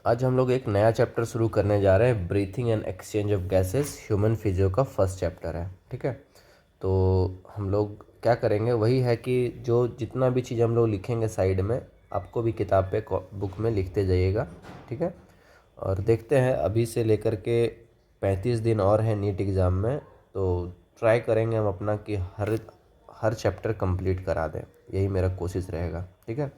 आज हम लोग एक नया चैप्टर शुरू करने जा रहे हैं। Breathing and exchange of gases human physio का फर्स्ट चैप्टर है। ठीक है, तो हम लोग क्या करेंगे वही है कि जो जितना भी चीज़ हम लोग लिखेंगे साइड में, आपको भी किताब पे बुक में लिखते जाइएगा। ठीक है, और देखते हैं अभी से लेकर के 35 दिन और है नीट एग्ज़ाम में, तो ट्राई करेंगे हम अपना कि हर हर चैप्टर कंप्लीट करा दें। यही मेरा कोशिश रहेगा। ठीक है,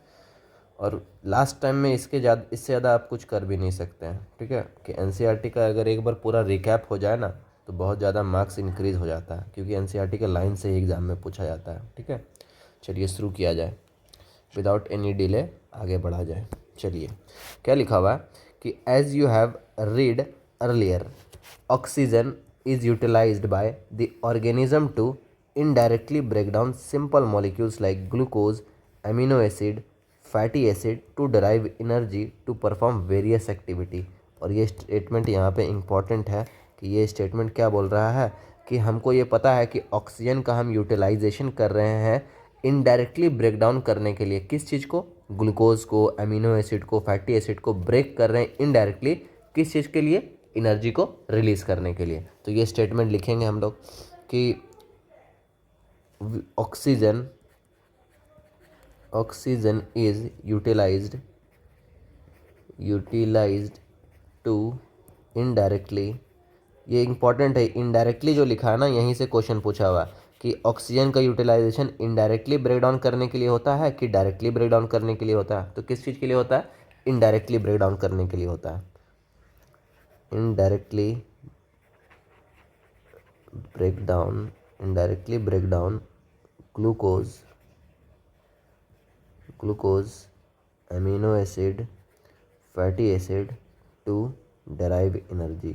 और लास्ट टाइम में इससे ज़्यादा आप कुछ कर भी नहीं सकते हैं। ठीक है, कि एनसीईआरटी का अगर एक बार पूरा रिकैप हो जाए ना तो बहुत ज़्यादा मार्क्स इंक्रीज़ हो जाता है, क्योंकि एनसीईआरटी के लाइन से ही एग्ज़ाम में पूछा जाता है। ठीक है, चलिए शुरू किया जाए, विदाउट एनी डिले आगे बढ़ा जाए। चलिए, क्या लिखा हुआ है कि as you have read earlier, oxygen is utilised by the organism to indirectly break down simple molecules like glucose, amino acid, fatty acid to derive energy to perform various activity. और ये स्टेटमेंट यहाँ पे important है कि ये statement क्या बोल रहा है कि हमको ये पता है कि ऑक्सीजन का हम यूटिलाइजेशन कर रहे हैं इनडायरेक्टली ब्रेक डाउन करने के लिए। किस चीज़ को? ग्लूकोज को, अमीनो एसिड को, फैटी एसिड को ब्रेक कर रहे हैं इनडायरेक्टली। किस चीज़ के लिए? एनर्जी को रिलीज़ करने के लिए। तो ये स्टेटमेंट लिखेंगे हम लोग कि oxygen oxygen is utilised to indirectly. ये इंपॉर्टेंट है, इनडायरेक्टली जो लिखा है ना, यहीं से क्वेश्चन पूछा हुआ है कि ऑक्सीजन का यूटिलाइजेशन इनडायरेक्टली ब्रेक डाउन करने के लिए होता है कि डायरेक्टली ब्रेक डाउन करने के लिए होता है। तो किस चीज़ के लिए होता है? इनडायरेक्टली ब्रेक डाउन करने के लिए होता है। Indirectly break down glucose amino acid, fatty acid to derive energy.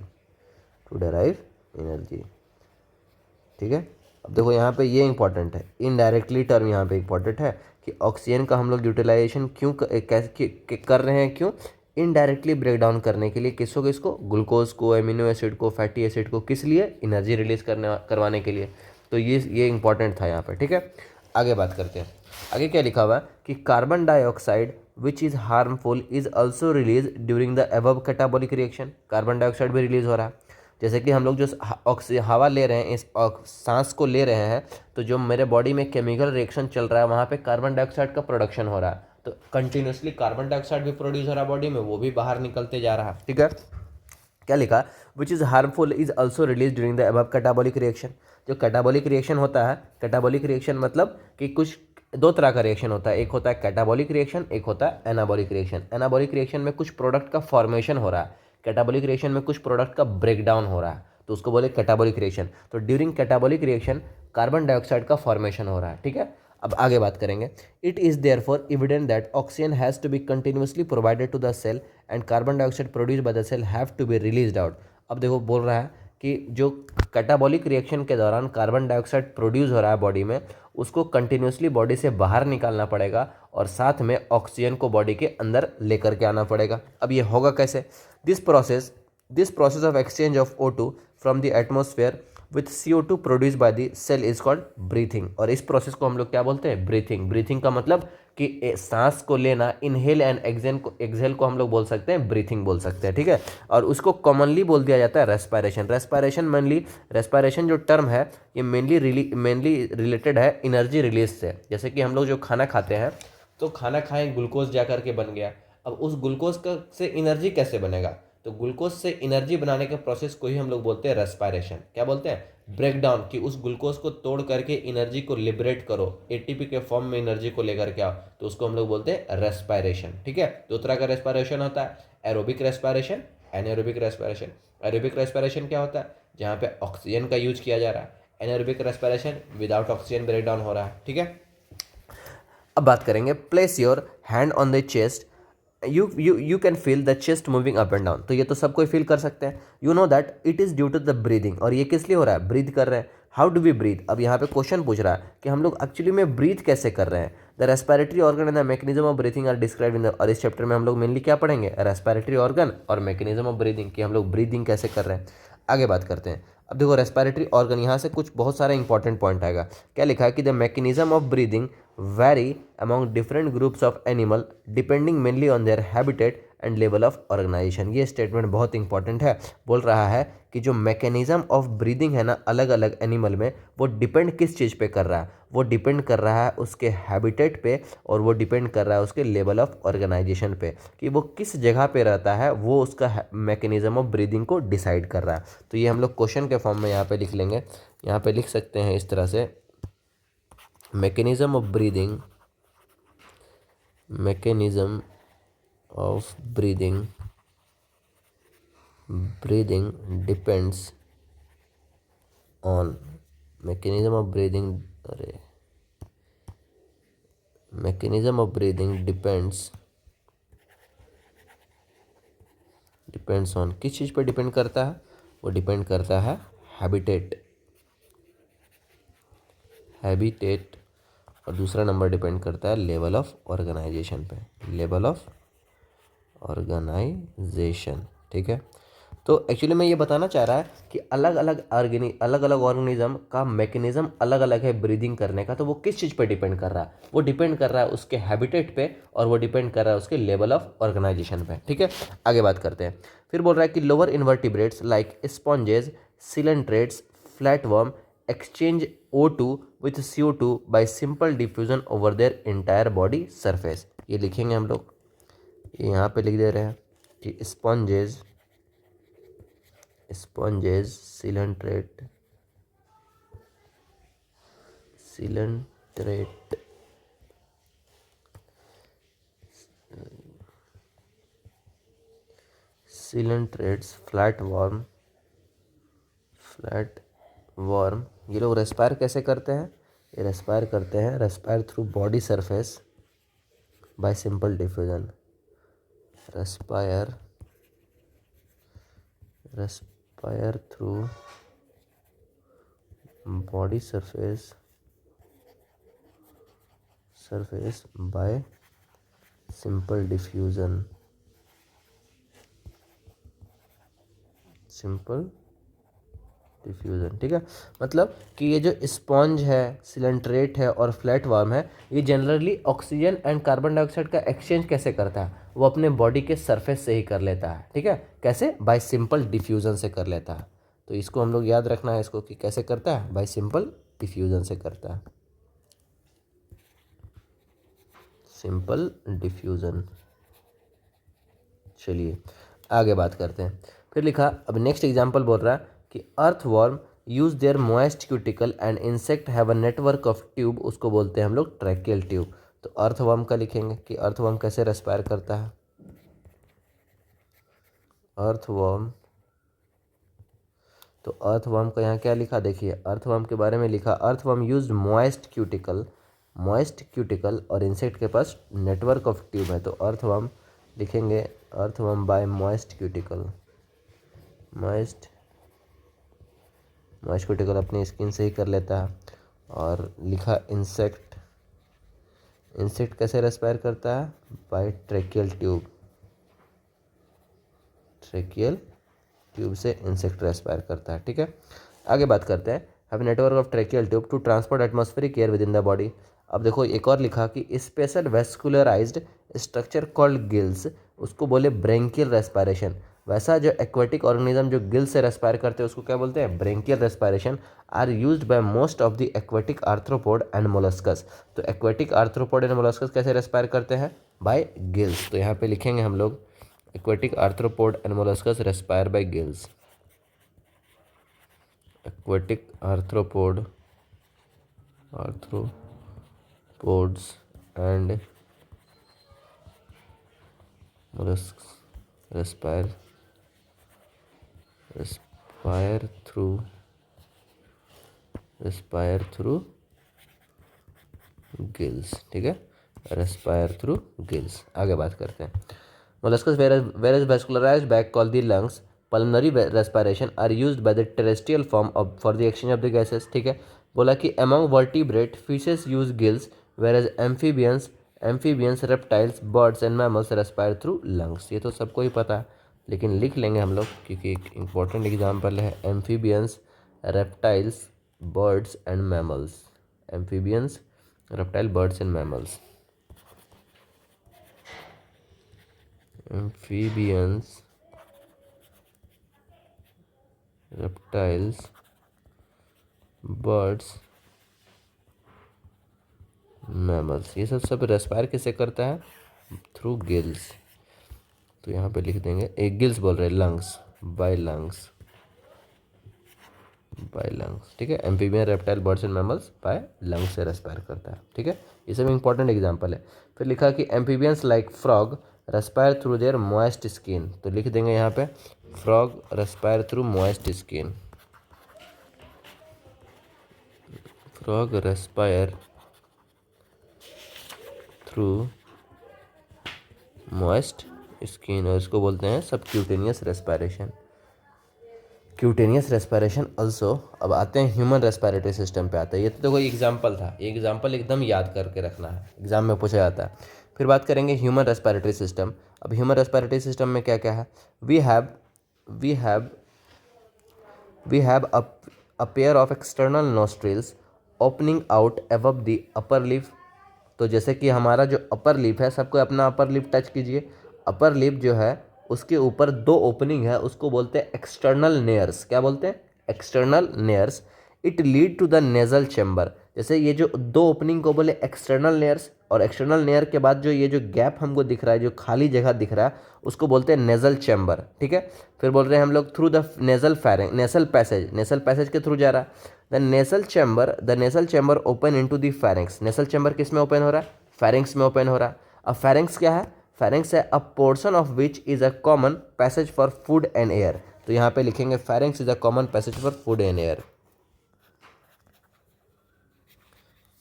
ठीक है, अब देखो यहाँ पे ये इंपॉर्टेंट है, इनडायरेक्टली टर्म यहाँ पे इंपॉर्टेंट है कि ऑक्सीजन का हम लोग यूटिलाइजेशन क्यों कैसे कर रहे हैं? क्यों? इनडायरेक्टली ब्रेक डाउन करने के लिए। किसको? ग्लूकोज को, एमिनो एसिड को, फैटी एसिड को। किस लिए? एनर्जी रिलीज करवाने के लिए। तो ये इंपॉर्टेंट था यहाँ पर। ठीक है, आगे बात करते हैं। आगे क्या लिखा हुआ है कि carbon dioxide which is harmful is also release during the above catabolic reaction. Carbon dioxide भी रिलीज हो रहा है। जैसे कि हम लोग जो हवा ले रहे हैं, इस सांस को ले रहे हैं, तो जो मेरे बॉडी में केमिकल रिएक्शन चल रहा है वहाँ पे कार्बन डाइऑक्साइड का प्रोडक्शन हो रहा है। तो कंटिन्यूसली कार्बन डाइऑक्साइड भी प्रोड्यूस हो रहा है बॉडी में, वो भी बाहर निकलते जा रहा है। ठीक है, क्या लिखा? Which is harmful is also release during the above catabolic reaction. जो कैटाबॉलिक रिएक्शन होता है, कैटाबॉलिक रिएक्शन मतलब कि कुछ दो तरह का रिएक्शन होता है। एक होता है कैटाबॉलिक रिएक्शन, एक होता है एनाबॉलिक रिएक्शन। एनाबॉलिक रिएक्शन में कुछ प्रोडक्ट का फॉर्मेशन हो रहा है, कैटाबॉलिक रिएक्शन में कुछ प्रोडक्ट का ब्रेकडाउन हो रहा है, तो उसको बोले कैटाबॉलिक रिएक्शन। तो during catabolic reaction carbon dioxide का फॉर्मेशन हो रहा है। ठीक है, अब आगे बात करेंगे। It is therefore evident that oxygen has to be continuously provided to the cell and carbon dioxide produce by the cell have to be released out. अब देखो बोल रहा है कि जो कैटाबॉलिक रिएक्शन के दौरान कार्बन डाइऑक्साइड प्रोड्यूस हो रहा है बॉडी में, उसको कंटिन्यूसली बॉडी से बाहर निकालना पड़ेगा और साथ में ऑक्सीजन को बॉडी के अंदर लेकर के आना पड़ेगा। अब ये होगा कैसे? This process of exchange of O2 from the atmosphere with CO2 produce by the cell is called breathing. और इस प्रोसेस को हम लोग क्या बोलते हैं? ब्रीथिंग। ब्रीथिंग का मतलब कि सांस को लेना, इनहेल एंड एक्सहेल को हम लोग बोल सकते हैं ब्रीथिंग बोल सकते हैं। ठीक है, और उसको कॉमनली बोल दिया जाता है रेस्पायरेशन। रेस्पायरेशन जो टर्म है ये मेनली रिलेटेड है एनर्जी रिलीज से। जैसे कि हम लोग जो खाना खाते हैं, तो खाना खाएं, ग्लूकोज जा करके बन गया। अब उस ग्लूकोज का से एनर्जी कैसे बनेगा? तो ग्लूकोज से एनर्जी बनाने के प्रोसेस को ही हम लोग बोलते हैं रेस्पायरेशन। क्या बोलते हैं? ब्रेक डाउन, कि उस ग्लूकोज को तोड़ करके एनर्जी को लिबरेट करो, एटीपी के फॉर्म में एनर्जी को लेकर के आओ, तो उसको हम लोग बोलते हैं रेस्पायरेशन। ठीक है, दो तरह का रेस्पायरेशन होता है, aerobic respiration, anaerobic respiration. Aerobic respiration क्या होता है? जहाँ पे ऑक्सीजन का यूज किया जा रहा है। Anaerobic respiration without oxygen break down हो रहा है। ठीक है, अब बात करेंगे। Place your hand on the chest, you can feel the chest moving up and down. तो ये तो सब कोई फील कर सकते हैं। You know that it is due to the breathing. और ये किस लिए हो रहा है? ब्रीथ कर रहे हैं। How do we breathe? अब यहाँ पे क्वेश्चन पूछ रहा है कि हम लोग एक्चुअली में ब्रीथ कैसे कर रहे हैं। The respiratory organ and the mechanism of breathing are describe in the. और इस चैप्टर में हम लोग मेनली क्या पढ़ेंगे? रेस्पिरेटरी ऑर्गन और मैकेनिज्म ऑफ ब्रीदिंग, कि हम लोग ब्रीदिंग कैसे कर रहे हैं। आगे बात करते हैं। अब देखो रेस्पिरेटरी ऑर्गन, यहाँ से कुछ बहुत सारा इंपॉर्टेंट पॉइंट आएगा। क्या लिखा है कि the mechanism of breathing vary among different groups of animal depending mainly on their habitat and level of organization. ये स्टेटमेंट बहुत इंपॉर्टेंट है। बोल रहा है कि जो मैकेनिज्म ऑफ ब्रीदिंग है ना अलग अलग एनिमल में, वो डिपेंड किस चीज़ पे कर रहा है? वो डिपेंड कर रहा है उसके हैबिटेट पे, और वो डिपेंड कर रहा है उसके लेवल ऑफ ऑर्गेनाइजेशन पे, कि वो किस जगह पे रहता है, वो उसका मैकेनिज्म ऑफ ब्रीदिंग को डिसाइड कर रहा है। तो ये हम लोग क्वेश्चन के फॉर्म में यहाँ पे लिख लेंगे। यहाँ पे लिख सकते हैं इस तरह से, mechanism of breathing, mechanism of breathing, breathing depends on, mechanism of breathing, अरे mechanism of breathing depends on, किस चीज़ पर डिपेंड करता है? वो डिपेंड करता है हैबिटेट, हैबिटेट, और दूसरा नंबर डिपेंड करता है लेवल ऑफ ऑर्गेनाइजेशन पे, लेवल ऑफ ऑर्गेनाइजेशन। ठीक है, तो एक्चुअली मैं ये बताना चाह रहा है कि अलग अलग ऑर्गेनिज्म का मैकेनिज्म अलग अलग है ब्रीदिंग करने का। तो वो किस चीज़ पे डिपेंड कर रहा है? वो डिपेंड कर रहा है उसके हैबिटेट पे, और वो डिपेंड कर रहा है उसके लेवल ऑफ ऑर्गेनाइजेशन पे। ठीक है, आगे बात करते हैं। फिर बोल रहा है कि lower invertebrates like sponges, coelenterates, flatworm exchange O2 with CO2 bye simple diffusion over their entire body surface. ये लिखेंगे हम लोग, ये यहाँ पे लिख दे रहे हैं कि sponges, coelenterate, coelenterates, flat worm, ये लोग रेस्पायर कैसे करते हैं? ये रेस्पायर करते हैं, respire through body surface by simple diffusion, respire through body surface by simple diffusion, ठीक है। मतलब कि ये जो स्पॉन्ज है, सिलेंट्रेट है और फ्लैट वार्म है, ये generally oxygen and carbon dioxide का एक्सचेंज कैसे करता है? वो अपने बॉडी के सरफेस से ही कर लेता है। ठीक है, कैसे? बाय सिंपल डिफ्यूजन से कर लेता है। तो इसको हम लोग याद रखना है इसको, कि कैसे करता है? बाय सिंपल डिफ्यूजन से करता है, सिंपल डिफ्यूजन। चलिए आगे बात करते हैं। फिर लिखा, अब नेक्स्ट एग्जांपल बोल रहा है कि earthworm use their moist cuticle and insect have a network of tube, उसको बोलते हैं हम लोग ट्रैकियल ट्यूब। तो अर्थवर्म का लिखेंगे कि अर्थवर्म कैसे रेस्पायर करता है। अर्थवर्म, तो अर्थवर्म का यहाँ क्या लिखा देखिए, अर्थवर्म के बारे में लिखा, अर्थवर्म यूज मोइस्ट क्यूटिकल और इंसेक्ट के पास नेटवर्क ऑफ ट्यूब है। तो अर्थवर्म लिखेंगे, earthworm by moist cuticle, moist cuticle अपनी स्किन से ही कर लेता है। और लिखा इंसेक्ट कैसे रेस्पायर करता है? बाय ट्रैकियल ट्यूब से इंसेक्ट रेस्पायर करता है। ठीक है, आगे बात करते हैं। Have network of tracheal tube to transport atmospheric air with in the body. अब देखो एक और लिखा कि special vascularized structure called gills, उसको बोले ब्रेंकियल रेस्पायरेशन। वैसा जो एक्वेटिक ऑर्गेनिज्म जो गिल से रेस्पायर करते हैं उसको क्या बोलते हैं? Branchial respiration. Are used by most of the aquatic arthropod and molluscs. तो एक्वेटिक आर्थ्रोपोड एंड मोलस्कस कैसे रेस्पायर करते हैं? By gills. तो यहाँ पे लिखेंगे हम लोग, aquatic arthropod and molluscus respire by gills, aquatic arthropods and molluscs respire through gills. ठीक है, रेस्पायर थ्रू गिल्स। आगे बात करते हैं। Molluscs where is vascularized back call the lungs, pulmonary respiration are used by the terrestrial form of for the exchange of the gases. ठीक है, बोला कि among vertebrate fishes use gills, whereas amphibians reptiles birds and mammals respire through lungs. ये तो सबको ही पता है, लेकिन लिख लेंगे हम लोग क्योंकि एक इंपॉर्टेंट एग्जाम्पल है। Amphibians, reptiles, birds and mammals, amphibians, reptile, birds and mammals, amphibians, reptiles, birds, mammals, ये सब रेस्पायर किससे करता है? Through gills. तो यहाँ पे लिख देंगे, एक गिल्स बोल रहे हैं, lungs, by lungs, by lungs, ठीक है। Amphibian, reptile, birds and mammals by lungs से रेस्पायर करता है, ठीक है। ये सब इंपॉर्टेंट एग्जांपल है। फिर लिखा कि amphibians like frog respire through their moist skin. तो लिख देंगे यहाँ पे, frog respire through moist skin, frog respire through moist skin, और इसको बोलते हैं subcutaneous respiration, cutaneous respiration also. अब आते हैं ह्यूमन रेस्पायरेटरी सिस्टम पे आते हैं। ये तो देखो एग्जाम्पल था, ये एग्जाम्पल एकदम याद करके रखना है, एग्जाम में पूछा जाता है। फिर बात करेंगे ह्यूमन रेस्पायरेटरी सिस्टम। अब ह्यूमन रेस्पायरेटरी सिस्टम में क्या क्या है? We have we have we have a pair of external nostrils opening out above the upper lip. तो जैसे कि हमारा जो अपर लिप है, सबको अपना अपर लिप टच कीजिए। अपर लिप जो है उसके ऊपर दो ओपनिंग है, उसको बोलते हैं एक्सटर्नल नेयर्स। क्या बोलते हैं? External nares. It lead to the nasal chamber. जैसे ये जो दो ओपनिंग को बोले एक्सटर्नल नेयर्स, और एक्सटर्नल नेयर के बाद जो ये जो गैप हमको दिख रहा है, जो खाली जगह दिख रहा है, उसको बोलते हैं नेजल चैम्बर, ठीक है। फिर बोल रहे हैं हम लोग through the nasal फैरिंग, nasal passage, nasal passage के थ्रू जा रहा है। The nasal chamber open into the फैरिंग्स। Nasal chamber किस में ओपन हो रहा है? फैरिंग्स में ओपन हो रहा है। अब फैरिंग्स क्या है? फैरिंग्स है अ portion of which is a common passage for food and air. तो यहाँ पे लिखेंगे फैरिंग्स is a common passage for food and air.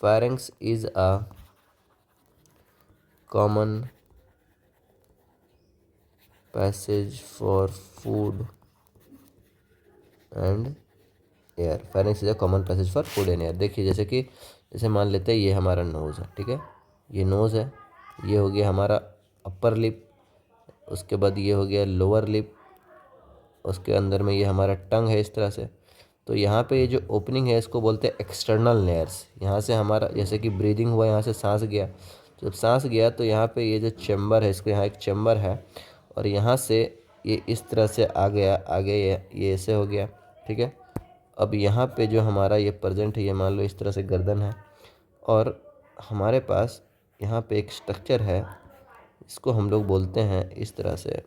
Pharynx is a common passage for food and air। Pharynx is a common passage for food and air। देखिए जैसे मान लेते हैं ये हमारा नोज़ है, ठीक है, ये नोज़ है, ये हो गया हमारा अपर लिप, उसके बाद ये हो गया लोअर लिप, उसके अंदर में ये हमारा टंग है इस तरह से। तो यहाँ पे ये जो ओपनिंग है इसको बोलते हैं एक्सटर्नल लेयर्स। यहाँ से हमारा जैसे कि ब्रीदिंग हुआ, यहाँ से सांस गया, जब सांस गया तो यहाँ पे ये जो चैम्बर है, इसको यहाँ एक चैम्बर है, और यहाँ से ये इस तरह से आ गया, आगे ये ऐसे हो गया, ठीक है। अब यहाँ पे जो हमारा ये प्रेजेंट है, ये मान लो इस तरह से गर्दन है, और हमारे पास यहाँ पे एक स्ट्रक्चर है, इसको हम लोग बोलते हैं इस तरह से,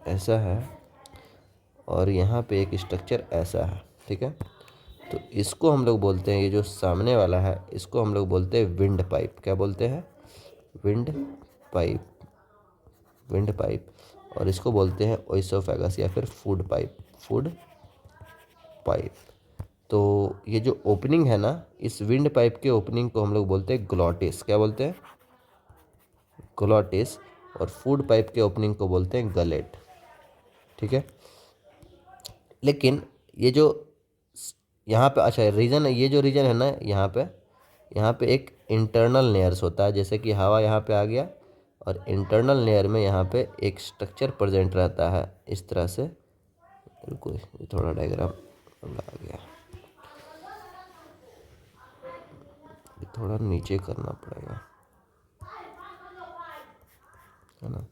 ऐसा है, और यहाँ पे एक स्ट्रक्चर ऐसा है, ठीक है। तो इसको हम लोग बोलते हैं, ये जो सामने वाला है इसको हम लोग बोलते हैं विंड पाइप। क्या बोलते हैं? Wind pipe, wind pipe. और इसको बोलते हैं ओइसोफेगस या फिर फूड पाइप, फूड पाइप। तो ये जो ओपनिंग है ना, इस विंड पाइप के ओपनिंग को हम लोग बोलते हैं ग्लॉटिस। क्या बोलते हैं? ग्लॉटिस। और फूड पाइप के ओपनिंग को बोलते हैं गलेट, ठीक है। लेकिन ये जो यहाँ पे, अच्छा रीजन, ये जो रीजन है ना, यहाँ पे एक इंटरनल लेयर्स होता है, जैसे कि हवा यहाँ पे आ गया, और इंटरनल लेयर में यहाँ पे एक स्ट्रक्चर प्रेजेंट रहता है इस तरह से। रुको, ये थोड़ा डायग्राम आ गया, ये थोड़ा नीचे करना पड़ेगा, है ना।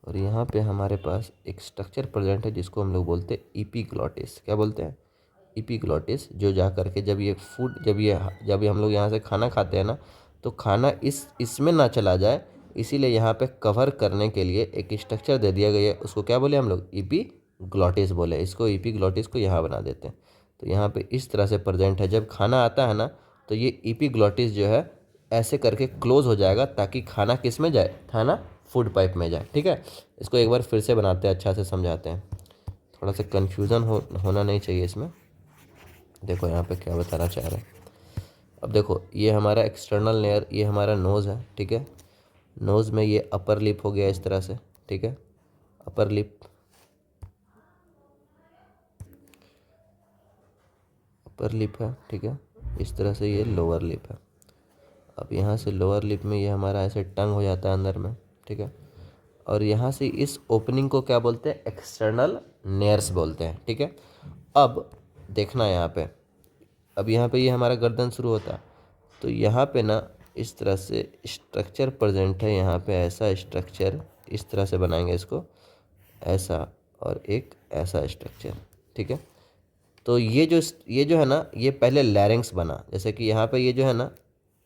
और यहाँ पे हमारे पास एक स्ट्रक्चर प्रेजेंट है जिसको हम लोग बोलते हैं इपीग्लॉटिस। क्या बोलते हैं? इपीग्लॉटिस। जो जा करके जब ये हम लोग यहाँ से खाना खाते हैं ना, तो खाना इसमें ना चला जाए, इसीलिए यहाँ पे कवर करने के लिए एक स्ट्रक्चर दे दिया गया है, उसको क्या बोले हम लोग? इपीग्लॉटिस बोले। इसको इपीग्लॉटिस को यहाँ बना देते हैं। तो यहाँ पे इस तरह से प्रेजेंट है, जब खाना आता है ना, तो ये इपीग्लॉटिस जो है ऐसे करके क्लोज हो जाएगा, ताकि खाना किस में जाए? खाना फूड पाइप में जाए, ठीक है। इसको एक बार फिर से बनाते हैं, अच्छा से समझाते हैं, थोड़ा सा कन्फ्यूज़न होना नहीं चाहिए इसमें। देखो यहाँ पे क्या बताना चाह रहे हैं। अब देखो, ये हमारा एक्सटर्नल लेयर, ये हमारा नोज़ है, ठीक है। नोज़ में ये अपर लिप हो गया इस तरह से, ठीक है, अपर लिप, अपर लिप है, ठीक है। इस तरह से ये लोअर लिप है। अब यहाँ से लोअर लिप में ये हमारा ऐसे टंग हो जाता है अंदर में, ठीक है। और यहाँ से इस ओपनिंग को क्या बोलते हैं? एक्सटर्नल नेयर्स बोलते हैं, ठीक है। अब देखना यहाँ पे, अब यहाँ पे ये हमारा गर्दन शुरू होता है, तो यहाँ पे ना इस तरह से स्ट्रक्चर प्रेजेंट है यहाँ पे, ऐसा स्ट्रक्चर इस तरह से बनाएंगे इसको, ऐसा और एक ऐसा स्ट्रक्चर, ठीक है। तो ये जो है ना, ये पहले लैरिंग्स बना, जैसे कि यहाँ पे ये जो है ना,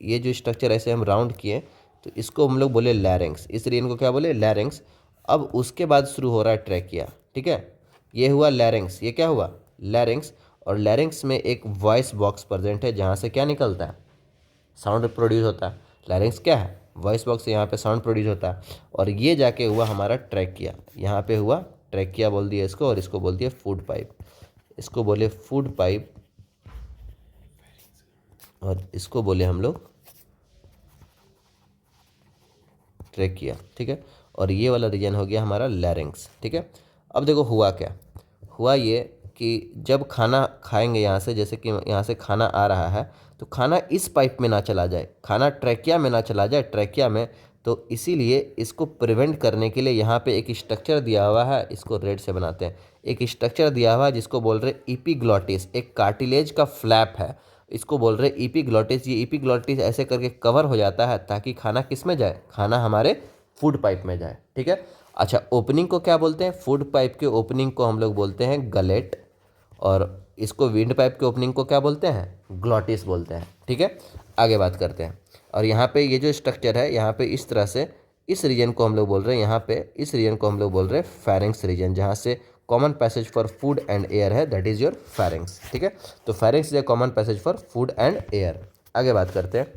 ये जो स्ट्रक्चर ऐसे हम राउंड किए तो इसको हम लोग बोले लैरिंग्स, इस रीजन को क्या बोले लैरिंग्स। अब उसके बाद शुरू हो रहा है ट्रैकिया, ठीक है। ये हुआ लैरिंग्स, ये क्या हुआ लैरिंग्स। और लैरिंग्स में एक वॉइस बॉक्स प्रेजेंट है जहाँ से क्या निकलता है, साउंड प्रोड्यूस होता है। लैरिंग्स क्या है, वॉइस बॉक्स से यहाँ पे साउंड प्रोड्यूस होता है। और ये जाके हुआ हमारा ट्रैकिया, यहाँ पे हुआ ट्रैकिया बोल दिया इसको, और इसको बोल दिया फूड पाइप, इसको बोले फूड पाइप, और इसको बोले हम लोग ट्रैकिया, ठीक है। और ये वाला रीजन हो गया हमारा लैरिंग्स, ठीक है। अब देखो हुआ क्या, हुआ ये कि जब खाना खाएंगे यहाँ से, जैसे कि यहाँ से खाना आ रहा है तो खाना इस पाइप में ना चला जाए, खाना ट्रैकिया में ना चला जाए, ट्रैकिया में। तो इसीलिए इसको प्रिवेंट करने के लिए यहाँ पे एक स्ट्रक्चर दिया हुआ है, इसको रेड से बनाते हैं। एक स्ट्रक्चर दिया हुआ है जिसको बोल रहे इपीग्लॉटिस, एक कार्टिलेज का फ्लैप है, इसको बोल रहे इपीग्लॉटिस। ये इपीग्लॉटिस ऐसे करके कवर हो जाता है ताकि खाना किस में जाए, खाना हमारे फूड पाइप में जाए, ठीक है। अच्छा, ओपनिंग को क्या बोलते हैं, फूड पाइप के ओपनिंग को हम लोग बोलते हैं गलेट, और इसको विंड पाइप के ओपनिंग को क्या बोलते हैं, ग्लॉटिस बोलते हैं, ठीक है। आगे बात करते हैं। और यहाँ पे ये जो स्ट्रक्चर है, यहाँ पे इस तरह से इस रीजन को हम लोग बोल रहे हैं, यहाँ पे इस रीजन को हम लोग बोल रहे हैं फेरिंग्स रीजन, जहाँ से common passage for food and air है, दैट इज योर फेरिंग्स, ठीक है। तो pharynx is a common passage for food and air. आगे बात करते हैं,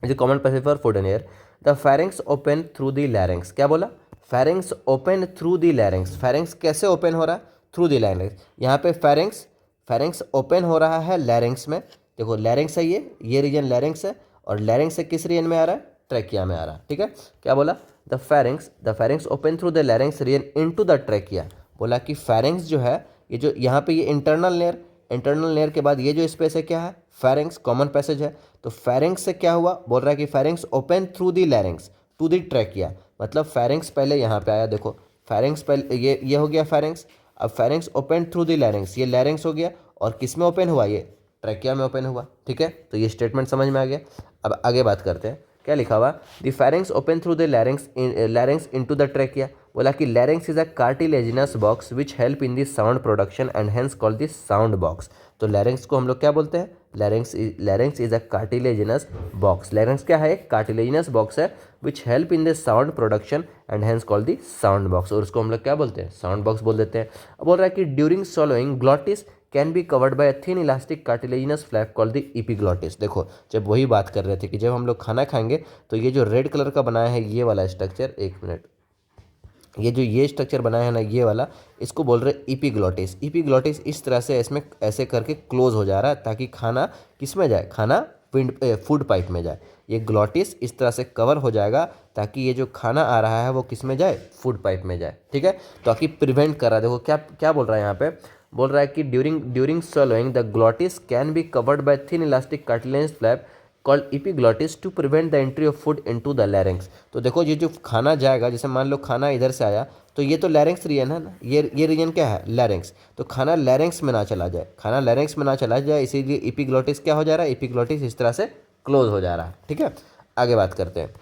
is a common passage for food and air. The pharynx open through the लैरिंग्स, क्या बोला, pharynx open through the लैरिंग्स। Pharynx कैसे ओपन हो रहा है, थ्रू दी लैरिंग्स। यहाँ पे फेरिंग्स फेरिंग्स ओपन हो रहा है लैरिंग्स में, देखो लैरिंग्स है, ये रीजन लैरिंग्स है, और लैरिंग्स से किस रीजन में आ रहा है, ट्रैकिया में आ रहा है, ठीक है। क्या बोला, the pharynx open through the larynx region into the trachea. बोला कि फेरिंग्स जो है, ये जो यहाँ पे ये इंटरनल लेयर के बाद ये जो स्पेस है क्या है, फेरिंग्स, कॉमन पैसेज है। तो फेरिंग्स से क्या हुआ, बोल रहा है कि pharynx open through the larynx to the trachea, मतलब फेरिंग्स पहले यहाँ पे आया, देखो फेरिंग्स पहले, ये हो गया फेरिंग्स। अब फेरिंग्स ओपन थ्रू दी लैरिंग्स, ये लैरिंग्स हो गया, और किस में ओपन हुआ, ये ट्रैकिया में ओपन हुआ, ठीक है। तो ये स्टेटमेंट समझ में आ गया। अब आगे बात करते हैं, क्या लिखा हुआ, the pharynx open through the लैरिंग्स into the trachea. बोला कि लैरिंग्स is a cartilaginous box which help in the sound production and hence called the sound box. तो लैरिंग्स को हम लोग क्या बोलते हैं, लैरिंग्स इज अ कार्टिलेजिनस बॉक्स। लैरिंग्स क्या है, एक कार्टिलेजिनस बॉक्स है which help in the sound production and hence called the sound box, और उसको हम लोग क्या बोलते हैं, साउंड बॉक्स बोल देते हैं। अब बोल रहा है कि during swallowing glottis can be covered by thin elastic cartilaginous flap called the epiglottis. देखो जब वही बात कर रहे थे कि जब हम लोग खाना खाएंगे तो ये जो रेड कलर का बनाया है ये वाला स्ट्रक्चर, एक मिनट, ये जो ये स्ट्रक्चर बनाया है ना ये वाला, इसको बोल रहे इपीग्लॉटिस। इपीग्लॉटिस इस तरह से इसमें ऐसे करके क्लोज हो जा रहा है ताकि खाना किस में जाए, खाना फूड पाइप में जाए। ये ग्लॉटिस इस तरह से कवर हो जाएगा ताकि ये जो खाना आ रहा है वो किस में जाए, फूड पाइप में जाए, ठीक है। ताकि प्रिवेंट कर रहा है, देखो क्या क्या बोल रहा है यहाँ पे, बोल रहा है कि during swallowing the glottis can be covered by thin elastic cartilaginous flap called epiglottis to prevent the entry of food into the larynx. तो देखो ये जो खाना जाएगा, जैसे मान लो खाना इधर से आया तो ये तो लैरिंग्स रीजन है ना, ये रीजन क्या है, लैरिंग्स। तो खाना लैरिंग्स में ना चला जाए, खाना लैरिंग्स में ना चला जाए, इसीलिए इपीग्लॉटिस क्या हो जा रहा है, इपीग्लॉटिस इस तरह से क्लोज हो जा रहा है, ठीक है। आगे बात करते हैं,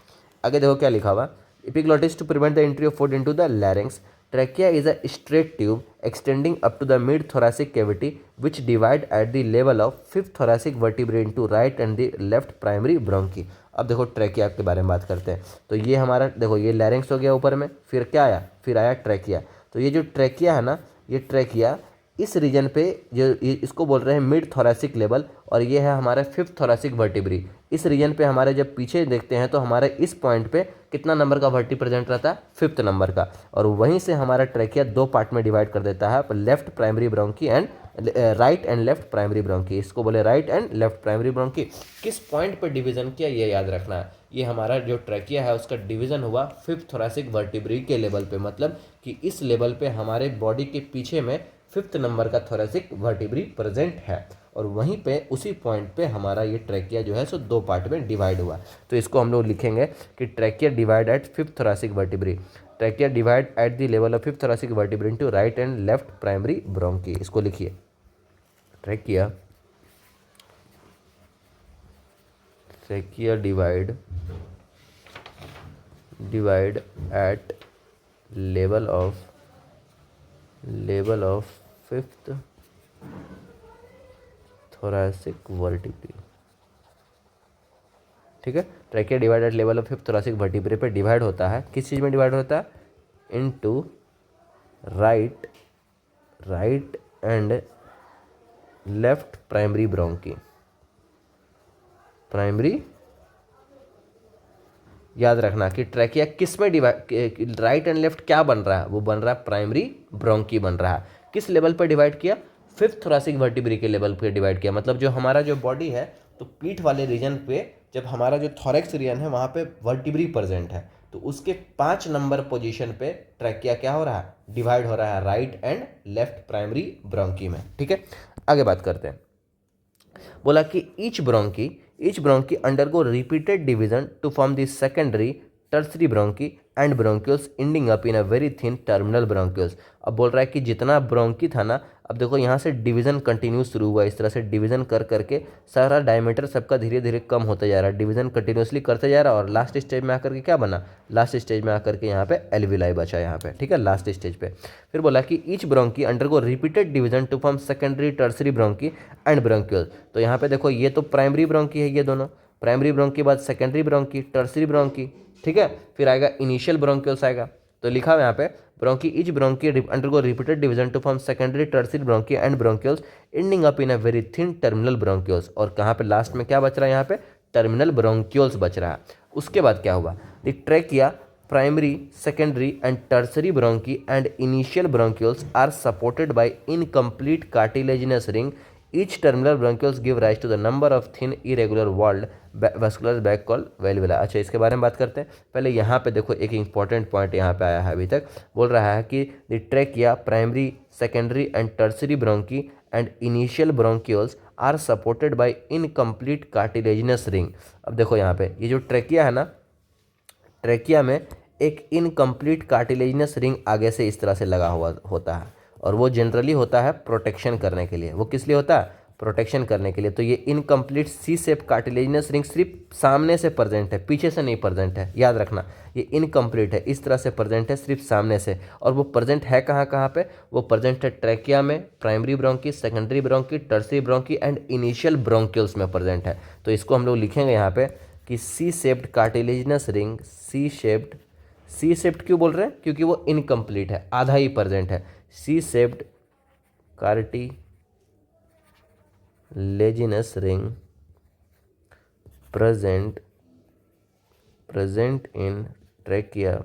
आगे देखो क्या लिखा हुआ, epiglottis to prevent the entry of food into the larynx. Trachea is a straight tube extending up to the mid-thoracic cavity which divide at the level of fifth thoracic vertebrae into right and the left primary bronchi. अब देखो trachea के बारे में बात करते हैं। तो ये हमारा देखो ये लैरिंग्स हो गया ऊपर में, फिर क्या आया, फिर आया ट्रैकिया। तो ये जो ट्रैकिया है ना, ये ट्रैकिया इस रीजन पे जो इसको बोल रहे हैं मिड थोरेसिक लेवल, और ये है हमारा फिफ्थ थोरेसिक वर्टिब्री। इस रीजन पे हमारे जब पीछे देखते हैं तो हमारे इस पॉइंट पे कितना नंबर का वर्टी प्रेजेंट रहता है, फिफ्थ नंबर का। और वहीं से हमारा ट्रैकिया दो पार्ट में डिवाइड कर देता है, left primary bronchi and right and left primary bronchi. इसको बोले right and left primary bronchi. किस पॉइंट पर डिवीजन किया ये याद रखना है, ये हमारा जो ट्रैकिया है उसका डिवीजन हुआ फिफ्थ थोरेसिक वर्टिब्री के लेवल पे, मतलब कि इस लेवल पे हमारे बॉडी के पीछे में फिफ्थ नंबर का थोरेसिक वर्टिब्री प्रेजेंट है, और वहीं पे उसी पॉइंट पे हमारा ये ट्रैकिया जो है सो दो पार्ट में डिवाइड हुआ। तो इसको हम लोग लिखेंगे कि trachea divide at fifth thoracic vertebrae, trachea divide at the level of fifth thoracic vertebrae into right and left primary bronchi. इसको लिखिए, trachea trachea divide at level of fifth thoracic vertebrae. ठीक है, trachea divide at level of fifth thoracic vertebrae पे divide होता है, किस चीज़ में डिवाइड होता है? Into right and left primary bronchi. Primary, याद रखना कि ट्रैकिया किस में डिवाइड, राइट एंड लेफ्ट क्या बन रहा है? वो बन रहा है प्राइमरी ब्रोंकी बन रहा है। किस लेवल पर डिवाइड किया? फिफ्थ थोरैसिक वर्टिब्रे के लेवल पे डिवाइड किया। मतलब जो हमारा जो बॉडी है, तो पीठ वाले रीजन पे जब हमारा जो थोरैक्स रीजन है वहाँ पे वर्टिब्री प्रेजेंट है, तो उसके 5 नंबर पोजीशन पे ट्रैकिया क्या हो रहा है? डिवाइड हो रहा है right and left primary bronchi में। ठीक है, आगे बात करते हैं। बोला कि each bronchi undergo repeated division to form the secondary tertiary bronchi and bronchioles ending up in a very thin terminal bronchioles. अब बोल रहा है कि जितना ब्रोंकी था ना, अब देखो यहाँ से डिवीजन कंटिन्यू शुरू हुआ, इस तरह से डिवीजन कर करके सारा डायमीटर सबका धीरे धीरे कम होता जा रहा है, डिवीजन कंटिन्यूसली करते जा रहा है, और लास्ट स्टेज में आकर के क्या बना? लास्ट स्टेज में आकर के यहाँ पे एल्विलाई बचा यहाँ पे। ठीक है, लास्ट स्टेज पे फिर बोला कि each bronchi undergo repeated division to form secondary tertiary bronchi and bronchioles. तो यहाँ पे देखो ये तो प्राइमरी ब्रोंकी है, ये दोनों प्राइमरी ब्रोंकी के बाद सेकेंडरी ब्रोंकी, टर्सरी ब्रोंकी। ठीक है, फिर आएगा इनिशियल ब्रोंक्यूल्स आएगा। तो लिखा हुआ यहाँ पे bronchi each bronchi undergo repeated division to form secondary tertiary bronchi and bronchioles ending up in a very thin terminal bronchioles. और कहाँ पे लास्ट में क्या बच रहा है? यहाँ पे टर्मिनल ब्रोंक्यूल्स बच रहा है। उसके बाद क्या हुआ? The trachea primary, secondary and tertiary bronchi and initial bronchioles are supported by incomplete cartilaginous ring. Each terminal bronchioles give rise to the number of thin irregular walled vascular bag called valvula। अच्छा, इसके बारे में बात करते हैं। पहले यहाँ पे देखो एक इंपॉर्टेंट पॉइंट यहाँ पे आया है अभी तक, बोल रहा है कि the trachea primary, secondary and tertiary bronchi and initial bronchioles are supported by incomplete cartilaginous ring. अब देखो यहाँ पे ये जो ट्रैकिया है ना, ट्रैकिया में एक इनकम्प्लीट कार्टिलेजिनस रिंग आगे से इस तरह से लगा हुआ होता है, और वो जनरली होता है प्रोटेक्शन करने के लिए। वो किस लिए होता है? प्रोटेक्शन करने के लिए। तो ये इनकम्प्लीट सी शेप कार्टिलेजिनस रिंग सिर्फ सामने से प्रेजेंट है, पीछे से नहीं प्रेजेंट है, याद रखना। ये इनकम्प्लीट है, इस तरह से प्रेजेंट है सिर्फ सामने से। और वो प्रेजेंट है कहाँ कहाँ पे? वो प्रेजेंट है ट्रैकिया में, primary bronchi, secondary bronchi, tertiary bronchi and initial bronchioles में प्रेजेंट है। तो इसको हम लोग लिखेंगे यहाँ पे कि C shaped cartilaginous ring, C shaped क्यों बोल रहे हैं? क्योंकि वो इनकम्प्लीट है, आधा ही प्रेजेंट है। C shaped cartilaginous ring present in trachea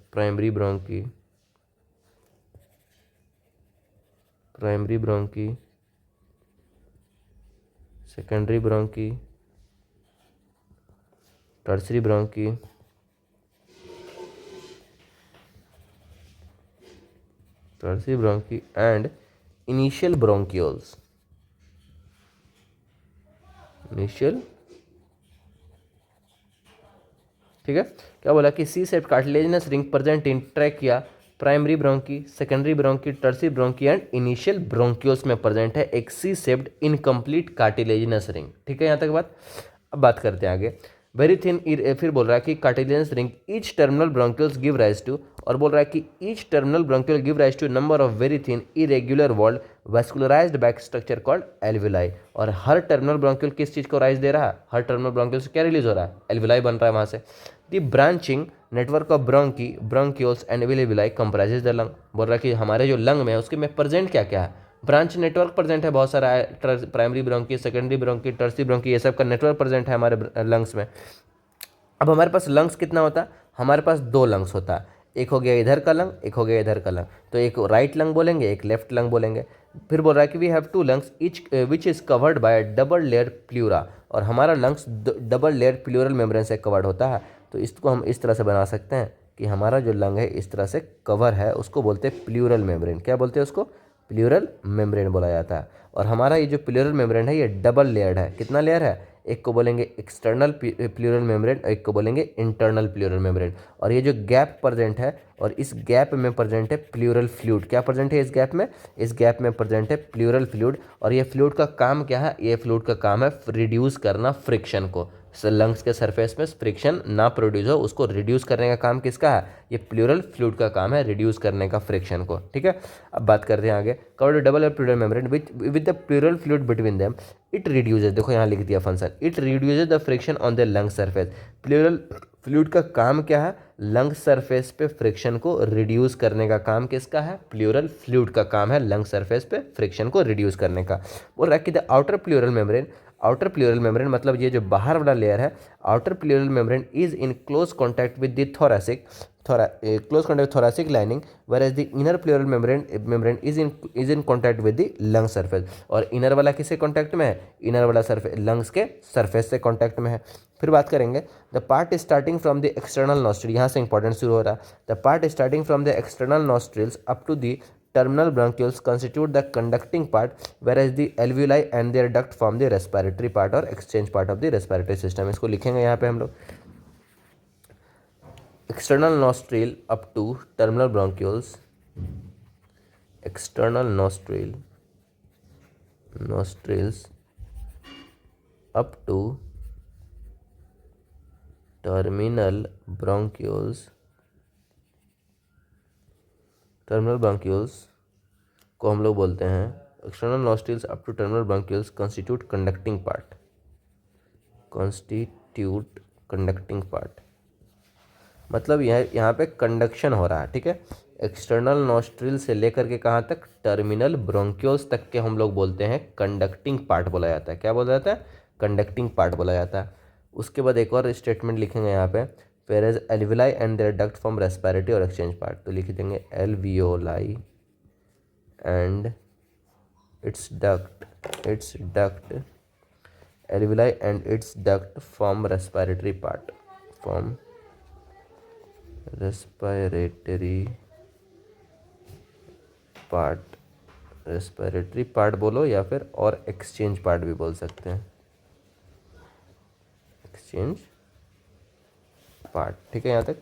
primary bronchi, secondary bronchi, tertiary bronchi and initial bronchioles. ठीक है, क्या बोला कि C shaped cartilaginous ring present in trachea primary bronchi, secondary bronchi, tertiary bronchi and initial bronchioles में present है एक C shaped incomplete cartilaginous ring. ठीक है, यहाँ तक बात। अब बात करते हैं आगे। वेरी थिन, फिर बोल रहा है कि cartilaginous ring each terminal bronchioles give rise to, और बोल रहा है कि each terminal bronchiole give rise to number of very thin irregular walled vascularised back structure called alveoli. और हर टर्मिनल ब्रोंक्यूल किस चीज़ को राइज दे रहा है? हर टर्मिनल ब्रोंक्यूल से क्या रिलीज हो रहा है? एल्विलाई बन रहा है वहाँ से। The branching network of bronchioles and alveoli comprises the lung. बोल रहा है कि हमारे जो लंग में है उसके में प्रेजेंट क्या क्या है? ब्रांच नेटवर्क प्रेजेंट है बहुत सारा, primary bronchi, secondary bronchi, tertiary bronchi, ये सब का नेटवर्क प्रेजेंट है हमारे लंग्स में। अब हमारे पास लंग्स कितना होता है? हमारे पास 2 लंग्स होता है, एक हो गया इधर का लंग, एक हो गया इधर का लंग। तो एक राइट लंग बोलेंगे, एक लेफ्ट लंग बोलेंगे। फिर बोल रहा है कि we have 2 lungs each which is covered by double layer pleura, और हमारा lungs double layer pleural membrane से कवर्ड होता है। तो इसको हम इस तरह से बना सकते हैं कि हमारा जो लंग है इस तरह से कवर है, उसको बोलते हैं प्लूरल मेम्ब्रेन। क्या बोलते हैं उसको? प्लूरल मेम्ब्रेन बोला जाता है। और हमारा ये जो प्लूरल मेम्ब्रेन है ये डबल लेयर्ड है। कितना लेयर है? एक को बोलेंगे एक्सटर्नल प्लूरल मेम्ब्रेन, एक को बोलेंगे इंटरनल प्लूरल मेम्ब्रेन। और ये जो गैप प्रेजेंट है और इस गैप में प्रेजेंट है प्लूरल फ्लूइड। क्या प्रेजेंट है इस गैप में? इस गैप में प्रेजेंट है प्लूरल फ्लूइड। और ये फ्लूइड का काम क्या है? ये फ्लूइड का काम है रिड्यूस करना फ्रिक्शन को। लंग्स के सरफेस में फ्रिक्शन ना प्रोड्यूस हो, उसको रिड्यूस करने का काम किसका है? ये प्लूरल फ्लूइड का काम है, रिड्यूस करने का फ्रिक्शन को। ठीक है, अब बात करते हैं आगे। Covered double pleural membrane with the pleural fluid between them, it reduces, देखो यहाँ लिख दिया function, it reduces the friction on the lung surface. Pleural fluid का काम क्या है? लंग सरफेस पे फ्रिक्शन को रिड्यूस करने का काम किसका है? प्लूरल फ्लूइड का काम है लंग सरफेस पे फ्रिक्शन को रिड्यूस करने का। बोल रहा है कि the outer pleural membrane, outer pleural membrane मतलब ये जो बाहर वाला लेयर है, outer pleural membrane is in close contact with the thoracic, close contact with thoracic lining, whereas the inner pleural membrane is in contact with the lung surface। और inner वाला किससे contact में है? इनर वाला surface lungs के surface से contact में है। फिर बात करेंगे the part starting from the external nostril, यहाँ से इंपॉर्टेंट शुरू हो रहा है। The part starting from the external nostrils up to the terminal bronchioles constitute the conducting part, whereas the alveoli and their duct form the respiratory part or exchange part of the respiratory system। इसको लिखेंगे यहाँ पे हम लोग, external nostril up to terminal bronchioles, external nostrils up to terminal bronchioles, terminal bronchioles को हम लोग बोलते हैं, external nostrils up to terminal bronchioles constitute conducting part, constitute conducting part मतलब यहाँ पे कंडक्शन हो रहा है। ठीक है, एक्सटर्नल नॉस्ट्रिल से लेकर के कहाँ तक? टर्मिनल ब्रोंक्यूल्स तक के हम लोग बोलते हैं कंडक्टिंग पार्ट बोला जाता है। क्या बोला जाता है? कंडक्टिंग पार्ट बोला जाता है। उसके बाद एक और स्टेटमेंट लिखेंगे यहाँ पे, whereas alveoli and their duct form respiratory और exchange part, तो लिख देंगे alveoli and its duct, alveoli and its duct form respiratory part, form respiratory part बोलो या फिर और एक्सचेंज पार्ट भी बोल सकते हैं, एक्सचेंज पार्ट। ठीक है, यहाँ तक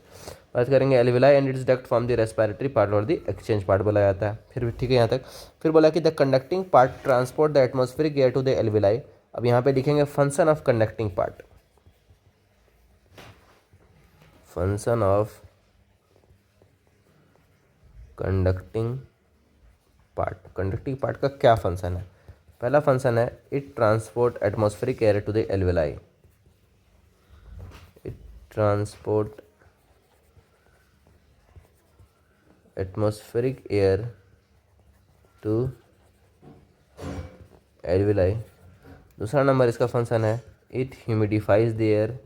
बात करेंगे। Alveoli and it's duct form the respiratory part और द एक्सचेंज पार्ट बोला जाता है। फिर ठीक है यहाँ तक। फिर बोला कि the conducting part transport the atmospheric air to the alveoli. अब यहाँ पे लिखेंगे function of conducting part, function of conducting part. Conducting part का क्या फंक्शन है? पहला फंक्शन है it transport atmospheric air to the alveoli, it transport atmospheric air to alveoli. दूसरा नंबर इसका फंक्शन है it humidifies the air,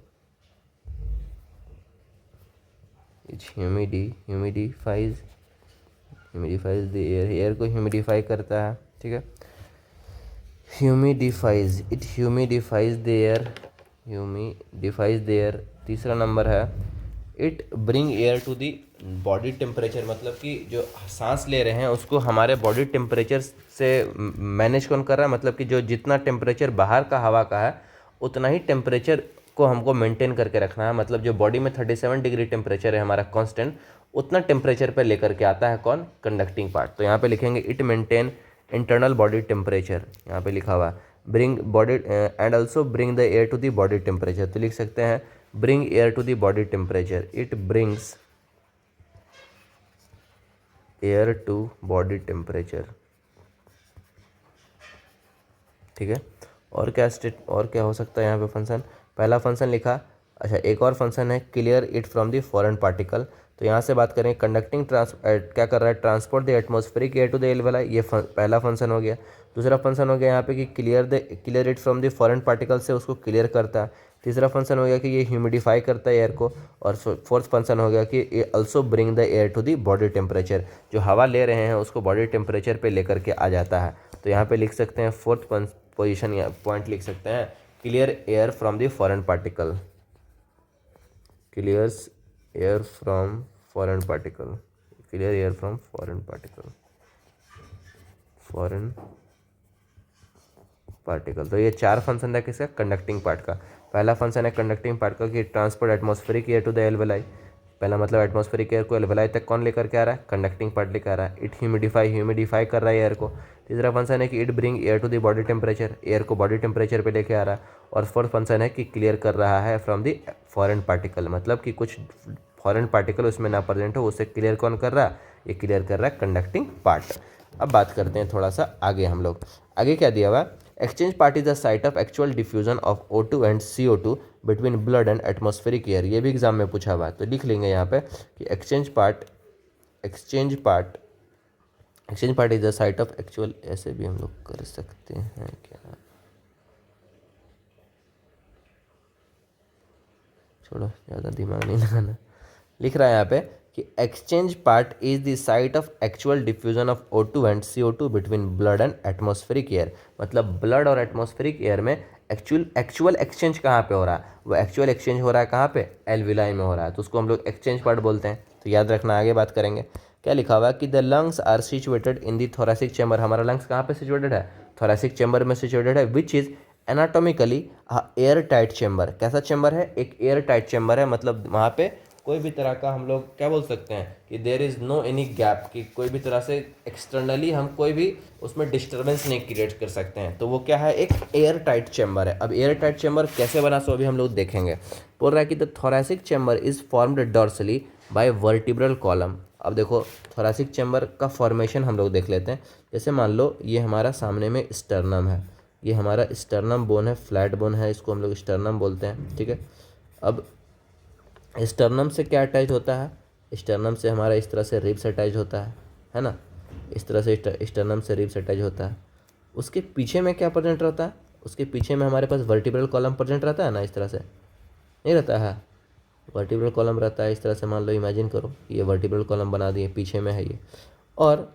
it humidifies the air, air को ह्यूमिडिफाई करता है। ठीक है, humidifies, it humidifies the air. तीसरा नंबर है it bring air to the body temperature, मतलब कि जो सांस ले रहे हैं उसको हमारे बॉडी टेम्परेचर से मैनेज कौन कर रहा है, मतलब कि जो जितना टेम्परेचर बाहर का हवा का है उतना ही टेम्परेचर को हमको मेंटेन करके रखना है। मतलब जो बॉडी में 37 डिग्री टेम्परेचर है हमारा कांस्टेंट, उतना टेम्परेचर पे लेकर के आता है कौन? Conducting part. तो यहाँ पे लिखेंगे it maintain internal body temperature, यहाँ पे लिखा हुआ bring body and also bring the air to the body temperature. तो लिख सकते हैं bring air to the body temperature, it brings air to body temperature. ठीक है, और क्या हो सकता है यहाँ पे फंक्शन? पहला फंक्शन लिखा। अच्छा, एक और फंक्शन है clear it from the foreign particle. तो यहाँ से बात करें कंडक्टिंग क्या कर रहा है? Transport the atmospheric air to the alveoli, ये पहला फंक्शन हो गया। दूसरा फंक्शन हो गया यहाँ पे कि clear it from the foreign particle से उसको क्लियर करता है। तीसरा फंक्शन हो गया कि ये ह्यूमिडिफाई करता है एयर को। और फोर्थ फंक्शन हो गया कि ये also bring the air to the body temperature, जो हवा ले रहे हैं उसको बॉडी टेम्परेचर पे लेकर के आ जाता है। तो यहाँ पे लिख सकते हैं फोर्थ पोजीशन या पॉइंट लिख सकते हैं clear air from the foreign particle, clears air from foreign particle, clear air from foreign particle, foreign particle. तो ये 4 फंक्शन है किसका, कंडक्टिंग पार्ट का। पहला फंक्शन है कंडक्टिंग पार्ट का कि transport atmospheric air to the alveoli. पहला मतलब एटमॉस्फेरिक एयर को एल्वेलाई तक कौन लेकर के आ रहा है, कंडक्टिंग पार्ट लेकर आ रहा है। इट ह्यूमिडिफाई कर रहा है एयर को। तीसरा फंक्शन है कि it bring air to the body temperature, air को बॉडी टेम्परेचर पे लेके आ रहा है। और फोर्थ फंक्शन है कि क्लियर कर रहा है फ्रॉम द फॉरेन पार्टिकल, मतलब कि कुछ फॉरेन पार्टिकल उसमें ना प्रेजेंट हो, उससे क्लियर कौन कर रहा है, ये क्लियर कर रहा है कंडक्टिंग पार्ट। अब बात करते हैं थोड़ा सा आगे हम लोग। आगे क्या दिया हुआ, exchange part is the site of actual diffusion of O2 and CO2 between blood and atmospheric air. ये भी एग्जाम में पूछा हुआ है, तो लिख लेंगे यहाँ पे कि exchange part is the site of actual, ऐसे भी हम लोग कर सकते हैं क्या, छोड़ो ज़्यादा दिमाग नहीं लगाना। लिख रहा है यहाँ पे कि exchange part is the site of actual diffusion of O2 and CO2 between blood and atmospheric air. मतलब ब्लड और एटमॉस्फेरिक एयर में एक्चुअल एक्सचेंज कहाँ पे हो रहा है, वो एक्चुअल एक्सचेंज हो रहा है कहाँ पे, एल्विलाई में हो रहा है, तो उसको हम लोग एक्सचेंज पार्ट बोलते हैं। तो याद रखना, आगे बात करेंगे। क्या लिखा हुआ है कि the lungs are situated in the thoracic chamber. हमारा लंग्स कहाँ पे सिचुएटेड है, थोरेसिक चैम्बर में सिचुएटेड है, which is anatomically air tight chamber. कैसा चैम्बर है, एक एयर टाइट चैम्बर है, मतलब वहाँ पे कोई भी तरह का हम लोग क्या बोल सकते हैं कि there is no any gap, कि कोई भी तरह से एक्सटर्नली हम कोई भी उसमें डिस्टर्बेंस नहीं क्रिएट कर सकते हैं। तो वो क्या है, एक एयर टाइट चैम्बर है। अब एयर टाइट चैम्बर कैसे बना, सो अभी हम लोग देखेंगे। बोल रहा है कि the thoracic chamber is formed dorsally by vertebral column. अब देखो थोरेसिक चैम्बर का फॉर्मेशन हम लोग देख लेते हैं। जैसे मान लो ये हमारा सामने में स्टर्नम है, ये हमारा स्टर्नम बोन है, फ्लैट बोन है, इसको हम लोग स्टर्नम बोलते हैं, ठीक है। अब स्टर्नम से क्या अटैच होता है, स्टर्नम से हमारा इस तरह से रिब्स अटैच होता है ना, इस तरह से स्टर्नम से रिब्स अटैच होता है। उसके पीछे में क्या प्रेजेंट रहता है, उसके पीछे में हमारे पास वर्टिब्रल कॉलम प्रेजेंट रहता है ना, इस तरह से नहीं रहता है, वर्टिब्रल कॉलम रहता है इस तरह से। मान लो इमेजिन करो ये वर्टिब्रल कॉलम बना दिए, पीछे में है ये, और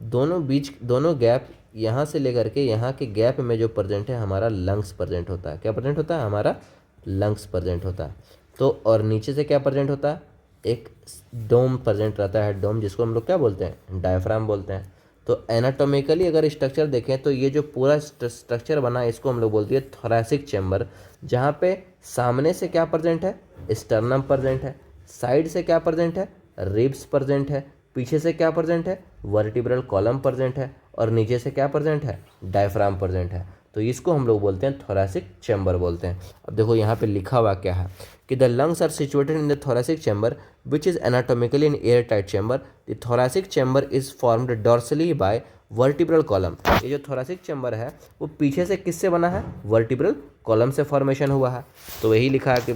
दोनों गैप यहाँ से लेकर के यहाँ के गैप में जो प्रेजेंट है हमारा लंग्स प्रेजेंट होता है। क्या प्रेजेंट होता है, हमारा लंग्स प्रेजेंट होता है। तो और नीचे से क्या प्रेजेंट होता है, एक डोम प्रेजेंट रहता है, डोम जिसको हम लोग क्या बोलते हैं, डायफ्राम बोलते हैं। तो एनाटॉमिकली अगर स्ट्रक्चर देखें तो ये जो पूरा स्ट्रक्चर बना है इसको हम लोग बोलते हैं थोरेसिक चैम्बर, जहाँ पे सामने से क्या प्रेजेंट है, स्टर्नम प्रेजेंट है, साइड से क्या प्रेजेंट है, रिब्स प्रेजेंट है, पीछे से क्या प्रेजेंट है, वर्टिब्रल कॉलम प्रेजेंट है, और नीचे से क्या प्रेजेंट है, डायफ्राम प्रेजेंट है। तो इसको हम लोग बोलते हैं थोरेसिक चैम्बर बोलते हैं। अब देखो यहाँ पे लिखा हुआ क्या है कि the lungs are situated in the thoracic chamber which is anatomically in air tight chamber. The thoracic chamber is formed dorsally by vertebral column. ये जो थोरेसिक चैम्बर है वो पीछे से किससे बना है, वर्टिब्रल कॉलम से फॉर्मेशन हुआ है। तो यही लिखा है कि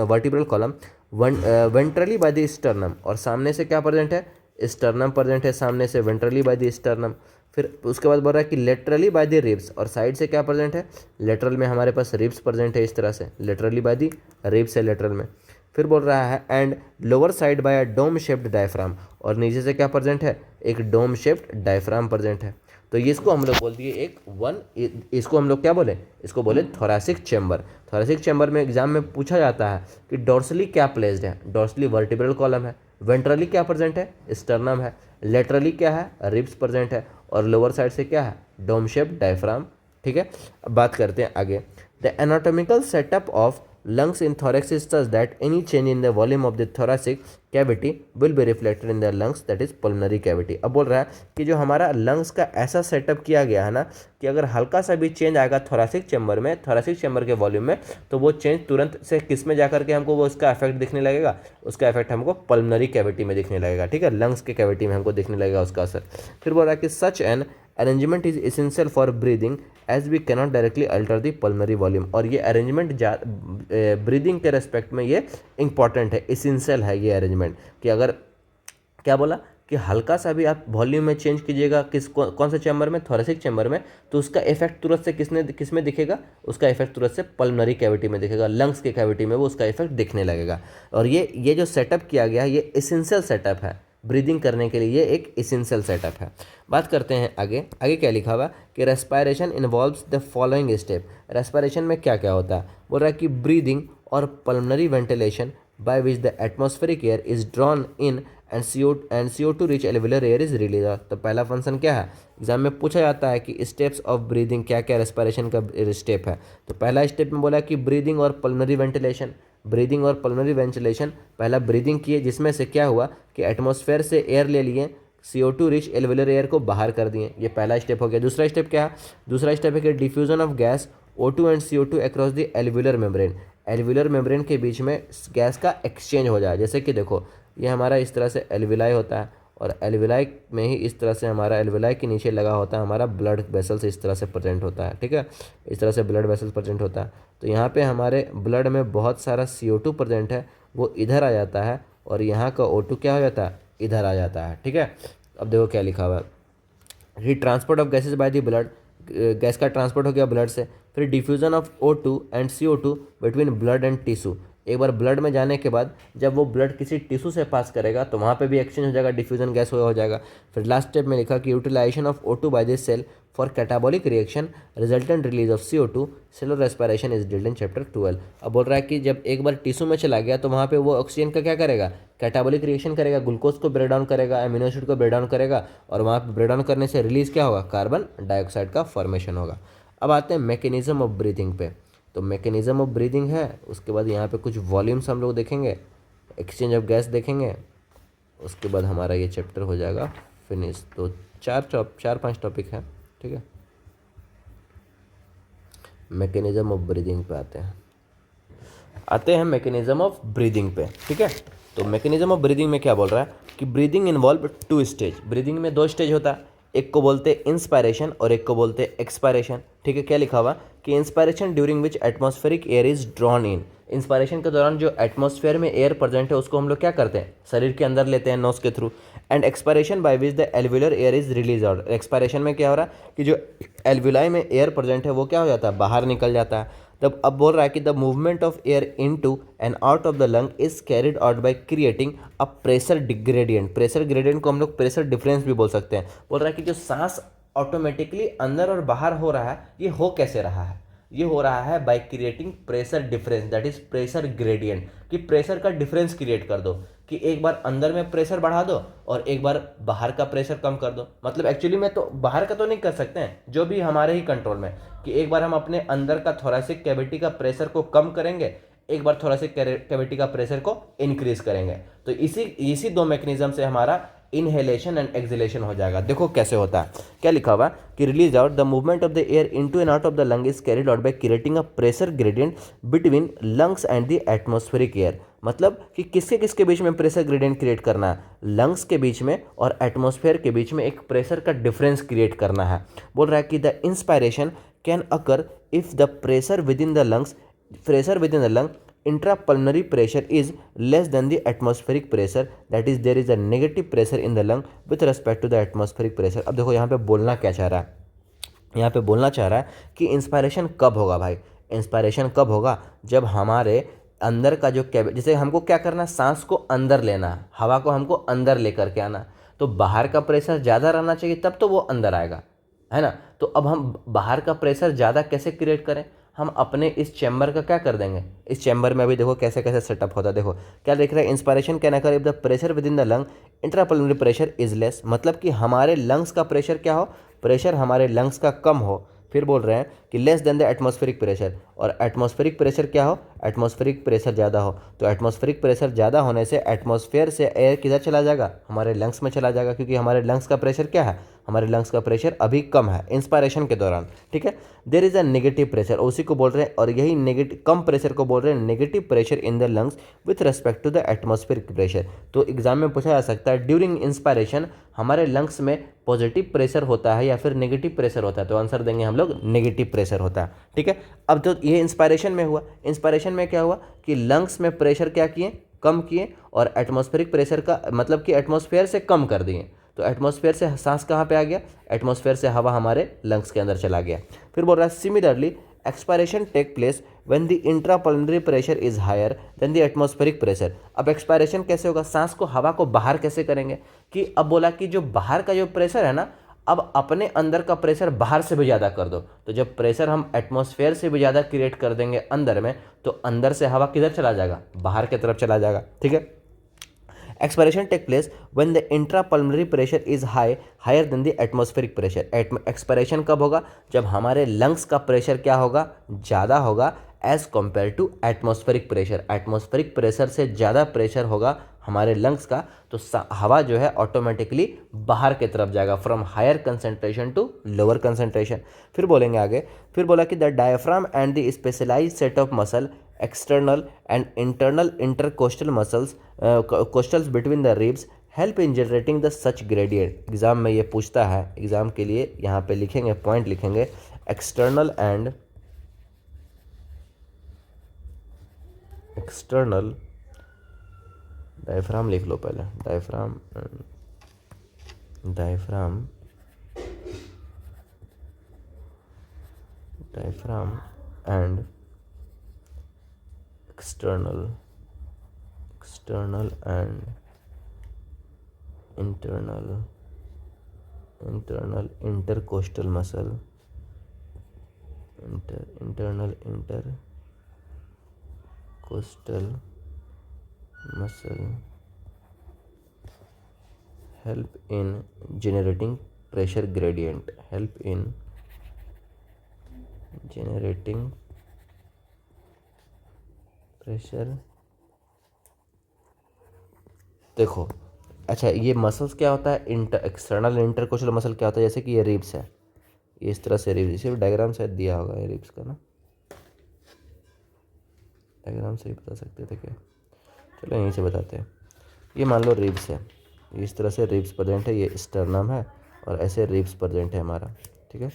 vertebral column ventrally by the sternum, और सामने से क्या प्रेजेंट है, स्टर्नम प्रेजेंट है सामने से, वेंट्रली बाय द स्टर्नम। फिर उसके बाद बोल रहा है कि लेटरली बाय द रिब्स, और साइड से क्या प्रेजेंट है, लेटरल में हमारे पास रिब्स प्रेजेंट है इस तरह से, लेटरली बाय द रिब्स है लेटरल में। फिर बोल रहा है and lower side by a dome shaped diaphragm, और नीचे से क्या प्रेजेंट है, एक डोम शेप्ड डायफ्राम प्रेजेंट है। तो इसको हम लोग बोल दिए इसको हम लोग क्या बोले, इसको बोले थोरेसिक चैम्बर। थोरेसिक चैम्बर में एग्जाम में पूछा जाता है कि डॉर्सली क्या प्लेस्ड है, डॉर्सली वर्टिब्रल कॉलम है, वेंट्रली क्या प्रेजेंट है, स्टर्नम है, लेटरली क्या है, रिब्स प्रेजेंट है, और लोअर साइड से क्या है, डोम शेप डायफ्राम, ठीक है। अब बात करते हैं आगे। The anatomical setup of lungs in thorax is such that any change in the volume of the thoracic cavity will be reflected in the lungs, that is pulmonary cavity। अब बोल रहा है कि जो हमारा लंग्स का ऐसा सेटअप किया गया है ना कि अगर हल्का सा भी चेंज आएगा थोरेसिक चैम्बर में, थोरेसिक चैम्बर के वॉल्यूम में, तो वो चेंज तुरंत से किस में जा करके हमको वो उसका इफेक्ट दिखने लगेगा, उसका इफेक्ट हमको पल्मनरी कैविटी में दिखने लगेगा, ठीक है, लंग्स के कैविटी में हमको दिखने लगेगा उसका असर। फिर बोल रहा है कि such an arrangement is essential for breathing as we cannot directly alter the pulmonary volume. और ये अरेंजमेंट ब्रीदिंग के रेस्पेक्ट में ये इंपॉर्टेंट है, एसेंशियल है ये अरेंजमेंट, कि अगर क्या बोला कि हल्का सा भी आप वॉल्यूम में चेंज कीजिएगा कौन से चैम्बर में, थोरेसिक चैम्बर में, तो उसका इफेक्ट तुरंत से किस में दिखेगा, उसका इफेक्ट तुरंत से पल्मनरी कैविटी में दिखेगा, लंग्स के कैविटी में वो उसका इफेक्ट दिखने लगेगा। और ये जो सेटअप किया गया है ये एसेंशियल सेटअप है ब्रीदिंग करने के लिए, ये एक एसेंशियल सेटअप है। बात करते हैं आगे। आगे क्या लिखा हुआ कि respiration involves the following step. Respiration में क्या क्या होता है, बोल रहा है कि ब्रीदिंग और pulmonary ventilation by which the atmospheric air is drawn in and CO2 rich alveolar air is release. तो पहला फंक्शन क्या है, एग्जाम में पूछा जाता है कि स्टेप्स ऑफ ब्रीदिंग, क्या क्या रेस्पिरेशन का स्टेप है। तो पहला स्टेप में बोला कि ब्रीदिंग और पल्मोनरी वेंटिलेशन। ब्रीदिंग और पल्मोनरी वेंटिलेशन, पहला ब्रीदिंग किए जिसमें से क्या हुआ कि एटमॉस्फेयर से एयर ले लिए, CO2 रिच एल्वियुलर एयर को बाहर कर दिए, ये पहला स्टेप हो गया। दूसरा स्टेप क्या है, दूसरा स्टेप है कि diffusion of gas O2 and CO2 across the alveolar membrane. Alveolar membrane के बीच में गैस का एक्सचेंज हो जाए। जैसे कि देखो ये हमारा इस तरह से एल्विलाई होता है और एल्विलाई में ही इस तरह से हमारा एल्विलाई के नीचे लगा होता है हमारा ब्लड वेसल्स, इस तरह से प्रेजेंट होता है, ठीक है, इस तरह से ब्लड वेसल्स प्रेजेंट होता है। तो यहाँ पे हमारे ब्लड में बहुत सारा CO2 प्रेजेंट है, वो इधर आ जाता है और यहाँ का O2 क्या हो जाता है, इधर आ जाता है, ठीक है। अब देखो क्या लिखा हुआ है, transport of gases by the blood, gas का ट्रांसपोर्ट हो गया ब्लड से। फिर diffusion of O2 and CO2 between blood and tissue. एक बार ब्लड में जाने के बाद जब वो ब्लड किसी टिश्यू से पास करेगा तो वहाँ पे भी एक्सचेंज हो जाएगा, डिफ्यूजन गैस हो जाएगा। फिर लास्ट स्टेप में लिखा कि utilization of O2 by this cell for catabolic reaction resultant release of CO2 cellular respiration is dealt in chapter 12। अब बोल रहा है कि जब एक बार टिश्यू में चला गया तो वहाँ पे वो ऑक्सीजन का क्या करेगा, कैटाबॉलिक रिएक्शन करेगा, ग्लूकोज को ब्रेक डाउन करेगा, एमिनो एसिड को ब्रेक डाउन करेगा और वहाँ पे ब्रेक डाउन करने से रिलीज क्या होगा, कार्बन डाइऑक्साइड का फॉर्मेशन होगा। अब आते हैं मैकेनिज्म ऑफ ब्रीदिंग पे। तो मैकेनिज्म ऑफ ब्रीदिंग है, उसके बाद यहाँ पे कुछ वॉल्यूम्स हम लोग देखेंगे, एक्सचेंज ऑफ गैस देखेंगे, उसके बाद हमारा ये चैप्टर हो जाएगा फिनिश। तो चार पांच टॉपिक है, ठीक है। मैकेनिज्म ऑफ ब्रीदिंग पे आते हैं मैकेनिज्म ऑफ ब्रीदिंग पे, ठीक है। तो मैकेनिज्म ऑफ ब्रीदिंग में क्या बोल रहा है कि ब्रीदिंग इन्वॉल्व 2 स्टेज। ब्रीदिंग में 2 स्टेज होता है, एक को बोलते हैं इंस्पायरेशन और एक को बोलते हैं एक्सपायरेशन, ठीक है। क्या लिखा हुआ कि inspiration during which atmospheric air is drawn in. Inspiration के दौरान जो एटमॉस्फेयर में एयर प्रेजेंट है उसको हम लोग क्या करते हैं, शरीर के अंदर लेते हैं नोज के थ्रू। And expiration by which the alveolar air is release out. Expiration में क्या हो रहा है कि जो एल्वियुलाई में एयर प्रेजेंट है वो क्या हो जाता है, बाहर निकल जाता है। तब अब बोल रहा है कि the movement of air into and out of the lung is carried out by creating a pressure gradient. Pressure gradient को हम लोग प्रेशर डिफरेंस भी बोल सकते हैं। बोल रहा है कि जो सांस ऑटोमेटिकली अंदर और बाहर हो रहा है, ये हो कैसे रहा है, ये हो रहा है by creating pressure difference, that is pressure gradient. कि प्रेशर का डिफरेंस क्रिएट कर दो, कि एक बार अंदर में प्रेशर बढ़ा दो और एक बार बाहर का प्रेशर कम कर दो। मतलब एक्चुअली में तो बाहर का तो नहीं कर सकते हैं, जो भी हमारे ही कंट्रोल में, कि एक बार हम अपने अंदर का थोरैसिक कैविटी का प्रेशर को कम करेंगे, एक बार थोरैसिक कैविटी का प्रेशर को इंक्रीज करेंगे। तो इसी 2 मैकेनिज्म से हमारा इनहेलेशन एंड एक्सहेलेशन हो जाएगा। देखो कैसे होता है, क्या लिखा हुआ कि release out the movement of the air into and out of the lung is carried out by creating a pressure gradient between lungs and the atmospheric air. मतलब कि किसके किसके बीच में प्रेशर ग्रेडियंट क्रिएट करना है, लंग्स के बीच में और एटमॉस्फेयर के बीच में एक प्रेशर का डिफरेंस क्रिएट करना है। बोल रहा है कि the inspiration can occur if the pressure with in the lung intrapulmonary pressure is less than the atmospheric pressure, that is there is a negative pressure in the lung with respect to the atmospheric pressure। अब देखो यहाँ पे बोलना क्या चाह रहा है, यहाँ पे बोलना चाह रहा है कि इंस्पायरेशन कब होगा भाई, इंस्पायरेशन कब होगा जब हमारे अंदर का जो जैसे हमको क्या करना है, सांस को अंदर लेना है, हवा को हमको अंदर लेकर के आना, तो बाहर का प्रेशर ज़्यादा रहना चाहिए तब तो वो अंदर आएगा, है ना। तो अब हम बाहर का प्रेशर ज़्यादा कैसे क्रिएट करें, हम अपने इस चैम्बर का क्या कर देंगे, इस चैम्बर में अभी देखो कैसे कैसे सेटअप होता है। देखो क्या देख रहे हैं, inspiration can occur if the pressure with in the lung intrapulmonary pressure is less. मतलब कि हमारे लंग्स का प्रेशर क्या हो, प्रेशर हमारे लंग्स का कम हो। फिर बोल रहे हैं कि less than the atmospheric pressure, और एटमॉस्फेरिक प्रेशर क्या हो, एटमॉस्फेरिक प्रेशर ज़्यादा हो। तो एटमॉस्फेरिक प्रेशर ज़्यादा होने से एटमॉस्फेयर से एयर किधर चला जाएगा, हमारे लंग्स में चला जाएगा, क्योंकि हमारे लंग्स का प्रेशर क्या है, हमारे लंग्स का प्रेशर अभी कम है इंस्पायरेशन के दौरान, ठीक है। There is a negative pressure, उसी को बोल रहे हैं, और यही नेगेटिव कम प्रेशर को बोल रहे हैं negative pressure in the lungs with respect to the atmospheric pressure. तो एग्जाम में पूछा जा सकता है ड्यूरिंग इंस्पायरेशन हमारे लंग्स में पॉजिटिव प्रेशर होता है या फिर नेगेटिव प्रेशर होता है, तो आंसर देंगे हम लोग नेगेटिव प्रेशर होता है, ठीक है। अब तो ये इंस्पायरेशन में हुआ, इंस्पायरेशन में क्या हुआ कि लंग्स में प्रेशर क्या किए, कम किए, और एटमॉस्फेरिक प्रेशर का मतलब कि एटमॉस्फेयर से कम कर दिए। तो एटमॉस्फेयर से सांस कहाँ पे आ गया, एटमॉस्फेयर से हवा हमारे लंग्स के अंदर चला गया। फिर बोल रहा है similarly expiration take place when the intrapulmonary pressure is higher than the atmospheric pressure. अब एक्सपायरेशन कैसे होगा, सांस को हवा को बाहर कैसे करेंगे, कि अब बोला कि जो बाहर का जो प्रेशर है ना, अब अपने अंदर का प्रेशर बाहर से भी ज़्यादा कर दो। तो जब प्रेशर हम एटमॉस्फेयर से भी ज़्यादा क्रिएट कर देंगे अंदर में, तो अंदर से हवा किधर चला जाएगा, बाहर की तरफ चला जाएगा, ठीक है। Expiration take place when the intrapulmonary pressure is higher than the atmospheric pressure. Expiration कब होगा? जब हमारे लंग्स का प्रेशर क्या होगा? ज़्यादा होगा as compare to atmospheric pressure. Atmospheric pressure से ज़्यादा प्रेशर होगा हमारे लंग्स का, तो हवा जो है ऑटोमेटिकली बाहर की तरफ जाएगा, from higher concentration to lower concentration. फिर बोलेंगे आगे, फिर बोला कि the diaphragm and the specialised set of muscle external and internal intercostal muscles costals between the ribs help in generating the such gradient. Exam में ये पूछता है, एग्जाम के लिए यहाँ पे लिखेंगे, पॉइंट लिखेंगे, एक्सटर्नल डायफ्राम लिख लो पहले, diaphragm and external and internal intercostal muscle, internal intercostal muscle help in generating pressure gradient, help in generating pressure। देखो अच्छा, ये मसल्स क्या होता है? एक्सटर्नल इंटरकोस्टल मसल क्या होता है? जैसे कि ये रिब्स है, ये इस तरह से रिब्स, इसे डायग्राम शायद दिया होगा ये रिब्स का ना, डायग्राम से ही बता सकते थे क्या? चलो यहीं से बताते हैं। ये मान लो रिब्स है, इस तरह से रिब्स प्रेजेंट है, ये स्टर्नम है और ऐसे रिब्स प्रेजेंट है हमारा, ठीक है,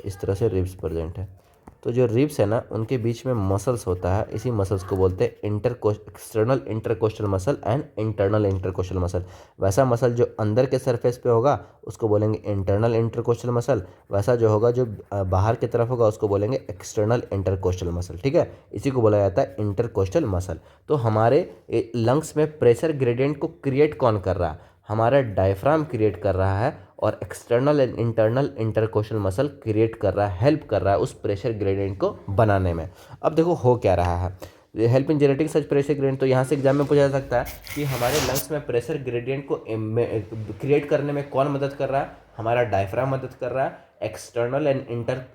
इस तरह से रिब्स प्रेजेंट है। तो जो रिब्स है ना, उनके बीच में मसल्स होता है, इसी मसल्स को बोलते हैं external intercostal muscle and internal intercostal muscle. वैसा मसल जो अंदर के सरफेस पे होगा उसको बोलेंगे इंटरनल इंटरकोस्टल मसल, वैसा जो होगा जो बाहर की तरफ होगा उसको बोलेंगे एक्सटर्नल इंटरकोस्टल मसल, ठीक है, इसी को बोला जाता है इंटरकोस्टल मसल। तो हमारे लंग्स में प्रेशर ग्रेडियंट को क्रिएट कौन कर रहा है? हमारा डायफ्राम क्रिएट कर रहा है, और external and internal intercostal muscle create कर रहा है, हेल्प कर रहा है उस प्रेशर ग्रेडियंट को बनाने में। अब देखो हो क्या रहा है, help in generating such pressure gradient. तो यहाँ से एग्जाम में पूछा जा सकता है कि हमारे लंग्स में प्रेशर ग्रेडियंट को क्रिएट करने में कौन मदद कर रहा है? हमारा डायफ्राम मदद कर रहा है, external and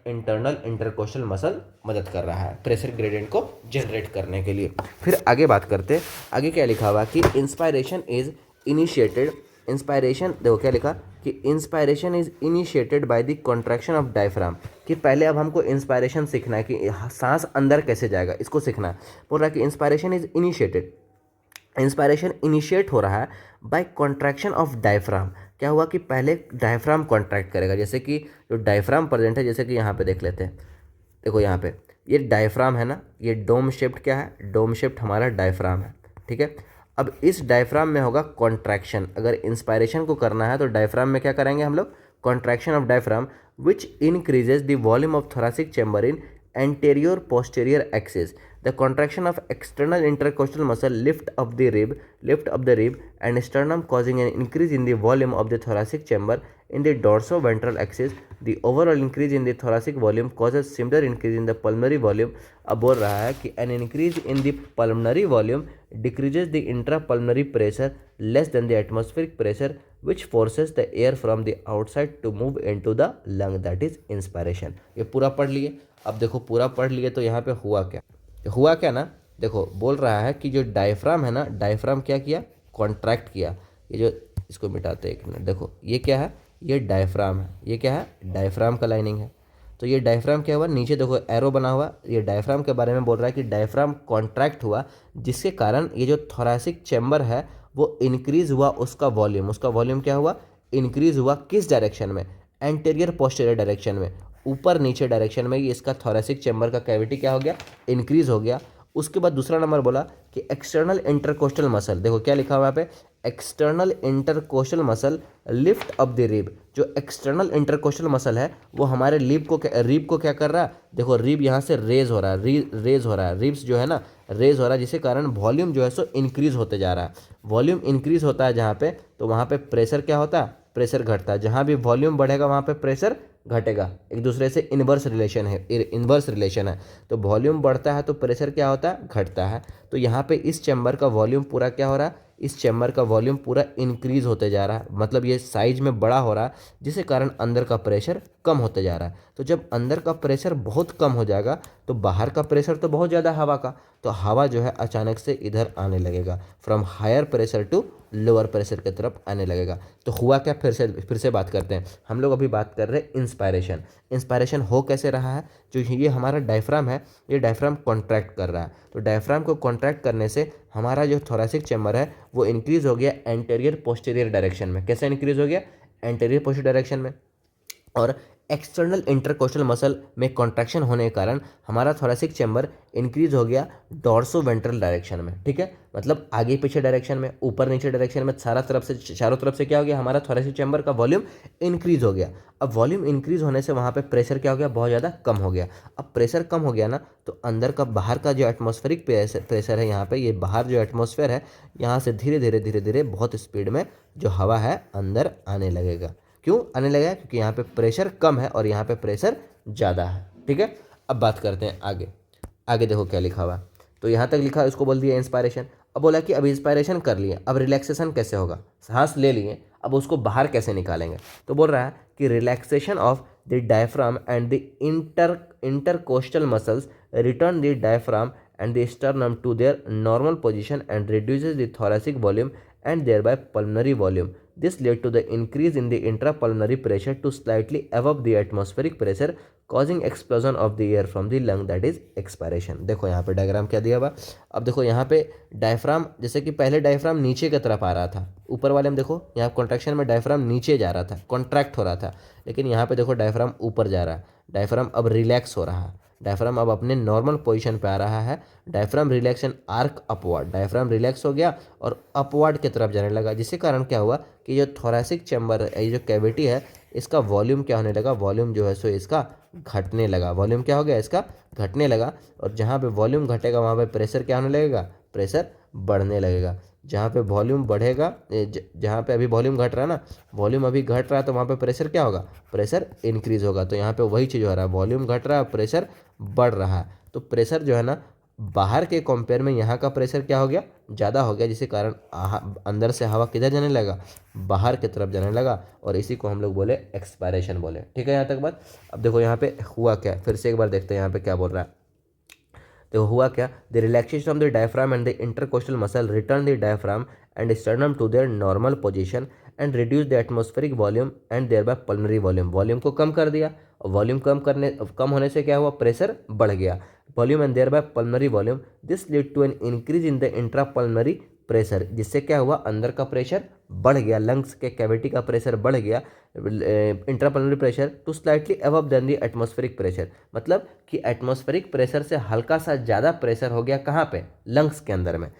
internal intercostal muscle मदद कर रहा है प्रेशर ग्रेडियंट को जनरेट करने के लिए। फिर आगे बात करते हैं, आगे क्या लिखा हुआ कि इंस्पायरेशन इज इनिशिएटेड, इंस्पायरेशन देखो क्या लिखा कि inspiration is initiated by the contraction of diaphragm. कि पहले अब हमको इंस्पायरेशन सीखना है कि सांस अंदर कैसे जाएगा, इसको सीखना है। बोल रहा है कि inspiration is initiated, inspiration initiate हो रहा है बाय कॉन्ट्रैक्शन ऑफ डायफ्राम। क्या हुआ कि पहले डायफ्राम कॉन्ट्रैक्ट करेगा, जैसे कि जो डायफ्राम प्रेजेंट है, जैसे कि यहाँ पे देख लेते हैं, देखो यहाँ पे ये डायफ्राम है ना, ये डोम शेप्ड क्या है? डोम शेप्ड हमारा डायफ्राम है, ठीक है। अब इस डायफ्राम में होगा कॉन्ट्रैक्शन, अगर इंस्पायरेशन को करना है तो डायफ्राम में क्या करेंगे हम लोग? Contraction of diaphragm which increases the volume of thoracic chamber in anterior posterior axis. The contraction of external intercostal muscle lift up the rib and sternum, causing an increase in the volume of the thoracic chamber in the dorsoventral axis. The overall increase in the thoracic volume causes similar increase in the pulmonary volume. अब बोल रहा है कि an increase in the pulmonary volume decreases the intrapulmonary pressure less than the atmospheric pressure, which forces the air from the outside to move into the lung, that is inspiration। ये पूरा पढ़ लिए। अब देखो पूरा पढ़ लिए तो यहाँ पे हुआ क्या ना, देखो बोल रहा है कि जो डायफ्राम है ना, डायफ्राम क्या किया? कॉन्ट्रैक्ट किया। ये जो इसको मिटाते हैं एक मिनट, देखो ये क्या है? ये डायफ्राम है, ये क्या है? डायफ्राम का लाइनिंग है। तो ये डायफ्राम क्या हुआ? नीचे देखो एरो बना हुआ, ये डायफ्राम के बारे में बोल रहा है कि डायफ्राम कॉन्ट्रैक्ट हुआ, जिसके कारण ये जो थोरैसिक चैम्बर है वो इंक्रीज हुआ, उसका वॉल्यूम क्या हुआ? इंक्रीज हुआ। किस डायरेक्शन में? एंटीरियर पोस्टीरियर डायरेक्शन में, ऊपर नीचे डायरेक्शन में। इसका थोरैसिक चैम्बर का कैविटी क्या हो गया? इंक्रीज हो गया। उसके बाद दूसरा नंबर बोला कि एक्सटर्नल इंटरकोस्टल मसल, देखो क्या लिखा हुआ है यहाँ पे? External intercostal muscle lift up the rib. जो एक्सटर्नल इंटरकोस्टल मसल है वो हमारे रिब को क्या कर रहा है? देखो रिब यहाँ से रेज हो रहा है, रिब्स जो है ना रेज हो रहा है, जिसके कारण वॉल्यूम जो है सो इंक्रीज होते जा रहा है। वॉल्यूम इंक्रीज होता है जहाँ पे, तो वहाँ पे प्रेशर क्या होता है? प्रेशर घटता है। जहाँ भी वॉल्यूम बढ़ेगा वहाँ पे प्रेशर घटेगा। एक दूसरे से इन्वर्स रिलेशन है। तो वॉल्यूम बढ़ता है तो प्रेशर क्या होता है? घटता है। तो यहाँ पे इस चैम्बर का वॉल्यूम पूरा क्या हो रहा है? इस चैम्बर का वॉल्यूम पूरा इंक्रीज होते जा रहा है, मतलब ये साइज में बड़ा हो रहा है, जिसके कारण अंदर का प्रेशर कम होते जा रहा है। तो जब अंदर का प्रेशर बहुत कम हो जाएगा तो बाहर का प्रेशर तो बहुत ज़्यादा हवा का, तो हवा जो है अचानक से इधर आने लगेगा, from higher pressure to lower pressure की तरफ आने लगेगा। तो हुआ क्या, फिर से बात करते हैं। हम लोग अभी बात कर रहे हैं इंस्पायरेशन। इंस्पायरेशन हो कैसे रहा है, जो ये हमारा डायफ्राम है, ये डायफ्राम कॉन्ट्रैक्ट कर रहा है। तो डायफ्राम को कॉन्ट्रैक्ट करने से हमारा जो थोरैसिक चैम्बर है वो इंक्रीज हो गया एंटेरियर पोस्टीरियर डायरेक्शन में। कैसे इंक्रीज हो गया, एंटेरियर पोस्टीरियर डायरेक्शन में। और एक्सटर्नल इंटरकोस्टल मसल में कॉन्ट्रैक्शन होने के कारण हमारा थोरैसिक चैम्बर इंक्रीज हो गया डॉर्सो वेंट्रल डायरेक्शन में। ठीक है, मतलब आगे पीछे डायरेक्शन में, ऊपर नीचे डायरेक्शन में, चारों तरफ से क्या हो गया, हमारा थोरैसिक चैम्बर का वॉल्यूम इंक्रीज हो गया। अब वॉल्यूम इंक्रीज होने से वहाँ पे प्रेशर क्या हो गया, बहुत ज़्यादा कम हो गया। अब प्रेशर कम हो गया ना, तो अंदर का बाहर का जो एटमॉस्फेरिक प्रेशर है यहाँ पे, ये बाहर जो एटमॉस्फेयर है यहाँ से धीरे धीरे बहुत स्पीड में जो हवा है अंदर आने लगेगा। क्यों आने लगा, क्योंकि यहाँ पे प्रेशर कम है और यहाँ पे प्रेशर ज़्यादा है। ठीक है, अब बात करते हैं आगे। आगे देखो क्या लिखा हुआ, तो यहाँ तक लिखा, इसको बोल दिया इंस्पायरेशन। अब बोला कि अब इंस्पायरेशन कर लिए, अब रिलैक्सेशन कैसे होगा, सांस ले लिए, अब उसको बाहर कैसे निकालेंगे। तो बोल रहा है कि relaxation of the diaphragm and the intercostal muscles return the diaphragm and the sternum to their normal position and reduces the thoracic volume and thereby pulmonary volume. This led to the increase in the intrapulmonary pressure to slightly above the atmospheric pressure, causing explosion of the air from the lung, that is expiration. देखो यहाँ पे diagram क्या दिया हुआ। अब देखो यहाँ पे डायफ्राम, जैसे कि पहले डायफ्राम नीचे की तरफ आ रहा था, ऊपर वाले में देखो यहाँ कॉन्ट्रैक्शन में डायफ्राम नीचे जा रहा था, कॉन्ट्रैक्ट हो रहा था, लेकिन यहाँ पे देखो डायफ्राम ऊपर जा रहा है। डायफ्राम अब रिलैक्स हो रहा है, डायफ्राम अब अपने नॉर्मल पोजीशन पे आ रहा है। Diaphragm relaxin arc upward, diaphragm relax हो गया और अपवर्ड की तरफ जाने लगा, जिसके कारण क्या हुआ कि जो थोरैसिक चैम्बर है, ये जो कैविटी है, इसका वॉल्यूम क्या होने लगा, वॉल्यूम जो है सो इसका घटने लगा। वॉल्यूम क्या हो गया, इसका घटने लगा। और जहाँ पे वॉल्यूम घटेगा वहाँ पे प्रेशर क्या होने लगेगा, प्रेशर बढ़ने लगेगा। जहाँ पे वॉल्यूम बढ़ेगा, जहाँ पे अभी वॉल्यूम घट रहा है ना, वॉल्यूम अभी घट रहा है, तो वहाँ पे प्रेशर क्या होगा, प्रेशर इंक्रीज होगा। तो यहाँ पे वही चीज़ हो रहा है, वॉल्यूम घट रहा है, प्रेशर बढ़ रहा है। तो प्रेशर जो है ना, बाहर के कंपेयर में यहाँ का प्रेशर क्या हो गया, ज़्यादा हो गया, जिसके कारण अंदर से हवा किधर जाने लगा, बाहर की तरफ जाने लगा, और इसी को हम लोग बोले एक्सपायरेशन बोले। ठीक है, यहाँ तक बात। अब देखो यहाँ पे हुआ क्या, फिर से एक बार देखते हैं यहाँ पे क्या बोल रहा है। तो हुआ क्या, the relaxation of the diaphragm and the intercostal muscle return the diaphragm and sternum to their normal position and reduce the atmospheric volume and thereby pulmonary volume. Volume को कम कर दिया, और वॉल्यूम कम होने से क्या हुआ, प्रेशर बढ़ गया, volume and thereby pulmonary volume. This lead to an increase in the intrapulmonary pressure, जिससे क्या हुआ, अंदर का प्रेशर बढ़ गया, लंग्स के कैविटी का प्रेशर बढ़ गया, intrapulmonary pressure to slightly above than the atmospheric pressure, मतलब कि एटमॉस्फेरिक प्रेशर से हल्का सा ज़्यादा प्रेशर हो गया, कहाँ पे, लंग्स के अंदर में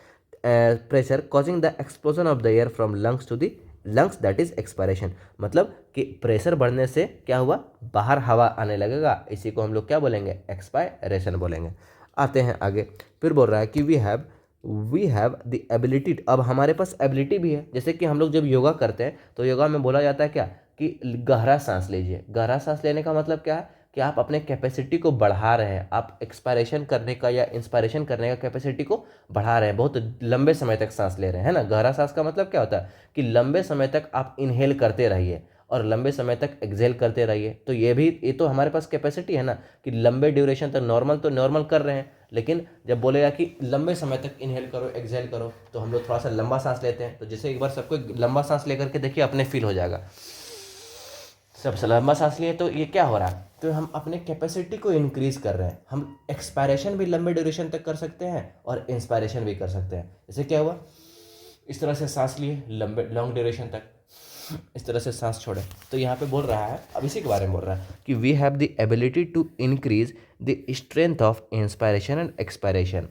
pressure, causing the explosion of the air from lungs to the lungs, that is expiration. मतलब कि प्रेशर बढ़ने से क्या हुआ, बाहर हवा आने लगेगा, इसी को हम लोग क्या बोलेंगे, एक्सपायरेशन बोलेंगे। आते हैं आगे, फिर बोल रहा है कि वी हैव द एबिलिटी, अब हमारे पास एबिलिटी भी है। जैसे कि हम लोग जब योगा करते हैं तो योगा में बोला जाता है क्या, कि गहरा सांस लीजिए। गहरा सांस लेने का मतलब क्या है, कि आप अपने कैपेसिटी को बढ़ा रहे हैं, आप एक्सपायरेशन करने का या इंस्पायरेशन करने का कैपेसिटी को बढ़ा रहे हैं, बहुत लंबे समय तक सांस ले रहे हैं, है ना। गहरा सांस का मतलब क्या होता है, कि लंबे समय तक आप इनहेल करते रहिए और लंबे समय तक एक्सेल करते रहिए। तो ये तो हमारे पास कैपेसिटी है ना, कि लंबे ड्यूरेशन तक नॉर्मल कर रहे हैं, लेकिन जब बोलेगा कि लंबे समय तक इनहेल करो एक्सेल करो, तो हम लोग थोड़ा सा लंबा सांस लेते हैं। तो जैसे एक बार सबको लंबा सांस लेकर के देखिए, अपने फील हो जाएगा। सबसे लंबा सांस लिए तो ये क्या हो रहा है, तो हम अपने कैपेसिटी को इंक्रीज कर रहे हैं। हम एक्सपायरेशन भी लंबे ड्यूरेशन तक कर सकते हैं और इंस्पायरेशन भी कर सकते हैं। जैसे क्या हुआ, इस तरह से सांस लिए लॉन्ग ड्यूरेशन तक, इस तरह से सांस छोड़े। तो यहाँ पे बोल रहा है, अब इसी के बारे में बोल रहा है कि we have the ability to increase the strength of inspiration and expiration.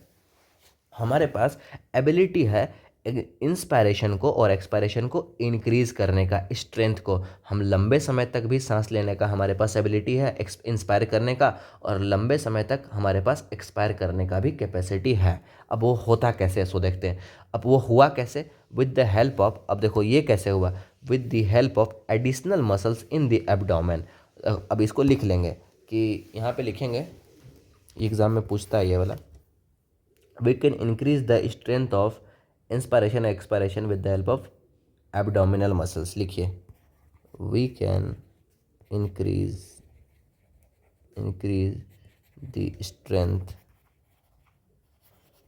हमारे पास एबिलिटी है इंस्पायरेशन को और एक्सपायरेशन को इंक्रीज करने का, स्ट्रेंथ को। हम लंबे समय तक भी सांस लेने का हमारे पास एबिलिटी है, इंस्पायर करने का, और लंबे समय तक हमारे पास एक्सपायर करने का भी कैपेसिटी है। अब वो होता कैसे है, सो देखते हैं। अब वो हुआ कैसे, विद द हेल्प ऑफ, अब देखो ये कैसे हुआ, with the help of additional muscles in the abdomen. अब इसको लिख लेंगे, कि यहाँ पे लिखेंगे, एग्जाम में पूछता है ये वाला, we can increase the strength of inspiration expiration with the help of abdominal muscles. लिखिए, we can increase the strength,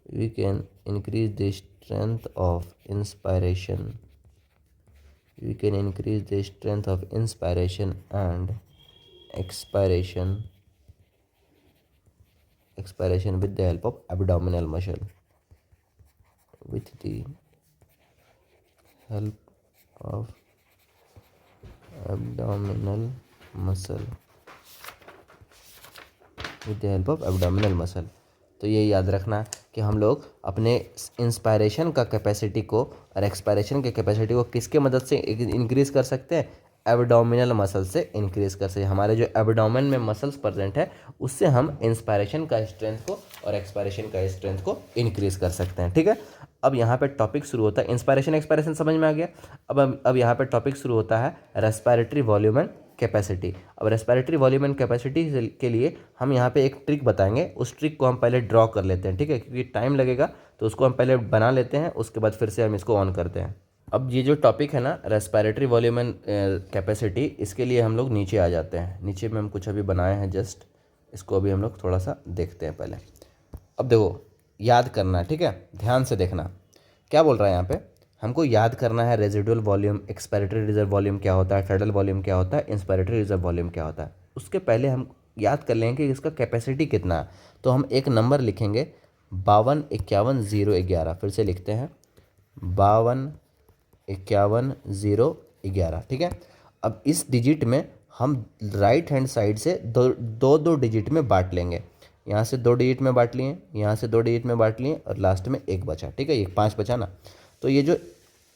we can increase the strength of inspiration, we can increase the strength of inspiration and expiration with the help of abdominal muscle, with the help of abdominal muscle, with the help of abdominal muscle। तो ये याद रखना कि हम लोग अपने inspiration का capacity को और एक्सपायरेशन के कैपेसिटी को किसके मदद से इंक्रीज़ कर सकते हैं? एब्डोमिनल मसल से इंक्रीज़ कर सकते हैं। हमारे जो एब्डोमेन में मसल्स प्रेजेंट है उससे हम इंस्पायरेशन का स्ट्रेंथ को और एक्सपायरेशन का स्ट्रेंथ को इंक्रीज़ कर सकते हैं। ठीक है, अब यहाँ पे टॉपिक शुरू होता है, इंस्पायरेशन एक्सपायरेशन समझ में आ गया। अब यहाँ पे टॉपिक शुरू होता है रेस्पिरेटरी वॉल्यूम एंड कैपेसिटी। अब रेस्पिरेटरी वॉल्यूम एंड कैपेसिटी के लिए हम यहाँ पे एक ट्रिक बताएंगे, उस ट्रिक को हम पहले ड्रॉ कर लेते हैं। ठीक है, क्योंकि टाइम लगेगा तो उसको हम पहले बना लेते हैं, उसके बाद फिर से हम इसको ऑन करते हैं। अब ये जो टॉपिक है ना रेस्पिरेटरी वॉल्यूम एंड कैपेसिटी, इसके लिए हम लोग नीचे आ जाते हैं। नीचे में हम कुछ अभी बनाए हैं जस्ट, इसको अभी हम लोग थोड़ा सा देखते हैं पहले। अब देखो, याद करना है, ठीक है, ध्यान से देखना क्या बोल रहा है यहाँ पे। हमको याद करना है residual volume, expiratory reserve volume क्या होता है, टाइडल वॉल्यूम क्या होता है, इंस्पायरेटरी रिजर्व वॉल्यूम क्या होता है। उसके पहले हम याद कर लेंगे कि इसका कैपेसिटी कितना है। तो हम एक नंबर लिखेंगे 52 51 011। फिर से लिखते हैं 52 51 011। ठीक है, अब इस डिजिट में हम राइट हैंड साइड से दो डिजिट में बांट लेंगे। यहाँ से 2 डिजिट में बांट लिए, यहाँ से 2 डिजिट में बांट लिए और लास्ट में 1 बचा। ठीक है, ये 5 बचा ना। तो ये जो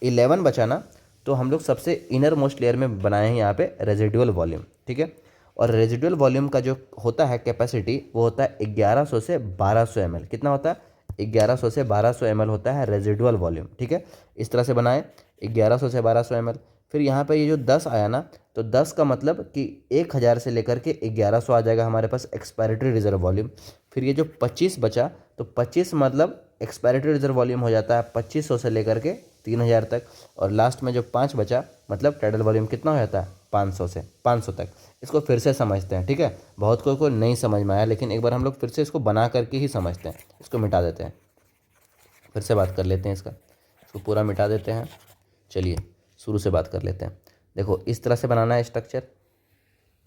11 बचा ना, तो हम लोग सबसे इनर मोस्ट लेयर में बनाए हैं यहाँ पे रेजिडुअल वॉल्यूम। ठीक है, और रेजिडुअल वॉल्यूम का जो होता है कैपेसिटी वो होता है 1100 से 1200 ml। कितना होता है? 1100 से 1200 ml होता है रेजिडुअल वॉल्यूम। ठीक है, इस तरह से बनाए 1100 से 1200 ml। फिर यहाँ पे ये जो 10 आया ना, तो 10 का मतलब कि 1000 से लेकर के 1100 आ जाएगा हमारे पास एक्सपायरेटरी रिजर्व वॉल्यूम। फिर ये जो 25 बचा, तो 25 मतलब एक्सपायरेटरी रिजर्व वॉल्यूम हो जाता है 2500 से लेकर के 3000 तक। और लास्ट में जो 5 बचा मतलब टाइडल वॉल्यूम कितना हो जाता है 500 से 500 तक। इसको फिर से समझते हैं। ठीक है, बहुत को नहीं समझ में आया, लेकिन एक बार हम लोग फिर से इसको बना करके ही समझते हैं। इसको मिटा देते हैं, फिर से बात कर लेते हैं इसको पूरा मिटा देते हैं। चलिए शुरू से बात कर लेते हैं। देखो, इस तरह से बनाना है स्ट्रक्चर,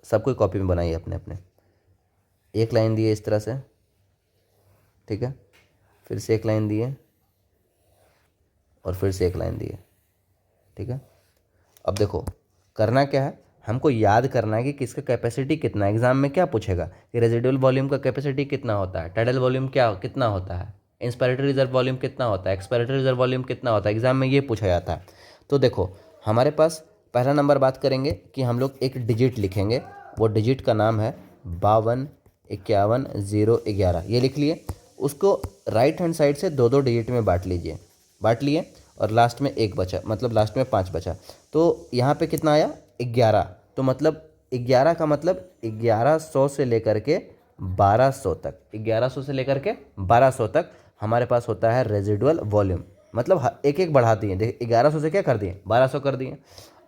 सब कोई कॉपी में बनाइए अपने अपने। एक लाइन दिए इस तरह से, ठीक है, फिर से एक लाइन दिए और फिर से एक लाइन दिए। ठीक है, अब देखो करना क्या है, हमको याद करना है कि किसका कैपेसिटी कितना है। एग्जाम में क्या पूछेगा कि रेजिडुअल वॉल्यूम का कैपेसिटी कितना होता है, टाइडल वॉल्यूम कितना होता है, इंस्पायरेटरी रिजर्व वॉल्यूम कितना होता है, एक्सपायरेटरी रिजर्व वॉल्यूम कितना होता है। एग्जाम में ये पूछा जाता है। तो देखो हमारे पास पहला नंबर बात करेंगे कि हम लोग एक डिजिट लिखेंगे, वो डिजिट का नाम है 52 51 011। ये लिख लिए। उसको राइट हैंड साइड से 2 डिजिट में बांट लीजिए, बांट लिए और लास्ट में 1 बचा, मतलब लास्ट में 5 बचा। तो यहाँ पे कितना आया 11। तो मतलब 11 का मतलब 1100 से लेकर के 1200 तक, 1100 से लेकर के 1200 तक हमारे पास होता है रेजिडुअल वॉल्यूम। मतलब एक एक बढ़ा दिए, देखिए 1100 से क्या कर दिए 1200 कर दिए।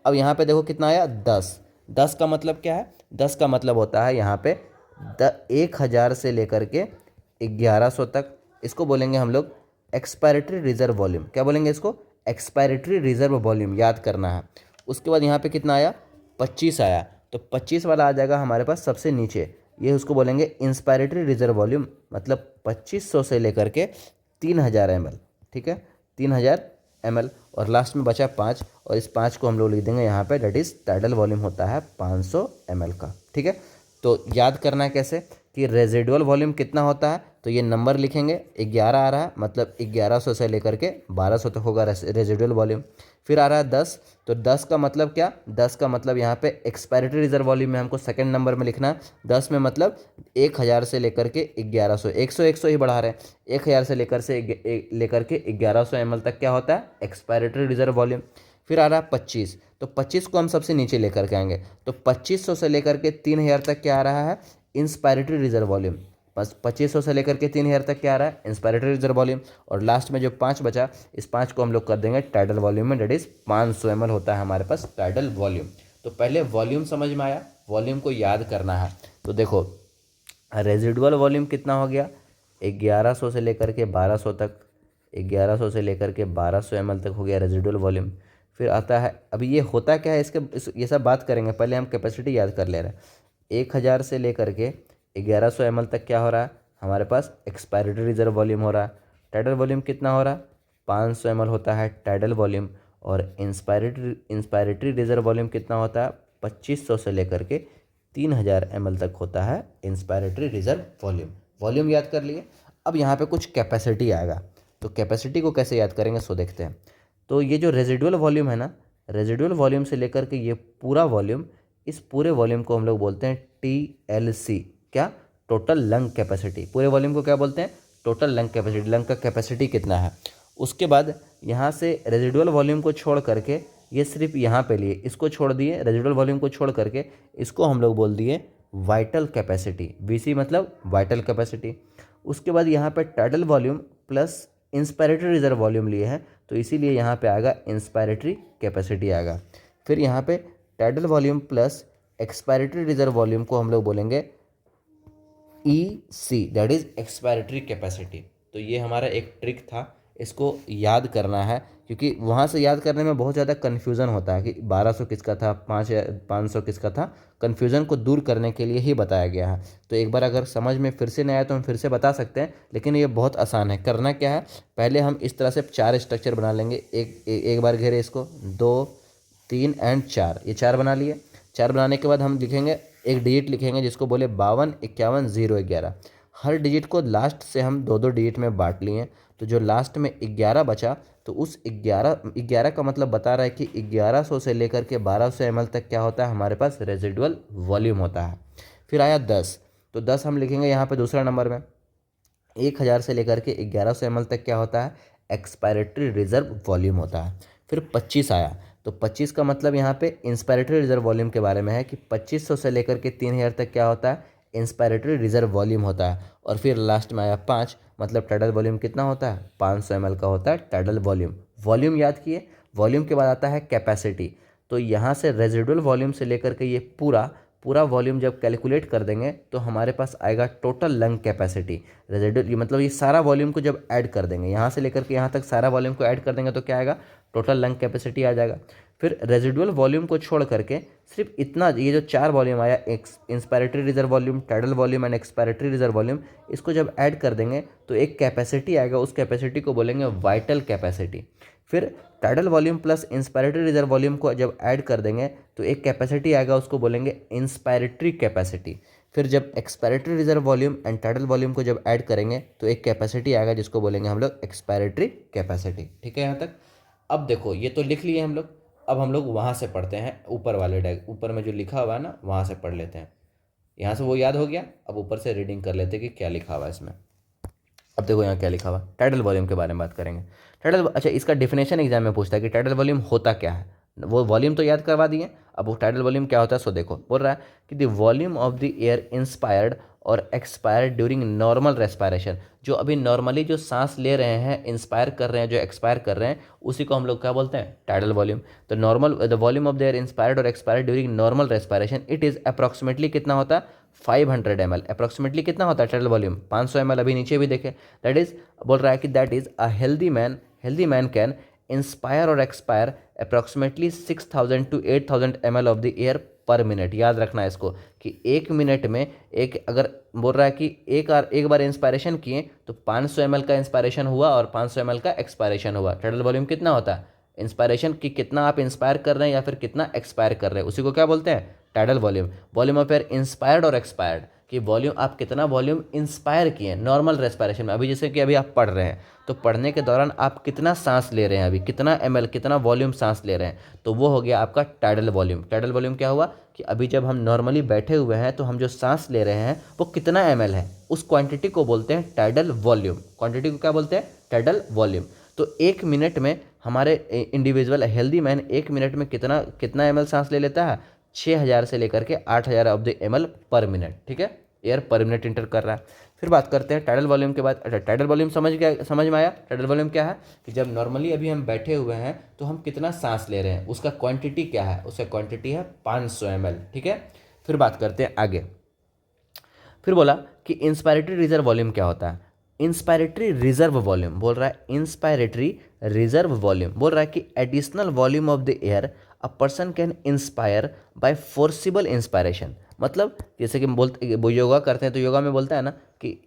अब यहाँ पे देखो कितना आया 10। 10 का मतलब क्या है, 10 का मतलब होता है यहाँ पे 1000 से लेकर के 1100 तक। इसको बोलेंगे हम लोग एक्सपायरेटरी रिजर्व वॉल्यूम। क्या बोलेंगे इसको? एक्सपायरेटरी रिजर्व वॉल्यूम, याद करना है। उसके बाद यहाँ पे कितना आया 25 आया, तो 25 वाला आ जाएगा हमारे पास सबसे नीचे। ये उसको बोलेंगे इंस्पायरेटरी रिजर्व वॉल्यूम, मतलब 2500 से लेकर के 3000 ml। ठीक है, 3000 ml। और लास्ट में बचा 5, और इस 5 को हम लोग लिख देंगे यहाँ पे, डेट इज टाइडल वॉल्यूम होता है 500 ml का। ठीक है, तो याद करना है कैसे कि रेजिडुअल वॉल्यूम कितना होता है। तो ये नंबर लिखेंगे 11 आ रहा है, मतलब 1100 से लेकर के 1200 तक होगा रेजिडुअल वॉल्यूम। फिर आ रहा है 10, तो 10 का मतलब क्या, 10 का मतलब यहाँ पे एक्सपायरेटरी रिजर्व वॉल्यूम में हमको सेकंड नंबर में लिखना है। 10 में मतलब 1000 से लेकर के 1100, 100 ही बढ़ा रहे हैं। 1000 से लेकर के 1100 ml तक क्या होता है एक्सपायरेटरी रिजर्व वॉल्यूम। फिर आ रहा है 25, तो 25 को हम सबसे नीचे लेकर के आएंगे। तो 2500 से लेकर के 3000 तक क्या आ रहा है इंस्पायरेटरी रिजर्व वॉल्यूम। 2500 से लेकर के 3000 तक क्या आ रहा है, इंस्पायरेटरी रिजर्व वॉल्यूम। और लास्ट में जो 5 बचा, इस 5 को हम लोग कर देंगे टाइडल वॉल्यूम में, डेट इज 500 ml होता है हमारे पास टाइडल वॉल्यूम। तो पहले वॉल्यूम समझ में आया, वॉल्यूम को याद करना है। तो देखो रेजिडुअल वॉल्यूम कितना हो गया, 1100 से लेकर के 1200 तक, 1100 से लेकर के 1200 ml तक हो गया रेजिडुअल वॉल्यूम। फिर आता है, अभी ये होता क्या है ये सब बात करेंगे, पहले हम कैपेसिटी याद कर ले रहे हैं। 1000 से लेकर के 1100 ml तक क्या हो रहा है हमारे पास, एक्सपायरेटरी रिजर्व वॉल्यूम हो रहा है। टाइडल वॉल्यूम कितना हो रहा है, 500 ml होता है टाइडल वॉल्यूम। और इंस्पायरेटरी रिजर्व वॉल्यूम कितना होता है, 2500 से लेकर के 3000 ml तक होता है इंस्पायरेटरी रिजर्व वॉल्यूम। वॉल्यूम याद कर लिए। अब यहाँ पे कुछ कैपेसिटी आएगा, तो कैपेसिटी को कैसे याद करेंगे सो देखते हैं। तो ये जो रेजिडुअल वॉल्यूम है ना, रेजिडुअल वॉल्यूम से लेकर के ये पूरा वॉल्यूम, इस पूरे वॉल्यूम को हम लोग बोलते हैं TLC, क्या, टोटल लंग कैपेसिटी। पूरे वॉल्यूम को क्या बोलते हैं, टोटल लंग कैपेसिटी। लंग का कैपेसिटी कितना है। उसके बाद यहाँ से रेजिडुअल वॉल्यूम को छोड़ करके, ये सिर्फ यहाँ पे लिए, इसको छोड़ दिए, रेजिडुअल वॉल्यूम को छोड़ करके इसको हम लोग बोल दिए वाइटल कैपेसिटी, VC मतलब वाइटल कैपेसिटी। उसके बाद यहाँ पे tidal volume plus inspiratory reserve volume लिए हैं, तो इसीलिए यहाँ पे आएगा इंस्पायरेटरी कैपेसिटी आएगा। फिर यहाँ पे tidal volume plus expiratory reserve volume को हम लोग बोलेंगे EC, that is expiratory capacity. तो ये हमारा एक ट्रिक था, इसको याद करना है, क्योंकि वहाँ से याद करने में बहुत ज़्यादा कन्फ्यूज़न होता है कि 1200 किसका था, 500 किसका था। कन्फ्यूज़न को दूर करने के लिए ही बताया गया है। तो एक बार अगर समझ में फिर से नहीं आया तो हम फिर से बता सकते हैं, लेकिन ये बहुत आसान है। करना क्या है, पहले हम इस तरह से 4 स्ट्रक्चर बना लेंगे। एक बार घेरे इसको, 2 3 एंड 4, ये 4 बना लिए। 4 बनाने के बाद हम लिखेंगे, एक डिजिट लिखेंगे जिसको बोले 52 51 0 11। हर डिजिट को लास्ट से हम 2 डिजिट में बांट लिए। तो जो लास्ट में 11 बचा, तो उस 11 का मतलब बता रहा है कि 1100 से लेकर के 1200 ml तक क्या होता है हमारे पास, रेजिडुअल वॉल्यूम होता है। फिर आया 10, तो 10 हम लिखेंगे यहाँ पे दूसरा नंबर में। 1000 से लेकर के 1100 ml तक क्या होता है, एक्सपायरेटरी रिजर्व वॉल्यूम होता है। फिर 25 आया, तो 25 का मतलब यहाँ पे इंस्पायरेटरी रिजर्व वॉल्यूम के बारे में है कि 2500 से लेकर के 3000 तक क्या होता है, इंस्पायरेटरी रिजर्व वॉल्यूम होता है। और फिर लास्ट में आया 5, मतलब टाइडल वॉल्यूम कितना होता है, 500 ml का होता है टाइडल वॉल्यूम। वॉल्यूम याद किए। वॉल्यूम के बाद आता है कैपेसिटी। तो यहाँ से रेजिडुअल वॉल्यूम से लेकर के ये पूरा वॉल्यूम जब कैलकुलेट कर देंगे तो हमारे पास आएगा टोटल लंग कैपेसिटी। रेजिडुअल मतलब ये सारा वॉल्यूम को जब ऐड कर देंगे, यहाँ से लेकर के यहाँ तक सारा वॉल्यूम को ऐड कर देंगे तो क्या आएगा, टोटल लंग कैपेसिटी आ जाएगा। फिर रेजिडुअल वॉल्यूम को छोड़ करके सिर्फ इतना, ये जो 4 वॉल्यूम आया, inspiratory reserve volume, tidal volume and expiratory reserve volume, इसको जब ऐड कर देंगे तो एक कैपेसिटी आएगा, उस कैपेसिटी को बोलेंगे वाइटल कैपेसिटी। फिर tidal volume plus inspiratory reserve volume को जब ऐड कर देंगे तो एक कैपेसिटी आएगा, उसको बोलेंगे इंस्पायरेटरी कैपेसिटी। फिर जब expiratory reserve volume and tidal volume को जब ऐड करेंगे तो एक कैपेसिटी आएगा जिसको बोलेंगे हम लोग एक्सपायरेटरी कैपेसिटी। ठीक है यहाँ तक। अब देखो ये तो लिख लिए हम लोग, अब हम लोग वहाँ से पढ़ते हैं, ऊपर वाले ऊपर में जो लिखा हुआ है ना वहाँ से पढ़ लेते हैं। यहाँ से वो याद हो गया, अब ऊपर से रीडिंग कर लेते हैं कि क्या लिखा हुआ है इसमें। अब देखो यहाँ क्या लिखा हुआ, टाइडल वॉल्यूम के बारे में बात करेंगे। टाइडल, अच्छा इसका डिफिनेशन एग्जाम में पूछता है कि टाइडल वॉल्यूम होता क्या है। वो वॉल्यूम तो याद करवा दिए, अब वो टाइडल वॉल्यूम क्या होता है सो देखो। बोल रहा है कि the volume of the air inspired और एक्सपायर्ड ड्यूरिंग नॉर्मल रेस्पायरेशन। जो अभी नॉर्मली जो सांस ले रहे हैं, इंस्पायर कर रहे हैं, जो एक्सपायर कर रहे हैं, उसी को हम लोग क्या बोलते हैं, टाइडल वॉल्यूम। तो normal the volume of the air inspired और expired during normal respiration, it is approximately कितना होता है, 500 ml। अप्रॉक्सीमेटली कितना होता है टाइडल वॉल्यूम, 500 ml। अभी नीचे भी देखे, दैट इज बोल रहा है कि that is a healthy man can inspire और expire approximately 6000 to 8000 ml of the air per minute. याद रखना है इसको कि 1 मिनट में अगर बोल रहा है कि एक बार इंस्पायरेशन किए तो 500 ml का इंस्पायरेशन हुआ और 500 ml का एक्सपायरेशन हुआ। टाइडल वॉल्यूम कितना होता है, इंस्पायरेशन की कितना आप इंस्पायर कर रहे हैं या फिर कितना एक्सपायर कर रहे हैं, उसी को क्या बोलते हैं, tidal volume. Volume of air inspired और एक्सपायर्ड, कि वॉल्यूम आप कितना वॉल्यूम इंस्पायर किए नॉर्मल रेस्पिरेशन में। अभी जैसे कि अभी आप पढ़ रहे हैं तो पढ़ने के दौरान आप कितना सांस ले रहे हैं, अभी कितना ml कितना वॉल्यूम सांस ले रहे हैं, तो वो हो गया आपका टाइडल वॉल्यूम। टाइडल वॉल्यूम क्या हुआ कि अभी जब हम नॉर्मली बैठे हुए हैं तो हम जो सांस ले रहे हैं वो कितना ml है, उस क्वांटिटी को बोलते हैं टाइडल वॉल्यूम। क्वांटिटी को क्या बोलते हैं, टाइडल वॉल्यूम। तो 1 मिनट में हमारे इंडिविजुअल हेल्दी मैन 1 मिनट में कितना ml सांस ले लेता है, 6000 से लेकर के 8000 ऑफ द ml पर मिनट। ठीक है, एयर पर मिनट इंटर कर रहा है। फिर बात करते हैं टाइडल वॉल्यूम के बाद। अच्छा, टाइडल वॉल्यूम समझ में आया। टाइडल वॉल्यूम क्या है कि जब नॉर्मली अभी हम बैठे हुए हैं तो हम कितना सांस ले रहे हैं, उसका क्वांटिटी क्या है, उसका क्वांटिटी है 500 ml। ठीक है, फिर बात करते हैं आगे। फिर बोला कि इंस्पायरेटरी रिजर्व वॉल्यूम क्या होता है। इंस्पायरेटरी रिजर्व वॉल्यूम बोल रहा है, इंस्पायरेटरी रिजर्व वॉल्यूम बोल रहा है कि additional volume of the air a person can inspire by forcible inspiration. मतलब जैसे कि हम बोलते, वो योगा करते हैं तो योगा में बोलता है ना कि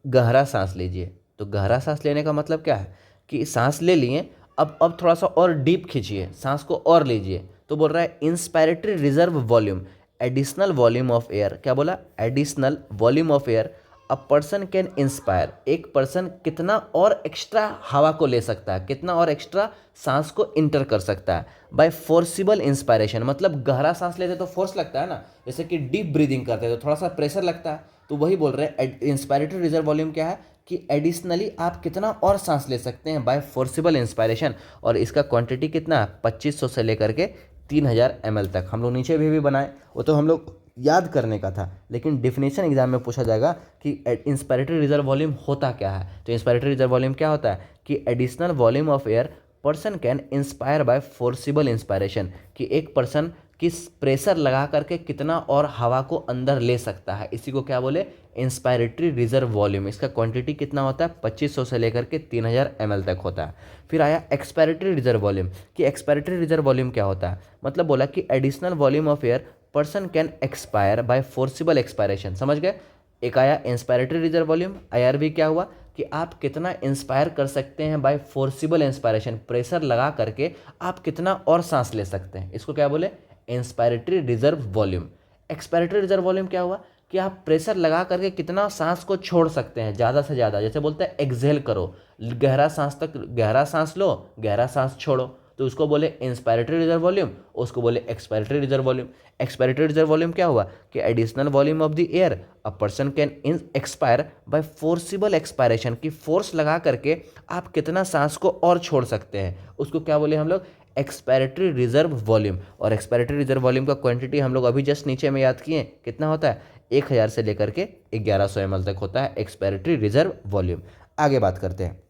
गहरा सांस लीजिए। तो गहरा सांस लेने का मतलब क्या है कि सांस ले लिए, अब थोड़ा सा और डीप खींचिए, सांस को और लीजिए। तो बोल रहा है inspiratory reserve volume, additional volume of air. क्या बोला, additional volume of air a person can inspire, एक पर्सन कितना और एक्स्ट्रा हवा को ले सकता है, कितना और एक्स्ट्रा सांस को इंटर कर सकता है बाय फोर्सिबल इंस्पायरेशन। मतलब गहरा सांस लेते तो फोर्स लगता है ना, जैसे कि डीप ब्रीदिंग करते तो थोड़ा सा प्रेशर लगता है। तो वही बोल रहे हैं इंस्पायरेटरी रिजर्व वॉल्यूम क्या है कि एडिशनली आप कितना और सांस ले सकते हैं बाय फोर्सिबल इंस्पायरेशन। और इसका क्वांटिटी कितना है, 2500 से लेकर के 3000 ml तक। हम लोग नीचे भी बनाए, वो तो हम लोग याद करने का था, लेकिन डेफिनेशन एग्जाम में पूछा जाएगा कि इंस्पायरेटरी रिजर्व वॉल्यूम होता क्या है। तो इंस्पायरेटरी रिजर्व वॉल्यूम क्या होता है कि additional volume of air person can inspire by forcible inspiration, कि एक पर्सन किस प्रेशर लगा करके कितना और हवा को अंदर ले सकता है, इसी को क्या बोले, इंस्पायरेटरी रिजर्व वॉल्यूम। इसका क्वांटिटी कितना होता है, 2500 से लेकर के 3000 ml तक होता है। फिर आया एक्सपायरेटरी रिजर्व वॉल्यूम, कि एक्सपायरेटरी रिजर्व वॉल्यूम क्या होता है। मतलब बोला कि additional volume of air person can expire by forcible expiration. समझ गए। एक आया इंस्पायरेटरी रिजर्व वॉल्यूम, IRV क्या हुआ कि आप कितना इंस्पायर कर सकते हैं बाय फोर्सिबल इंस्पायरेशन, प्रेशर लगा करके आप कितना और सांस ले सकते हैं, इसको क्या बोले, inspiratory reserve volume. Expiratory reserve volume क्या हुआ कि आप प्रेशर लगा करके कितना सांस को छोड़ सकते हैं ज़्यादा से ज़्यादा, जैसे बोलते हैं एक्सहेल करो, गहरा सांस तक, गहरा सांस लो, गहरा सांस छोड़ो, तो उसको बोले इंस्पायरेटरी रिजर्व वॉल्यूम, उसको बोले expiratory reserve volume. Expiratory reserve volume क्या हुआ कि additional volume of the air a person can expire by forcible expiration, की फोर्स लगा करके आप कितना सांस को और छोड़ सकते हैं, उसको क्या बोले हम लोग, एक्सपायरेटरी रिजर्व वॉल्यूम। और एक्सपायरेटरी रिजर्व वॉल्यूम का क्वांटिटी हम लोग अभी जस्ट नीचे में याद किए, कितना होता है, 1000 से लेकर के 1100 ml तक होता है एक्सपायरेटरी रिजर्व वॉल्यूम। आगे बात करते हैं।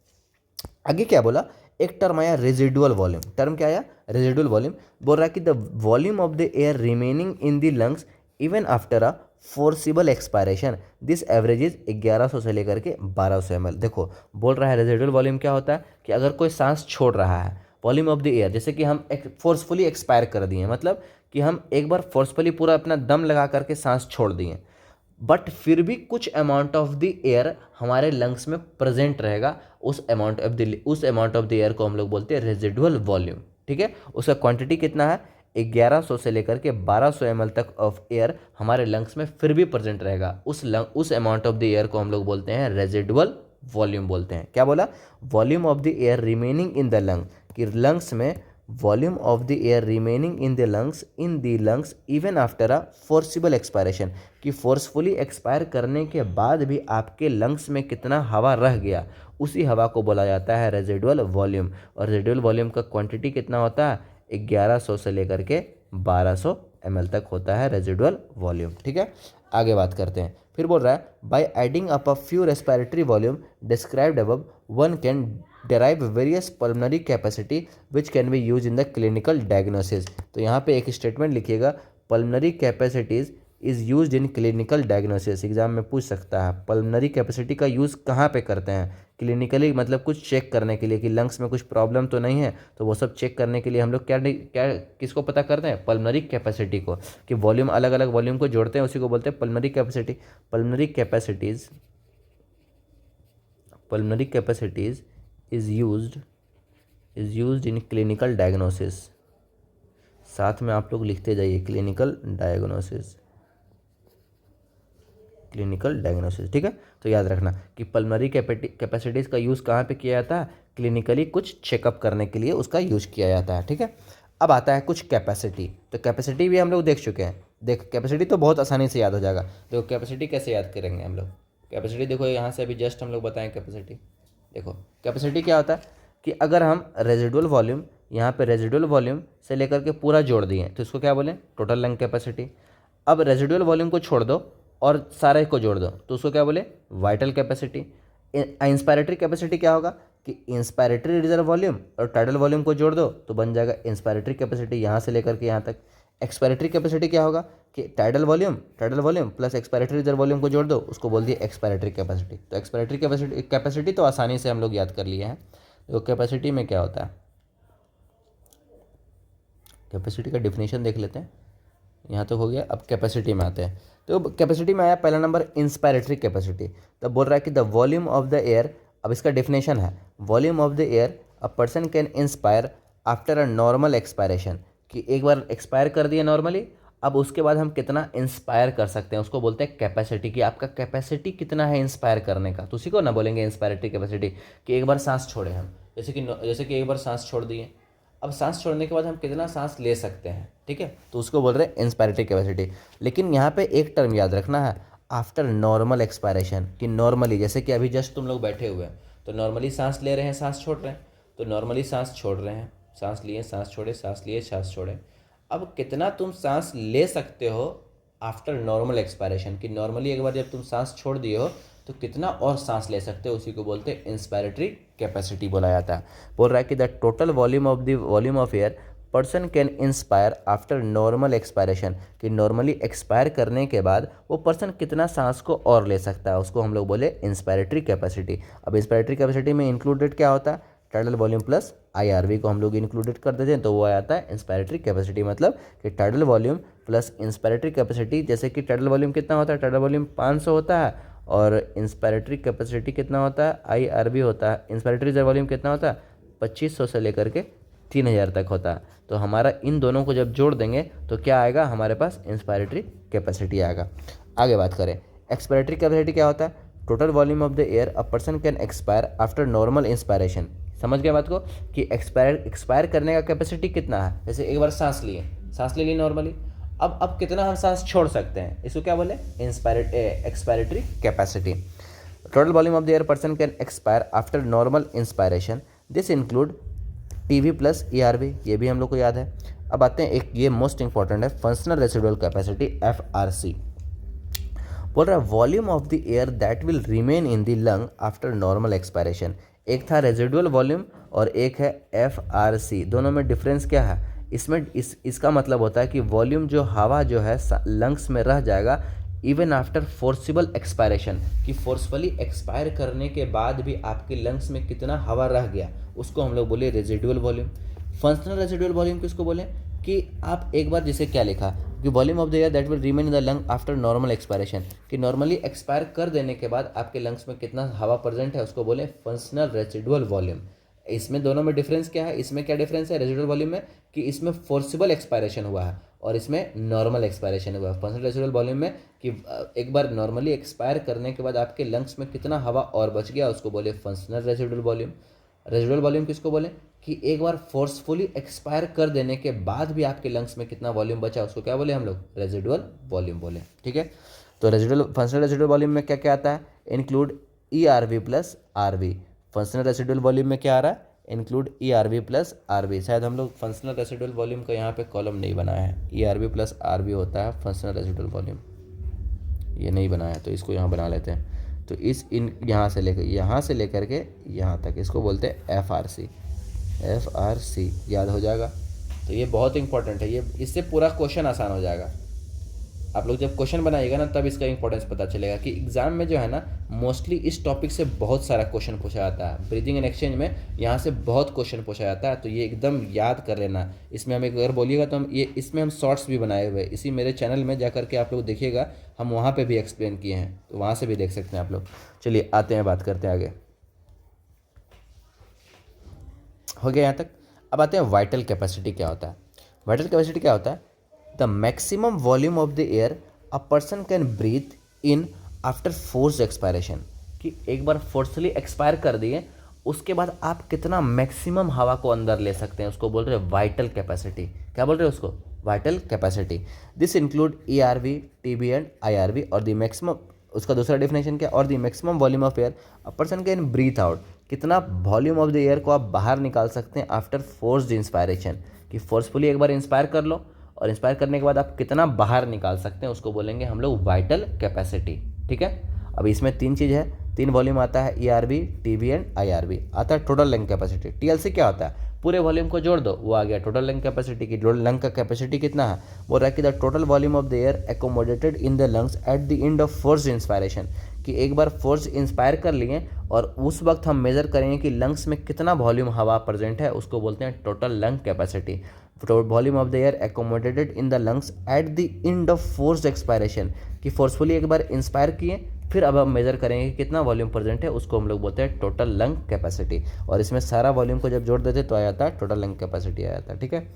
आगे क्या बोला, एक टर्म आया रेजिडुअल वॉल्यूम। टर्म क्या आया, रेजिडुअल वॉल्यूम। बोल रहा है कि the volume of the air remaining in the lungs even after a forcible expiration, this average is 1100 से लेकर के 1200 ml। देखो बोल रहा है रेजिडुअल वॉल्यूम क्या होता है कि अगर कोई सांस छोड़ रहा है, वॉल्यूम ऑफ द एयर, जैसे कि हम एक फोर्सफुली एक्सपायर कर दिए, मतलब कि हम एक बार फोर्सफुली पूरा अपना दम लगा करके सांस छोड़ दिए, बट फिर भी कुछ अमाउंट ऑफ द एयर हमारे लंग्स में प्रेजेंट रहेगा, उस अमाउंट ऑफ द एयर को हम लोग बोलते हैं रेजिडुअल वॉल्यूम। ठीक है, उसका क्वांटिटी कितना है, 1100 से लेकर के 1200 ml तक ऑफ एयर हमारे लंग्स में फिर भी प्रेजेंट रहेगा, उस अमाउंट ऑफ द एयर को हम लोग बोलते हैं रेजिडुअल वॉल्यूम बोलते हैं। क्या बोला, volume of the air remaining in the lung, कि लंग्स में volume of the air remaining in the lungs even after a forcible expiration, कि फोर्सफुली एक्सपायर करने के बाद भी आपके लंग्स में कितना हवा रह गया, उसी हवा को बोला जाता है रेजिडुअल वॉल्यूम। और रेजिडुअल वॉल्यूम का क्वांटिटी कितना होता है, 1100 से लेकर के 1200 ml तक होता है रेजिडुअल वॉल्यूम। ठीक है, आगे बात करते हैं। फिर बोल रहा है by adding up a few respiratory volume described above, one can derive various pulmonary capacity which can be used in the clinical diagnosis। तो यहाँ पे एक स्टेटमेंट लिखिएगा, pulmonary capacities is used in clinical diagnosis। Exam में पूछ सकता है pulmonary capacity का यूज़ कहाँ पे करते हैं, क्लिनिकली, मतलब कुछ चेक करने के लिए कि लंग्स में कुछ प्रॉब्लम तो नहीं है, तो वो सब चेक करने के लिए हम लोग क्या किसको पता करते हैं, पल्मनरी कैपेसिटी को, कि वॉल्यूम अलग अलग वॉल्यूम को जोड़ते हैं, उसी को बोलते हैं pulmonary capacity. Pulmonary capacities is used in clinical diagnosis। साथ में आप लोग लिखते जाइए क्लिनिकल डायग्नोसिस। ठीक है, तो याद रखना कि पल्मनरी कैपेसिटीज़ का यूज़ कहाँ पे किया जाता है, क्लिनिकली कुछ चेकअप करने के लिए उसका यूज़ किया जाता है। ठीक है, अब आता है कुछ कैपेसिटी। तो कैपेसिटी भी हम लोग देख चुके हैं। देख, कैपेसिटी तो बहुत आसानी से याद हो जाएगा। देखो कैपेसिटी कैसे याद करेंगे हम लोग, कैपेसिटी देखो यहाँ से अभी जस्ट हम लोग बताएं कैपेसिटी। देखो कैपेसिटी क्या होता है कि अगर हम रेजिडुअल वॉल्यूम, यहाँ पे रेजिडुअल वॉल्यूम से लेकर के पूरा जोड़ दिए तो इसको क्या बोलें, टोटल लंग कैपेसिटी। अब रेजिडुअल वॉल्यूम को छोड़ दो और सारे को जोड़ दो तो उसको क्या बोले, वाइटल कैपेसिटी। इंस्पायरेटरी कैपेसिटी क्या होगा कि इंस्पायरेटरी रिजर्व वॉल्यूम और टाइडल वॉल्यूम को जोड़ दो तो बन जाएगा इंस्पायरेटरी कैपेसिटी यहाँ से लेकर के यहाँ तक। एक्सपायरेटरी कैपेसिटी क्या होगा कि tidal volume plus expiratory reserve volume को जोड़ दो, उसको बोल दिए एक्सपायरेटरी कैपेसिटी। तो एक्सपायरेटरी कैपेसिटी तो आसानी से हम लोग याद कर लिए हैं। तो कैपेसिटी में क्या होता है, कैपेसिटी का डिफिनेशन देख लेते हैं। यहाँ तक हो गया, अब कैपेसिटी में आते हैं। तो कैपेसिटी में आया पहला नंबर इंस्पायरेटरी कैपेसिटी। तो बोल रहा है कि the volume of the air, अब इसका डेफिनेशन है volume of the air a person can inspire after a normal expiration, कि एक बार एक्सपायर कर दिए नॉर्मली, अब उसके बाद हम कितना इंस्पायर कर सकते हैं उसको बोलते हैं कैपेसिटी, कि आपका कैपेसिटी कितना है इंस्पायर करने का। तो उसी को ना बोलेंगे इंस्पायरेटरी कैपेसिटी, कि एक बार सांस छोड़े हम, जैसे कि एक बार सांस छोड़ दिए, अब सांस छोड़ने के बाद हम कितना सांस ले सकते हैं, ठीक है, तो उसको बोल रहे हैं इंस्पायरेटरी कैपेसिटी। लेकिन यहाँ पे एक टर्म याद रखना है, आफ्टर नॉर्मल एक्सपायरेशन, कि नॉर्मली जैसे कि अभी जस्ट तुम लोग बैठे हुए हैं तो नॉर्मली सांस ले रहे हैं, सांस छोड़ रहे हैं, तो नॉर्मली सांस छोड़ रहे हैं, सांस लिए सांस छोड़े, सांस लिए सांस छोड़े। अब कितना तुम सांस ले सकते हो आफ्टर नॉर्मल एक्सपायरेशन, कि नॉर्मली एक बार जब तुम सांस छोड़ दिए हो तो कितना और सांस ले सकते हो, उसी को बोलते हैं इंस्पायरेटरी कैपेसिटी बोला जाता है। बोल रहा है कि the total volume of air person can inspire after normal expiration, कि नॉर्मली एक्सपायर करने के बाद वो पर्सन कितना सांस को और ले सकता है, उसको हम लोग बोले इंस्पायरेटरी कैपेसिटी। अब इंस्पायरेटरी कैपेसिटी में इंक्लूडेड क्या होता है, टाइडल वॉल्यूम प्लस IRV को हम लोग इंक्लूडेड कर देते हैं, तो वो आ जाता है इंस्पायरेटरी कैपेसिटी। मतलब कि tidal volume plus inspiratory capacity, जैसे कि टाइडल वॉल्यूम कितना होता है, टाइडल वॉल्यूम 500 होता है और इंस्पायरेटरी कैपेसिटी कितना होता है, IRV होता है। इंस्पायरेटरी रिजर्व वॉल्यूम कितना होता है, 2500 से लेकर के 3000 तक होता है। तो हमारा इन दोनों को जब जोड़ देंगे तो क्या आएगा, हमारे पास इंस्पायरेटरी कैपेसिटी आएगा। आगे बात करें, एक्सपायरेटरी कैपेसिटी क्या होता है, total volume of the air a person can expire after normal inspiration. समझ गए बात को, कि एक्सपायर करने का कैपेसिटी कितना है, जैसे एक बार सांस ले ली नॉर्मली, अब कितना हम सांस छोड़ सकते हैं, इसको क्या बोले, expiratory capacity. Total volume of the air person can expire after normal inspiration, this include TV plus ERV, ये भी हम लोग को याद है। अब आते हैं एक ये मोस्ट इंपॉर्टेंट है, फंक्शनल रेसिडुअल कैपेसिटी FRC। बोल रहा है volume of the air that will remain in the lung after normal expiration. एक था रेजिडुअल वॉल्यूम और एक है FRC। दोनों में डिफरेंस क्या है, इसमें इसका मतलब होता है कि वॉल्यूम जो हवा जो है लंग्स में रह जाएगा इवन आफ्टर फोर्सिबल एक्सपायरेशन, कि फोर्सफुली एक्सपायर करने के बाद भी आपके लंग्स में कितना हवा रह गया, उसको हम लोग बोले residual volume. Functional residual volume किसको बोले, कि आप एक बार जैसे क्या लिखा कि volume of the air that will remain in the lung after normal expiration, कि नॉर्मली एक्सपायर कर देने के बाद आपके लंग्स में कितना हवा प्रेजेंट है, उसको बोले फंक्शनल रेजिडुअल वॉल्यूम। इसमें दोनों में डिफरेंस क्या है, इसमें क्या डिफरेंस है रेजिडुअल वॉल्यूम में, कि इसमें फोर्सिबल एक्सपायरेशन हुआ है और इसमें नॉर्मल एक्सपायरेशन हुआ है। फंक्शनल रेजिडुअल वॉल्यूम में कि एक बार नॉर्मली एक्सपायर करने के बाद आपके लंग्स में कितना हवा और बच गया, उसको बोले functional residual volume. Residual volume किसको बोले, कि एक बार फोर्सफुली एक्सपायर कर देने के बाद भी आपके लंग्स में कितना वॉल्यूम बचा, उसको क्या बोले हम लोग, रेजिडुअल वॉल्यूम बोले, ठीक है। तो फंक्शनल रेजिडुअल वॉल्यूम में क्या क्या आता है, include ERV plus RV। Functional residual volume में क्या आ रहा है, इंक्लूड ERV प्लस RV। शायद हम लोग फंक्शनल रेजिडुअल वॉल्यूम का यहाँ पे कॉलम नहीं बनाया है, ERV प्लस RV होता है फंक्शनल रेजिडुअल वॉल्यूम, ये नहीं बनाया तो इसको यहाँ बना लेते हैं। तो यहाँ से लेकर के यहाँ तक इसको बोलते हैं FRC, याद हो जाएगा। तो ये बहुत इंपॉर्टेंट है, ये इससे पूरा क्वेश्चन आसान हो जाएगा। आप लोग जब क्वेश्चन बनाइएगा ना तब इसका इंपॉर्टेंस पता चलेगा, कि एग्जाम में जो है ना मोस्टली इस टॉपिक से बहुत सारा क्वेश्चन पूछा जाता है। ब्रीदिंग एंड एक्सचेंज में यहाँ से बहुत क्वेश्चन पूछा जाता है, तो ये एकदम याद कर लेना। इसमें हम एक अगर बोलिएगा तो इसमें हम शॉर्ट्स भी बनाए हुए हैं, इसी मेरे चैनल में जाकर के आप लोग देखिएगा, हम वहाँ पर भी एक्सप्लेन किए हैं, तो वहाँ से भी देख सकते हैं आप लोग। चलिए आते हैं, बात करते हैं आगे, हो गया यहाँ तक। अब आते हैं वाइटल कैपेसिटी क्या होता है। वाइटल कैपेसिटी क्या होता है, the maximum volume of the air a person can breathe in after forced expiration, कि एक बार फोर्सफुली एक्सपायर कर दिए उसके बाद आप कितना मैक्सिमम हवा को अंदर ले सकते हैं, उसको बोल रहे हैं वाइटल कैपेसिटी। क्या बोल रहे हैं उसको, vital capacity. This include ERV, TB and IRV और द मैक्सिमम, उसका दूसरा डेफिनेशन क्या, और the maximum volume of air a person can breathe out, कितना वॉल्यूम ऑफ द एयर को आप बाहर निकाल सकते हैं आफ्टर फोर्स्ड इंस्पायरेशन, कि फोर्सफुली एक बार इंस्पायर कर लो और इंस्पायर करने के बाद आप कितना बाहर निकाल सकते हैं उसको बोलेंगे हम लोग वाइटल कैपेसिटी। ठीक है, अब इसमें तीन चीज़ है, तीन वॉल्यूम आता है, ERV, TB एंड IRV। आता है टोटल लंग कैपेसिटी। TLC क्या होता है, पूरे वॉल्यूम को जोड़ दो, वो आ गया टोटल लंग कैपेसिटी की। लंग का कैपेसिटी कितना है, बोल रहा है कि the total volume of the air accommodated in the lungs at the end of force inspiration, कि एक बार फोर्स इंस्पायर कर लिए और उस वक्त हम मेजर करेंगे कि लंग्स में कितना वॉल्यूम हवा प्रेजेंट है, उसको बोलते हैं total lung capacity. Volume of the air accommodated in the lungs at the end of force expiration, कि फोर्सफुली एक बार इंस्पायर किए फिर अब हम मेजर करेंगे कि कितना वॉल्यूम प्रेजेंट है, उसको हम लोग बोलते हैं टोटल लंग कैपेसिटी। और इसमें सारा वॉल्यूम को जब जोड़ देते तो आ जाता है टोटल लंग कैपेसिटी आ जाता है। ठीक है,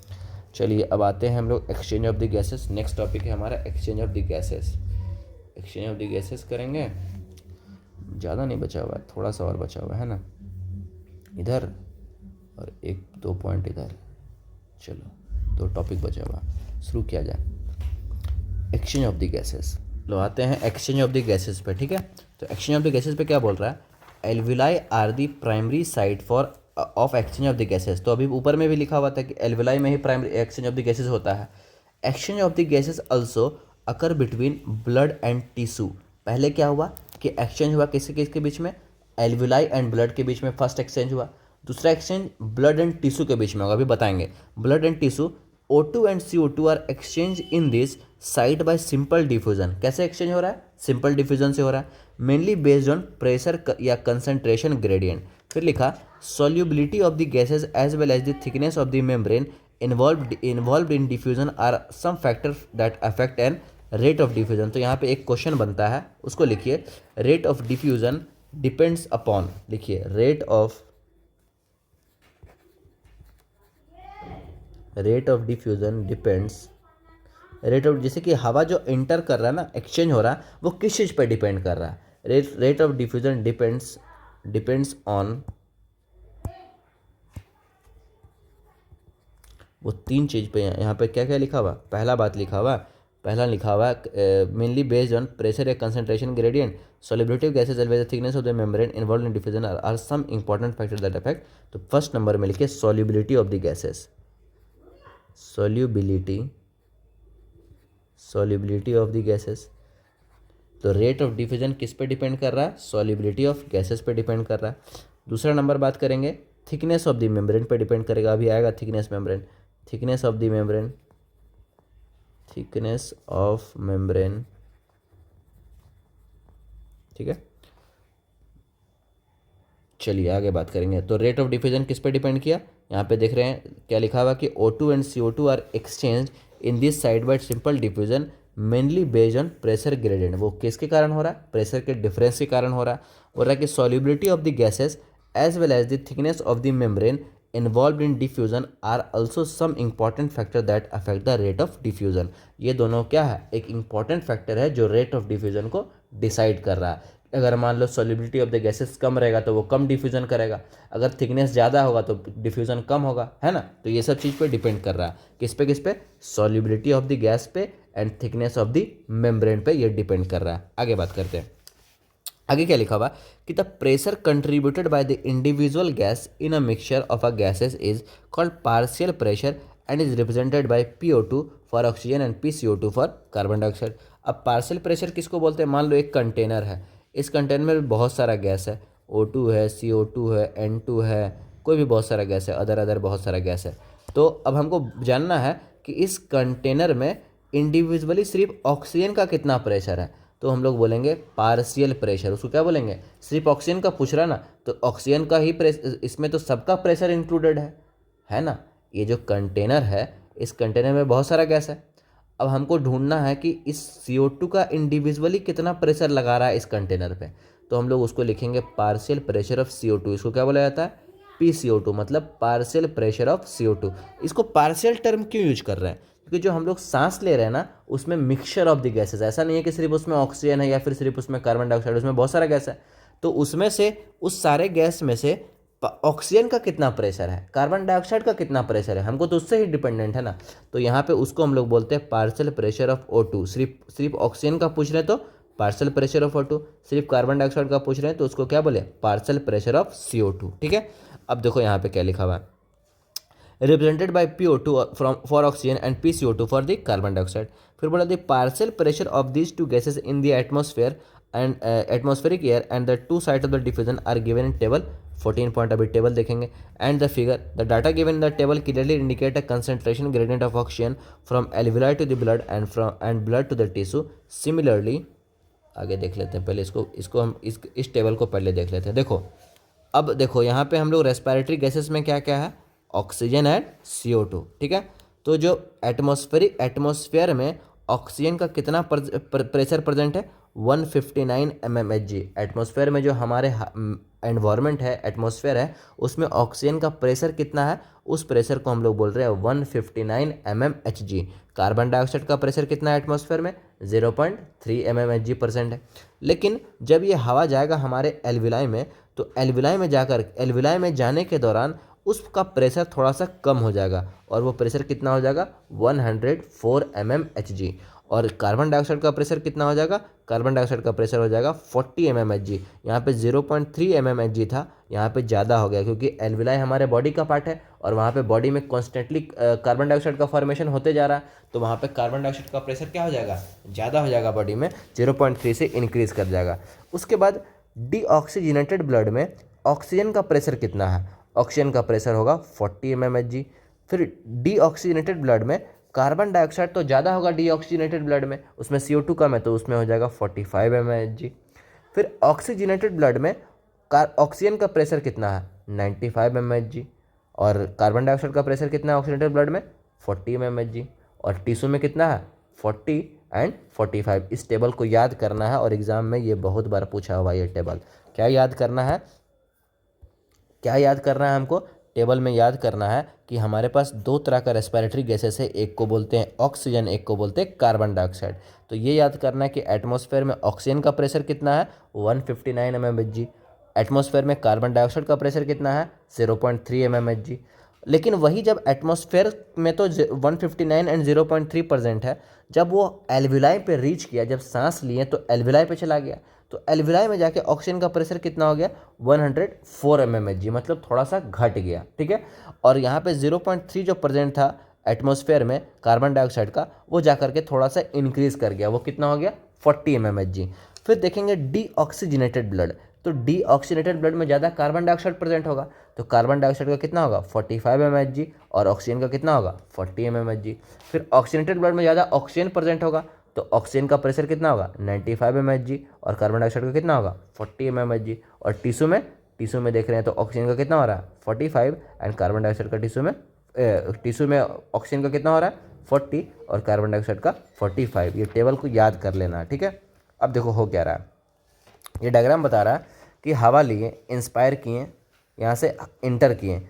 चलिए अब आते हैं हम लोग exchange of the gases. Next topic है हमारा exchange of the gases. Exchange of the gases करेंगे, ज़्यादा नहीं बचा हुआ है, थोड़ा सा और बचा हुआ है ना, इधर और एक दो पॉइंट इधर। चलो दो टॉपिक बचा हुआ, शुरू किया जाए। एक्सचेंज ऑफ द गैसेस, लो आते हैं एक्सचेंज ऑफ द गैसेस पे। ठीक है, तो एक्सचेंज ऑफ द गैसेस पे क्या बोल रहा है, alveoli are the primary site for of exchange of the gases. तो अभी ऊपर में भी लिखा हुआ था कि एल्विलाई में ही primary exchange of the gases होता है। Exchange of the gases also occur between blood and tissue. पहले क्या हुआ कि एक्सचेंज हुआ किसके किसके बीच में, एल्विलाई एंड ब्लड के बीच में फर्स्ट एक्सचेंज हुआ। दूसरा एक्सचेंज ब्लड एंड टिश्यू के बीच में होगा, अभी बताएंगे। Blood and tissue O2 and CO2 are exchange in this site by simple diffusion. कैसे एक्सचेंज हो रहा है, सिंपल डिफ्यूजन से हो रहा है, मेनली बेस्ड ऑन प्रेशर या कंसंट्रेशन ग्रेडियंट। फिर लिखा solubility of the gases as well as the thickness of the membrane involved in diffusion are some factor that affect an rate of diffusion. तो यहाँ पे एक क्वेश्चन बनता है, उसको लिखिए, rate of diffusion depends upon, लिखिए rate of diffusion depends, rate of, जैसे कि हवा जो इंटर कर रहा है ना, एक्सचेंज हो रहा है, वो किस चीज़ पर डिपेंड कर रहा है, rate of diffusion depends on, वो तीन चीज़ पे। यहाँ पे क्या क्या लिखा हुआ, पहला बात लिखा हुआ, पहला लिखा हुआ मेनली बेस्ड ऑन प्रेशर या concentration gradient, solubility of gases as well as thickness of the membrane involved in diffusion are some important factor that affect. तो फर्स्ट नंबर में लिखिए solubility of the gases, solubility of the gases. तो rate of diffusion किस पे depend कर रहा है, solubility of gases पे डिपेंड कर रहा है। दूसरा नंबर बात करेंगे थिकनेस ऑफ द मेम्ब्रेन पे डिपेंड करेगा, अभी आएगा thickness membrane, thickness of the membrane, thickness of membrane. ठीक है, चलिए आगे बात करेंगे। तो रेट ऑफ डिफ्यूजन किस पे डिपेंड किया, यहाँ पे देख रहे हैं क्या लिखा हुआ कि O2 and CO2 are exchange in this side by simple diffusion mainly based on pressure gradient. वो किसके कारण हो रहा है, प्रेशर के डिफरेंस के कारण हो रहा है। हो रहा है कि solubility of the gases as well as the thickness of the membrane involve in diffusion are also some important factor that affect the rate of diffusion. ये दोनों क्या है, एक इंपॉर्टेंट फैक्टर है जो रेट ऑफ डिफ्यूजन को decide कर रहा है। अगर मान लो सॉल्युबिलिटी ऑफ द गैसेस कम रहेगा तो वो कम डिफ्यूजन करेगा, अगर थिकनेस ज़्यादा होगा तो डिफ्यूजन कम होगा, है ना। तो ये सब चीज़ पे डिपेंड कर रहा है, किस पे, सॉल्युबिलिटी ऑफ द गैस पे and thickness of the membrane पे ये डिपेंड कर रहा है। आगे बात करते हैं, आगे क्या लिखा हुआ कि the pressure contributed by the individual gas in a mixture of a gases is called partial pressure and is represented by PO2 for oxygen and PCO2 for carbon dioxide. अब पार्शियल प्रेशर किसको बोलते हैं, मान लो एक container है, इस container में बहुत सारा गैस है, O2 है, CO2 है, N2 है, कोई भी बहुत सारा गैस है, अदर बहुत सारा गैस है। तो अब हमको जानना है कि इस कंटेनर में इंडिविजुअली सिर्फ ऑक्सीजन का कितना प्रेशर है, तो हम लोग बोलेंगे पार्शियल प्रेशर। उसको क्या बोलेंगे, सिर्फ ऑक्सीजन का पूछ रहा है ना, तो ऑक्सीजन का ही प्रेशर, इसमें तो सबका प्रेशर इंक्लूडेड है ना। ये जो कंटेनर है, इस कंटेनर में बहुत सारा गैस है। अब हमको ढूंढना है कि इस CO2 का इंडिविजुअली कितना प्रेशर लगा रहा है इस कंटेनर पे, तो हम लोग उसको लिखेंगे पार्शियल प्रेशर ऑफ CO2। इसको क्या बोला जाता है, PCO2, मतलब पार्शियल प्रेशर ऑफ CO2। इसको पार्शियल टर्म क्यों यूज कर रहे हैं, क्योंकि जो हम लोग सांस ले रहे हैं ना, उसमें मिक्सचर ऑफ द गैसेस, ऐसा नहीं है कि सिर्फ उसमें ऑक्सीजन है या फिर सिर्फ उसमें कार्बन डाइऑक्साइड, उसमें बहुत सारा गैस है। तो उसमें से, उस सारे गैस में से ऑक्सीजन का कितना प्रेशर है, कार्बन डाइऑक्साइड का कितना प्रेशर है, हमको तो उससे ही डिपेंडेंट है ना। तो यहाँ पे उसको हम लोग बोलते हैं पार्शियल प्रेशर ऑफ O2। सिर्फ ऑक्सीजन का पूछ रहे हैं तो पार्शियल प्रेशर ऑफ O2, सिर्फ कार्बन डाइऑक्साइड का पूछ रहे हैं तो उसको क्या बोले, पार्शियल प्रेशर ऑफ CO2। ठीक है, अब देखो यहाँ पे क्या लिखा हुआ है, represented by PO2 from for oxygen and PCO2 for the carbon dioxide. फिर बोला the partial pressure of these two gases in the atmosphere and atmospheric air and the two side of the diffusion are given in table 14 point. अभी table देखेंगे। And the figure the data given in the table clearly indicate a concentration gradient of oxygen from alveoli to the blood and blood to the tissue. Similarly आगे देख लेते हैं, पहले इसको हम इस टेबल को पहले देख लेते हैं। देखो अब देखो यहाँ पे हम लोग रेस्पिरेटरी गैसेस में क्या क्या है, ऑक्सीजन एंड CO2, ठीक है। तो जो एटमॉस्फेयर में ऑक्सीजन का कितना प्रेशर प्रेजेंट है, 159 mmHg। एटमॉस्फेयर में जो हमारे एनवायरनमेंट है, एटमॉस्फेयर है, उसमें ऑक्सीजन का प्रेशर कितना है, उस प्रेशर को हम लोग बोल रहे हैं 159 mmHg। कार्बन डाइऑक्साइड का प्रेशर कितना है एटमॉस्फेयर में, 0.3 mmHg% है। लेकिन जब ये हवा जाएगा हमारे एल्विलाई में, तो एल्विलाई में जाने के दौरान उसका प्रेशर थोड़ा सा कम हो जाएगा, और वो प्रेशर कितना हो जाएगा, 104 mmHg। और कार्बन डाइऑक्साइड का प्रेशर कितना हो जाएगा, कार्बन डाइऑक्साइड का प्रेशर हो जाएगा 40 mmHg। यहाँ पे 0.3 mmHg था, यहाँ पे ज़्यादा हो गया, क्योंकि एल्विलाई हमारे बॉडी का पार्ट है और वहाँ पे बॉडी में कॉन्स्टेंटली कार्बन डाइऑक्साइड का फॉर्मेशन होते जा रहा है, तो वहाँ पे कार्बन डाइऑक्साइड का प्रेशर क्या हो जाएगा, ज़्यादा हो जाएगा, बॉडी में 0.3 से इंक्रीज़ कर जाएगा। उसके बाद डीऑक्सीजनेटेड ब्लड में ऑक्सीजन का प्रेशर कितना है, ऑक्सीजन का प्रेशर होगा 40 mmHg। फिर डीऑक्सीजनेटेड ब्लड में कार्बन डाइऑक्साइड तो ज़्यादा होगा डीऑक्सीजनेटेड ब्लड में, उसमें CO2 कम है, तो उसमें हो जाएगा 45 mmHg। फिर ऑक्सीजनेटेड ब्लड में ऑक्सीजन का प्रेशर कितना है, 95 mmHg। और कार्बन डाइऑक्साइड का प्रेशर कितना है ऑक्सीजनेटेड ब्लड में, 40 mmHg। और टिश्यू में कितना है, 40 एंड 45। इस टेबल को याद करना है, और एग्जाम में ये बहुत बार पूछा हुआ ये टेबल। क्या याद करना है, क्या याद करना है हमको, टेबल में याद करना है कि हमारे पास दो तरह का रेस्पिरेटरी गैसेस है, एक को बोलते हैं ऑक्सीजन, एक को बोलते हैं कार्बन डाइऑक्साइड। तो ये याद करना है कि एटमॉस्फेयर में ऑक्सीजन का प्रेशर कितना है, 159 mmHg। एटमॉस्फेयर में कार्बन डाइऑक्साइड का प्रेशर कितना है, 0.3 mmHg। लेकिन वही जब एटमॉस्फेयर में तो 159 एंड 0.3% है, जब वो एल्विलाई पे रीच किया, जब सांस लिए तो एल्विलाई पे चला गया, तो एल्विलाई में जाके ऑक्सीजन का प्रेशर कितना हो गया, 104 mmHg, मतलब थोड़ा सा घट गया, ठीक है। और यहाँ पे 0.3 जो प्रेजेंट था एटमॉस्फेयर में कार्बन डाइऑक्साइड का, वो जाकर के थोड़ा सा इंक्रीज कर गया, वो कितना हो गया, 40 mmHg। फिर देखेंगे डीऑक्सीजनेटेड ब्लड, तो डीऑक्सीजनेटेड ब्लड में ज़्यादा कार्बन डाइऑक्साइड प्रेजेंट होगा, तो कार्बन डाइऑक्साइड का कितना होगा, 45 mmHg, और ऑक्सीजन का कितना होगा, 40 mmHg। फिर ऑक्सीजनेटेड ब्लड में ज़्यादा ऑक्सीजन प्रेजेंट होगा, तो ऑक्सीजन का प्रेशर कितना होगा, 95 mmHg, और कार्बन डाइऑक्साइड का कितना होगा, 40 mmHg। और टिश्यू में देख रहे हैं तो ऑक्सीजन का कितना हो रहा है, 45, एंड कार्बन डाइऑक्साइड का टिश्यू में ऑक्सीजन का कितना हो रहा है, 40, और कार्बन डाइऑक्साइड का 45। ये टेबल को याद कर लेना है, ठीक है। अब देखो हो क्या रहा है, ये डायग्राम बता रहा है कि हवा लिए, इंस्पायर किए, यहाँ से इंटर किए।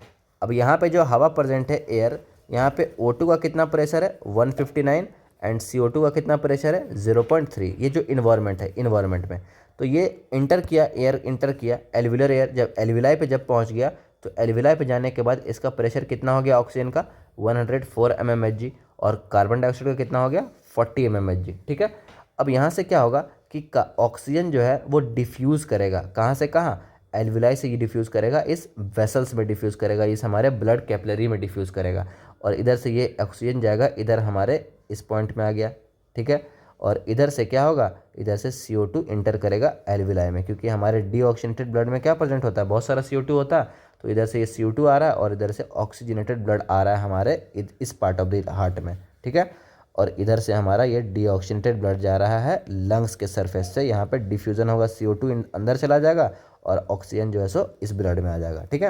अब यहाँ पे जो हवा प्रेजेंट है एयर, यहाँ पे O2 का कितना प्रेशर है, 159, एंड CO2 का कितना प्रेशर है, 0.3। ये जो इन्वायरमेंट है, इन्वायरमेंट में तो ये इंटर किया, एयर इंटर किया, एल्विलर एयर, जब एल्विलाई पे जब पहुँच गया, तो एल्विलाई पे जाने के बाद इसका प्रेशर कितना हो गया ऑक्सीजन का, 104 mmHg, और कार्बन डाइऑक्साइड का कितना हो गया, 40 mmHg, ठीक है। अब यहाँ से क्या होगा कि ऑक्सीजन जो है वो डिफ्यूज़ करेगा, कहाँ से कहाँ, एल्विलाई से ये डिफ्यूज़ करेगा, इस वेसल्स में डिफ्यूज़ करेगा, इस हमारे ब्लड कैपिलरी में डिफ्यूज़ करेगा, और इधर से ये ऑक्सीजन जाएगा, इधर हमारे इस पॉइंट में आ गया, ठीक है। और इधर से क्या होगा, इधर से CO2 इंटर करेगा एल्विलाई में, क्योंकि हमारे डीऑक्सीजनेटेड ब्लड में क्या प्रेजेंट होता है, बहुत सारा CO2 होता है, तो इधर से ये CO2 आ रहा है, और इधर से ऑक्सीजनेटेड ब्लड आ रहा है हमारे इस पार्ट ऑफ द हार्ट में, ठीक है। और इधर से हमारा ये डीऑक्सीजनेटेड ब्लड जा रहा है लंग्स के सरफेस से, यहाँ पे डिफ्यूज़न होगा, CO2 अंदर चला जाएगा, और ऑक्सीजन जो है सो इस ब्लड में आ जाएगा, ठीक है।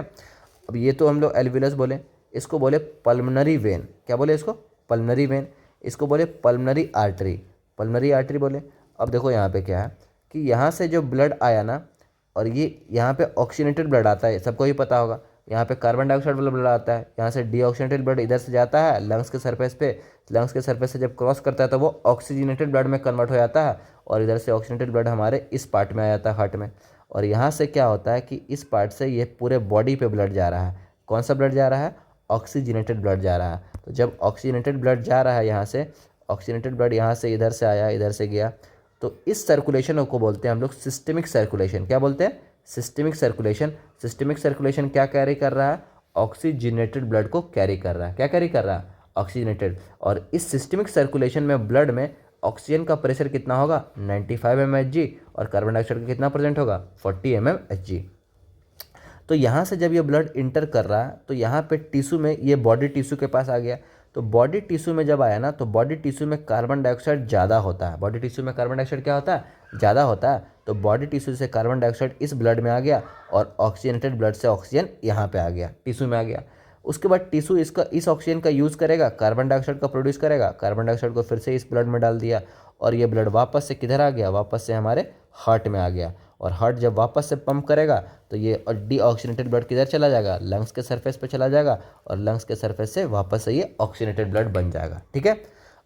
अब ये तो हम लोग एल्वियस बोले, इसको बोले पल्मनरी वेन, क्या बोले इसको, पल्मनरी वेन, इसको बोले पल्मनरी आर्टरी, पल्मनरी आर्टरी बोले। अब देखो यहाँ पे क्या है कि यहाँ से जो ब्लड आया ना, और ये यहाँ पे ऑक्सीजनेटेड ब्लड आता है, सबको ही पता होगा, यहाँ पे कार्बन डाइऑक्साइड वाला ब्लड आता है, यहाँ से डीऑक्सीजनेटेड ब्लड इधर से जाता है लंग्स के सरफेस पे, लंग्स के सरफेस से जब क्रॉस करता है तो वो ऑक्सीजनेटेड ब्लड में कन्वर्ट हो जाता है, और इधर से ऑक्सीजनेटेड ब्लड हमारे इस पार्ट में आ जाता है हार्ट में। और यहाँ से क्या होता है कि इस पार्ट से ये पूरे बॉडी पे ब्लड जा रहा है, कौन सा ब्लड जा रहा है, ऑक्सीजनेटेड ब्लड जा रहा है। तो जब ऑक्सीजनेटेड ब्लड जा रहा है यहाँ से, ऑक्सीजनेटेड ब्लड यहाँ से इधर से आया, इधर से गया, तो इस सर्कुलेशन को बोलते हैं हम लोग सिस्टमिक सर्कुलेशन। क्या बोलते हैं, सिस्टमिक सर्कुलेशन। सिस्टमिक सर्कुलेशन क्या कैरी कर रहा है, ऑक्सीजनेटेड ब्लड को कैरी कर रहा है। क्या कैरी कर रहा है? ऑक्सीजनेटेड। और इस सिस्टमिक सर्कुलेशन में ब्लड में ऑक्सीजन का प्रेशर कितना होगा? 95 mHg और कार्बन डाइऑक्साइड का कितना प्रेजेंट होगा? 40 mmHg। तो यहाँ से जब ये ब्लड इंटर कर रहा है तो यहाँ पे टिश्यू में, ये बॉडी टिश्यू के पास आ गया। तो बॉडी टिश्यू में जब आया ना, तो बॉडी टिश्यू में कार्बन डाइऑक्साइड ज़्यादा होता है। बॉडी टिश्यू में कार्बन डाइऑक्साइड क्या होता है? ज़्यादा होता है। तो बॉडी टिश्यू से कार्बन डाइऑक्साइड इस ब्लड में आ गया और ऑक्सीजनेटेड ब्लड से ऑक्सीजन यहाँ पे आ गया, टिश्यू में आ गया। उसके बाद टिश्यू इस ऑक्सीजन का यूज़ करेगा, कार्बन डाइऑक्साइड का प्रोड्यूस करेगा, कार्बन डाइऑक्साइड को फिर से इस ब्लड में डाल दिया और ये ब्लड वापस से किधर आ गया? वापस से हमारे हार्ट में आ गया। और हार्ट जब वापस से पंप करेगा तो ये डीऑक्सीजनेटेड ब्लड किधर चला जाएगा? लंग्स के सरफेस पे चला जाएगा और लंग्स के सरफेस से वापस से ये ऑक्सीजनेटेड ब्लड बन जाएगा। ठीक है।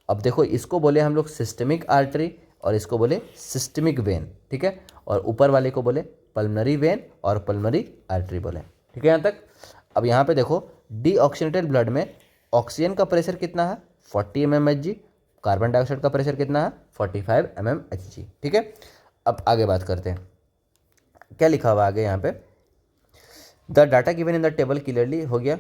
अब देखो, इसको बोले हम लोग सिस्टमिक आर्टरी और इसको बोले सिस्टमिक वेन। ठीक है। और ऊपर वाले को बोले पल्मनरी वेन और पल्मनरी आर्टरी बोले। ठीक है यहाँ तक। अब यहाँ पे देखो, डीऑक्सीजनेटेड ब्लड में ऑक्सीजन का प्रेशर कितना है? 40 mmHg। कार्बन डाइऑक्साइड का प्रेशर कितना है? 45 mmHg। ठीक है। अब आगे बात करते हैं, क्या लिखा हुआ आगे यहाँ पे? The data given in the table clearly हो गया।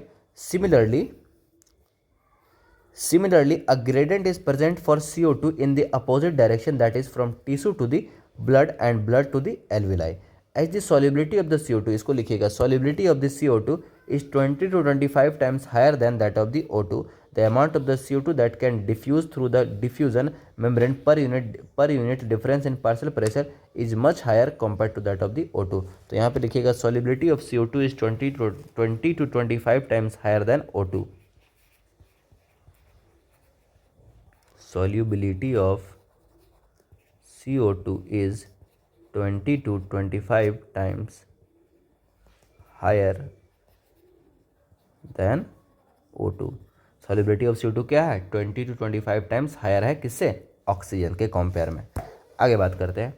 Similarly, a gradient is present for CO2 in the opposite direction, that is from tissue to the blood and blood to the alveoli. As the solubility of the CO2, इसको लिखिएगा, solubility of the CO2 is 20 to 25 times higher than that of the O2. The amount of the CO2 that can diffuse through the diffusion membrane per unit difference in partial pressure is much higher compared to that of the O2. तो यहाँ पे लिखिएगा solubility of CO2 is 20 to 25 times higher than O2. Solubility of CO2 is 20 to 25 times higher than O2. Solubility of CO2 क्या है? 20 to 25 times higher है, किससे? Oxygen के compare में। आगे बात करते हैं।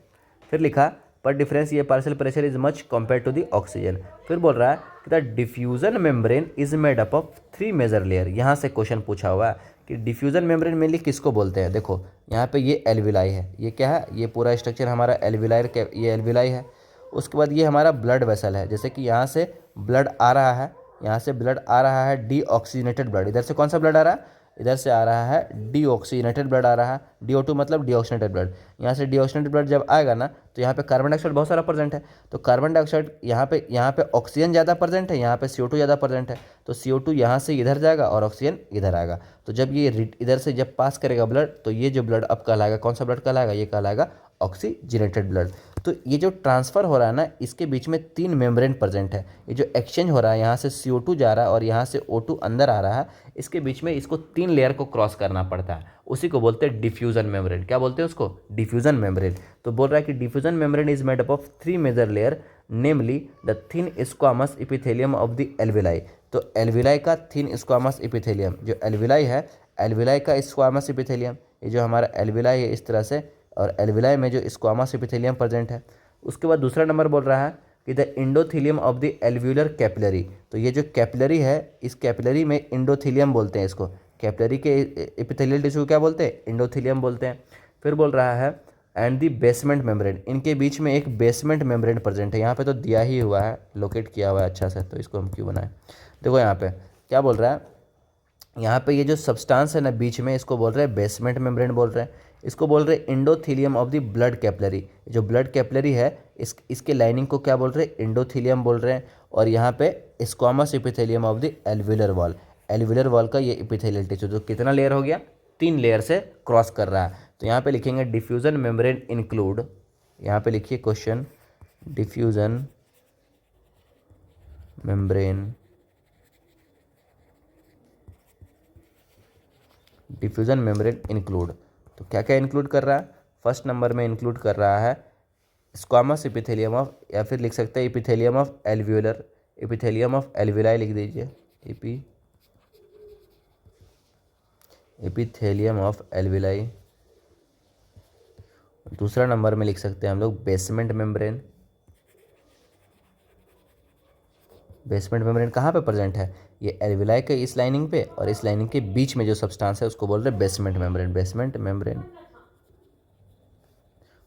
फिर लिखा पर डिफरेंस ये partial pressure is much compare to the oxygen. फिर बोल रहा है कि the diffusion membrane is made up of 3 major layer. यहाँ से क्वेश्चन पूछा हुआ है कि डिफ्यूजन मेम्ब्रेन मेनली किसको बोलते हैं। देखो यहाँ पे ये एल्विलाई है, ये क्या है? ये पूरा स्ट्रक्चर हमारा एल्विलाई, ये एल्विलाई है। उसके बाद ये हमारा ब्लड वेसल है, जैसे कि यहाँ से ब्लड आ रहा है, यहाँ से ब्लड आ रहा है डीऑक्सीजनेटेड ब्लड। इधर से कौन सा ब्लड आ रहा है? इधर से आ रहा है डीऑक्सीजनेटेड ब्लड आ रहा है। DO2 मतलब डीऑक्सीजनेटेड ब्लड। यहाँ से डीऑक्सीजनेटेड ब्लड जब आएगा ना, तो यहाँ पे कार्बन डाइऑक्साइड बहुत सारा प्रेजेंट है। तो कार्बन डाइऑक्साइड यहाँ पे ऑक्सीजन ज़्यादा प्रेजेंट है, यहाँ पे CO2 ज़्यादा प्रेजेंट है। तो CO2 यहाँ से इधर जाएगा और ऑक्सीजन इधर आएगा। तो जब ये इधर से जब पास करेगा ब्लड, तो ये जो ब्लड अब कहलाएगा, कौन सा ब्लड कहलाएगा? ये कहलाएगा ऑक्सीजनेटेड ब्लड। तो ये जो ट्रांसफ़र हो रहा है ना, इसके बीच में 3 मेम्ब्रेन प्रेजेंट है। ये जो एक्सचेंज हो रहा है, यहाँ से CO2 जा रहा है और यहाँ से O2 अंदर आ रहा है, इसके बीच में इसको 3 लेयर को क्रॉस करना पड़ता है। उसी को बोलते हैं डिफ्यूजन मेम्ब्रेन। क्या बोलते हैं उसको? Diffusion membrane. तो बोल रहा है कि diffusion membrane is made up of 3 major layer, namely the thin squamous epithelium of the alveoli. तो एल्विलाई का थिन स्क्वामस इपिथेलियम, जो एल्विलाई है, एल्विलाई का स्क्वामस इपिथेलियम, ये जो हमारा एल्विलाई है इस तरह से, और एल्विलाई में जो स्क्वामस इपिथेलियम प्रेजेंट है। उसके बाद दूसरा नंबर बोल रहा है कि the endothelium of the alveolar capillary. तो ये जो कैपिलरी है, इस कैपिलरी में इंडोथीलियम बोलते हैं इसको। कैपिलरी के एपिथेलियल टिश्यू क्या बोलते हैं? इंडोथीलियम बोलते हैं। फिर बोल रहा है एंड दी बेसमेंट मेम्ब्रेन, इनके बीच में एक बेसमेंट मेम्ब्रेन प्रेजेंट है। यहाँ पे तो दिया ही हुआ है, लोकेट किया हुआ है अच्छा से, तो इसको हम क्यों बनाएं? देखो यहाँ पे क्या बोल रहा है, यहाँ पे ये जो सब्सटेंस है ना बीच में, इसको बोल रहे हैं बेसमेंट मेम्ब्रेन बोल रहे हैं। इसको बोल रहे हैं endothelium of the blood capillary. जो ब्लड कैपिलरी है, इसके लाइनिंग को क्या बोल रहे हैं? इंडोथीलियम बोल रहे हैं। और यहाँ पे squamous epithelium of the alveolar wall, alveolar wall का ये एपिथेलियल टिश्यू जो कितना लेयर हो गया? 3 लेयर से क्रॉस कर रहा है। तो यहाँ पे लिखेंगे डिफ्यूजन मेम्ब्रेन इंक्लूड, यहाँ पे लिखिए question, diffusion membrane, diffusion membrane include. तो क्या क्या इंक्लूड कर रहा है? फर्स्ट नंबर में इंक्लूड कर रहा है स्क्वामस एपिथेलियम ऑफ, या फिर लिख सकते हैं epithelium of alveolar, epithelium of alveoli लिख दीजिए, एपिथेलियम ऑफ एल्विलाई। दूसरा नंबर में लिख सकते हैं हम लोग बेसमेंट मेम्ब्रेन। बेसमेंट मेम्ब्रेन कहाँ पे प्रेजेंट है? ये एल्विलाई के इस लाइनिंग पे, और इस लाइनिंग के बीच में जो सब्सटेंस है उसको बोल रहे हैं बेसमेंट मेम्ब्रेन, बेसमेंट मेम्ब्रेन।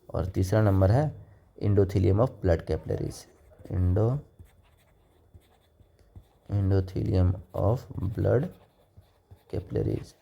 और तीसरा नंबर है endothelium of blood capillaries, endothelium of blood capillaries.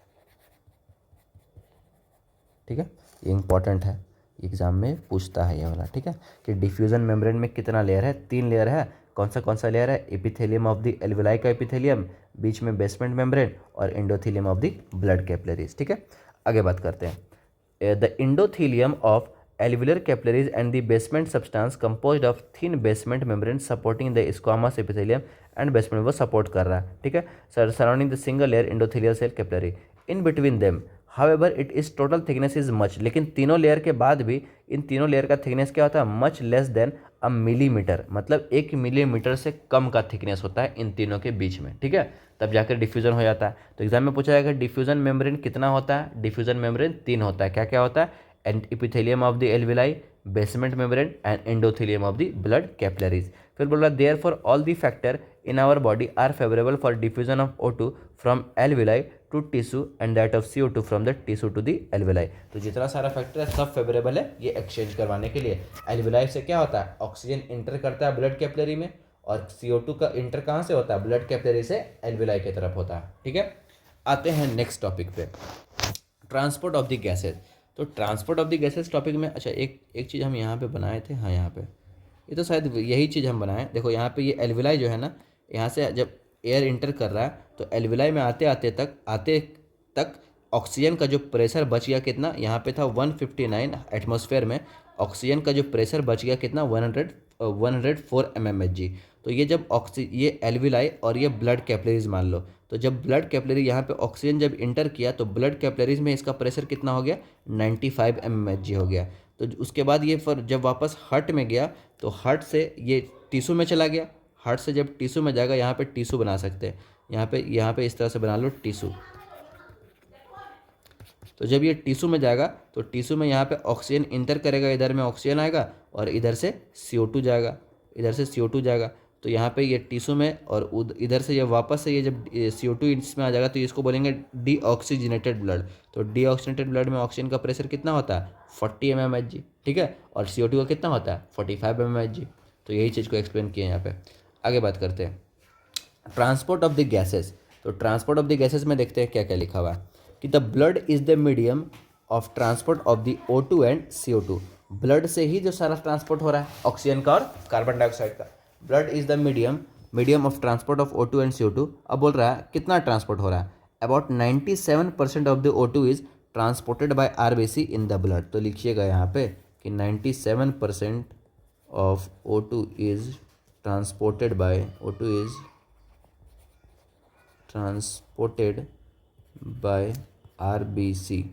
ठीक है, ये इंपॉर्टेंट है, एग्जाम में पूछता है ये वाला। ठीक है, कि डिफ्यूजन मेम्ब्रेन में कितना लेयर है, 3 लेयर है। कौन सा लेयर है, एपिथेलियम ऑफ द एल्वेलाई का एपिथेलियम, बीच में बेसमेंट मेम्ब्रेन, और endothelium of the blood capillaries. ठीक है, आगे बात करते हैं। The endothelium of alveolar capillaries and the basement substance composed of thin basement membrane supporting the squamous epithelium and basement वो support कर रहा है। ठीक है, surrounding the single layer endothelial cell capillary in between them however it is total thickness is much, लेकिन तीनों layer के बाद भी इन तीनों लेयर का थिकनेस क्या होता है, मच लेस देन अ मिलीमीटर, मतलब 1 मिलीमीटर से कम का थिकनेस होता है इन तीनों के बीच में। ठीक है, तब जाकर डिफ्यूजन हो जाता है। तो एग्जाम में पूछा जाएगा डिफ्यूजन मेम्ब्रेन कितना होता है, डिफ्यूजन मेम्ब्रेन 3 होता है। क्या क्या होता है, and epithelium of the alveoli, basement membrane and endothelium of the blood capillaries. फिर बोल रहा therefore all the factor in our body are favourable for diffusion of O2 from alveoli to tissue and that of CO2 from the tissue to the alveoli. तो जितना सारा factor है सब favourable है ये एक्सचेंज करवाने के लिए। एल्वेलाई से क्या होता है, ऑक्सीजन इंटर करता है ब्लड कैपिलरी में, और CO2 का इंटर कहाँ से होता है, ब्लड कैपिलरी से एल्वेलाई की तरफ होता है। ठीक है, आते हैं नेक्स्ट टॉपिक पे, ट्रांसपोर्ट ऑफ द गैसेज। तो transport of the gases topic में अच्छा एक चीज़ हम यहाँ पे बनाए थे, हाँ यहाँ पे ये तो शायद यही चीज़ हम बनाए। देखो यहाँ पे ये एल्वेलाई जो है ना, यहाँ से जब एयर इंटर कर रहा है तो एल्वेलाई में आते तक ऑक्सीजन का जो प्रेशर बच गया कितना, यहाँ पे था 159 एटमॉस्फेयर में, ऑक्सीजन का जो प्रेशर बच गया कितना 104 mmHg। तो ये जब ये एल्वेलाई और ये ब्लड कैपिलरीज मान लो, तो जब ब्लड कैपिलरी यहाँ पे ऑक्सीजन जब इंटर किया तो ब्लड कैपिलरीज में इसका प्रेशर कितना हो गया, 95 mmHg हो गया। तो उसके बाद ये फिर जब वापस हार्ट में गया तो हार्ट से ये टिश्यू में चला गया, हार्ट से जब टिश्यू में जाएगा, यहाँ पे टिश्यू बना सकते हैं, यहाँ पे इस तरह से बना लो टिश्यू। तो जब ये टिश्यू में जाएगा तो टिश्यू में यहाँ पे ऑक्सीजन इंटर करेगा, इधर में ऑक्सीजन आएगा और इधर से CO2 जाएगा, इधर से CO2 जाएगा। तो यहाँ पे ये टिश्यू में और इधर से ये वापस से ये जब CO2 इसमें आ जाएगा तो इसको बोलेंगे डीऑक्सीजनेटेड ब्लड। तो डीऑक्सीजनेटेड ब्लड में ऑक्सीजन का प्रेशर कितना होता है, 40 mmHg। ठीक है, और CO2 का कितना होता है, 45 mmHg। तो यही चीज़ को एक्सप्लेन किए यहाँ पे। आगे बात करते हैं ट्रांसपोर्ट ऑफ द गैसेज। तो ट्रांसपोर्ट ऑफ द गैसेज में देखते हैं क्या क्या लिखा हुआ है कि the blood is the medium of transport of the O2 and CO2। Blood से ही जो सारा ट्रांसपोर्ट हो रहा है ऑक्सीजन का और कार्बन डाइऑक्साइड का। Blood is the medium of transport of O2 and CO2। अब बोल रहा है कितना ट्रांसपोर्ट हो रहा है, about 97% of the O2 is transported by RBC in the blood. तो लिखिएगा यहाँ पे कि 97% of O2 is transported by by RBC।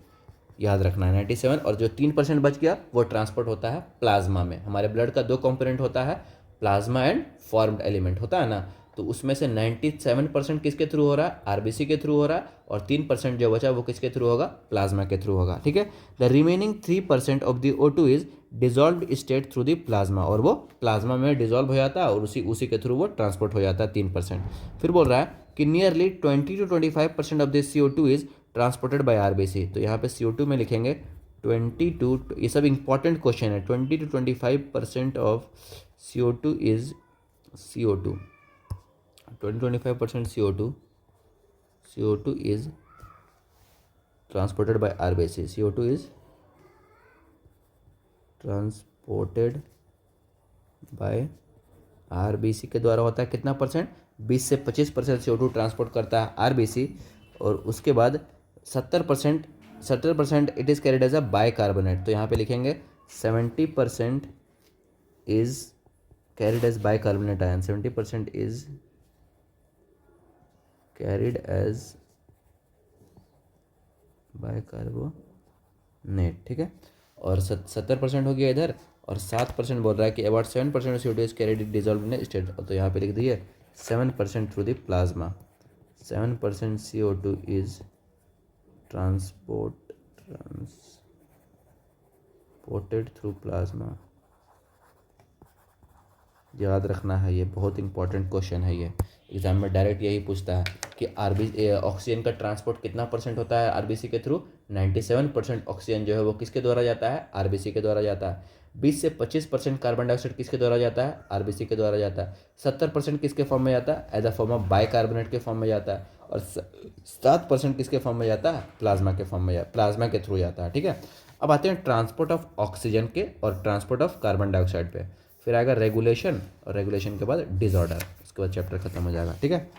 याद रखना है 97, और जो 3% बच गया वो ट्रांसपोर्ट होता है प्लाज्मा में। हमारे ब्लड का 2 कंपोनेंट होता है, प्लाज्मा एंड फॉर्म्ड एलिमेंट होता है ना, तो उसमें से 97% किसके थ्रू हो रहा है, RBC के थ्रू हो रहा है, और 3% जो बचा वो किसके थ्रू होगा, प्लाज्मा के थ्रू होगा। ठीक है, the remaining 3% of the O2 is dissolve state through the plasma, और वो प्लाज्मा में डिजॉल्व हो जाता है और उसी के थ्रू वो ट्रांसपोर्ट हो जाता है 3%। फिर बोल रहा है कि nearly 20 to 25% of the CO2 is transported by RBC। तो यहाँ पे CO2 में लिखेंगे 22, ये सब इंपॉर्टेंट क्वेश्चन है, 20 to 25% of CO2 is CO2, 20-25% CO2 is transported by RBC। CO2 is transported by RBC के द्वारा होता है कितना परसेंट, 20 से 25% CO2 ट्रांसपोर्ट करता है RBC, और उसके बाद 70% it is carried as a bicarbonate. तो यहाँ पे लिखेंगे 70% is carried as bicarbonate ion, 70% is carried as bicarbonate. ठीक है, और 70% हो गया इधर, और 7% बोल रहा है कि about 7% CO2 is carried dissolve in state. तो यहाँ पे लिख दिए 7% through the plasma, 7% CO2 is transported through plasma. याद रखना है, ये बहुत इंपॉर्टेंट क्वेश्चन है। ये एग्जाम में डायरेक्ट यही पूछता है कि ऑक्सीजन का ट्रांसपोर्ट कितना परसेंट होता है आरबीसी के थ्रू। 97% ऑक्सीजन जो है वो किसके द्वारा जाता है, आरबीसी के द्वारा जाता है। 20 से 25% कार्बन डाइऑक्साइड किसके द्वारा जाता है, आरबीसी के द्वारा जाता है। 70% किसके फॉर्म में जाता है, as a form of bicarbonate के फॉर्म में जाता है। और 7% किसके फॉर्म में जाता है, प्लाज्मा के फॉर्म में, प्लाज्मा के थ्रू जाता है। ठीक है, अब आते हैं ट्रांसपोर्ट ऑफ ऑक्सीजन के और ट्रांसपोर्ट ऑफ कार्बन डाइऑक्साइड पे। फिर आएगा रेगुलेशन, और रेगुलेशन के बाद डिसऑर्डर, उसके बाद चैप्टर खत्म हो जाएगा। ठीक है,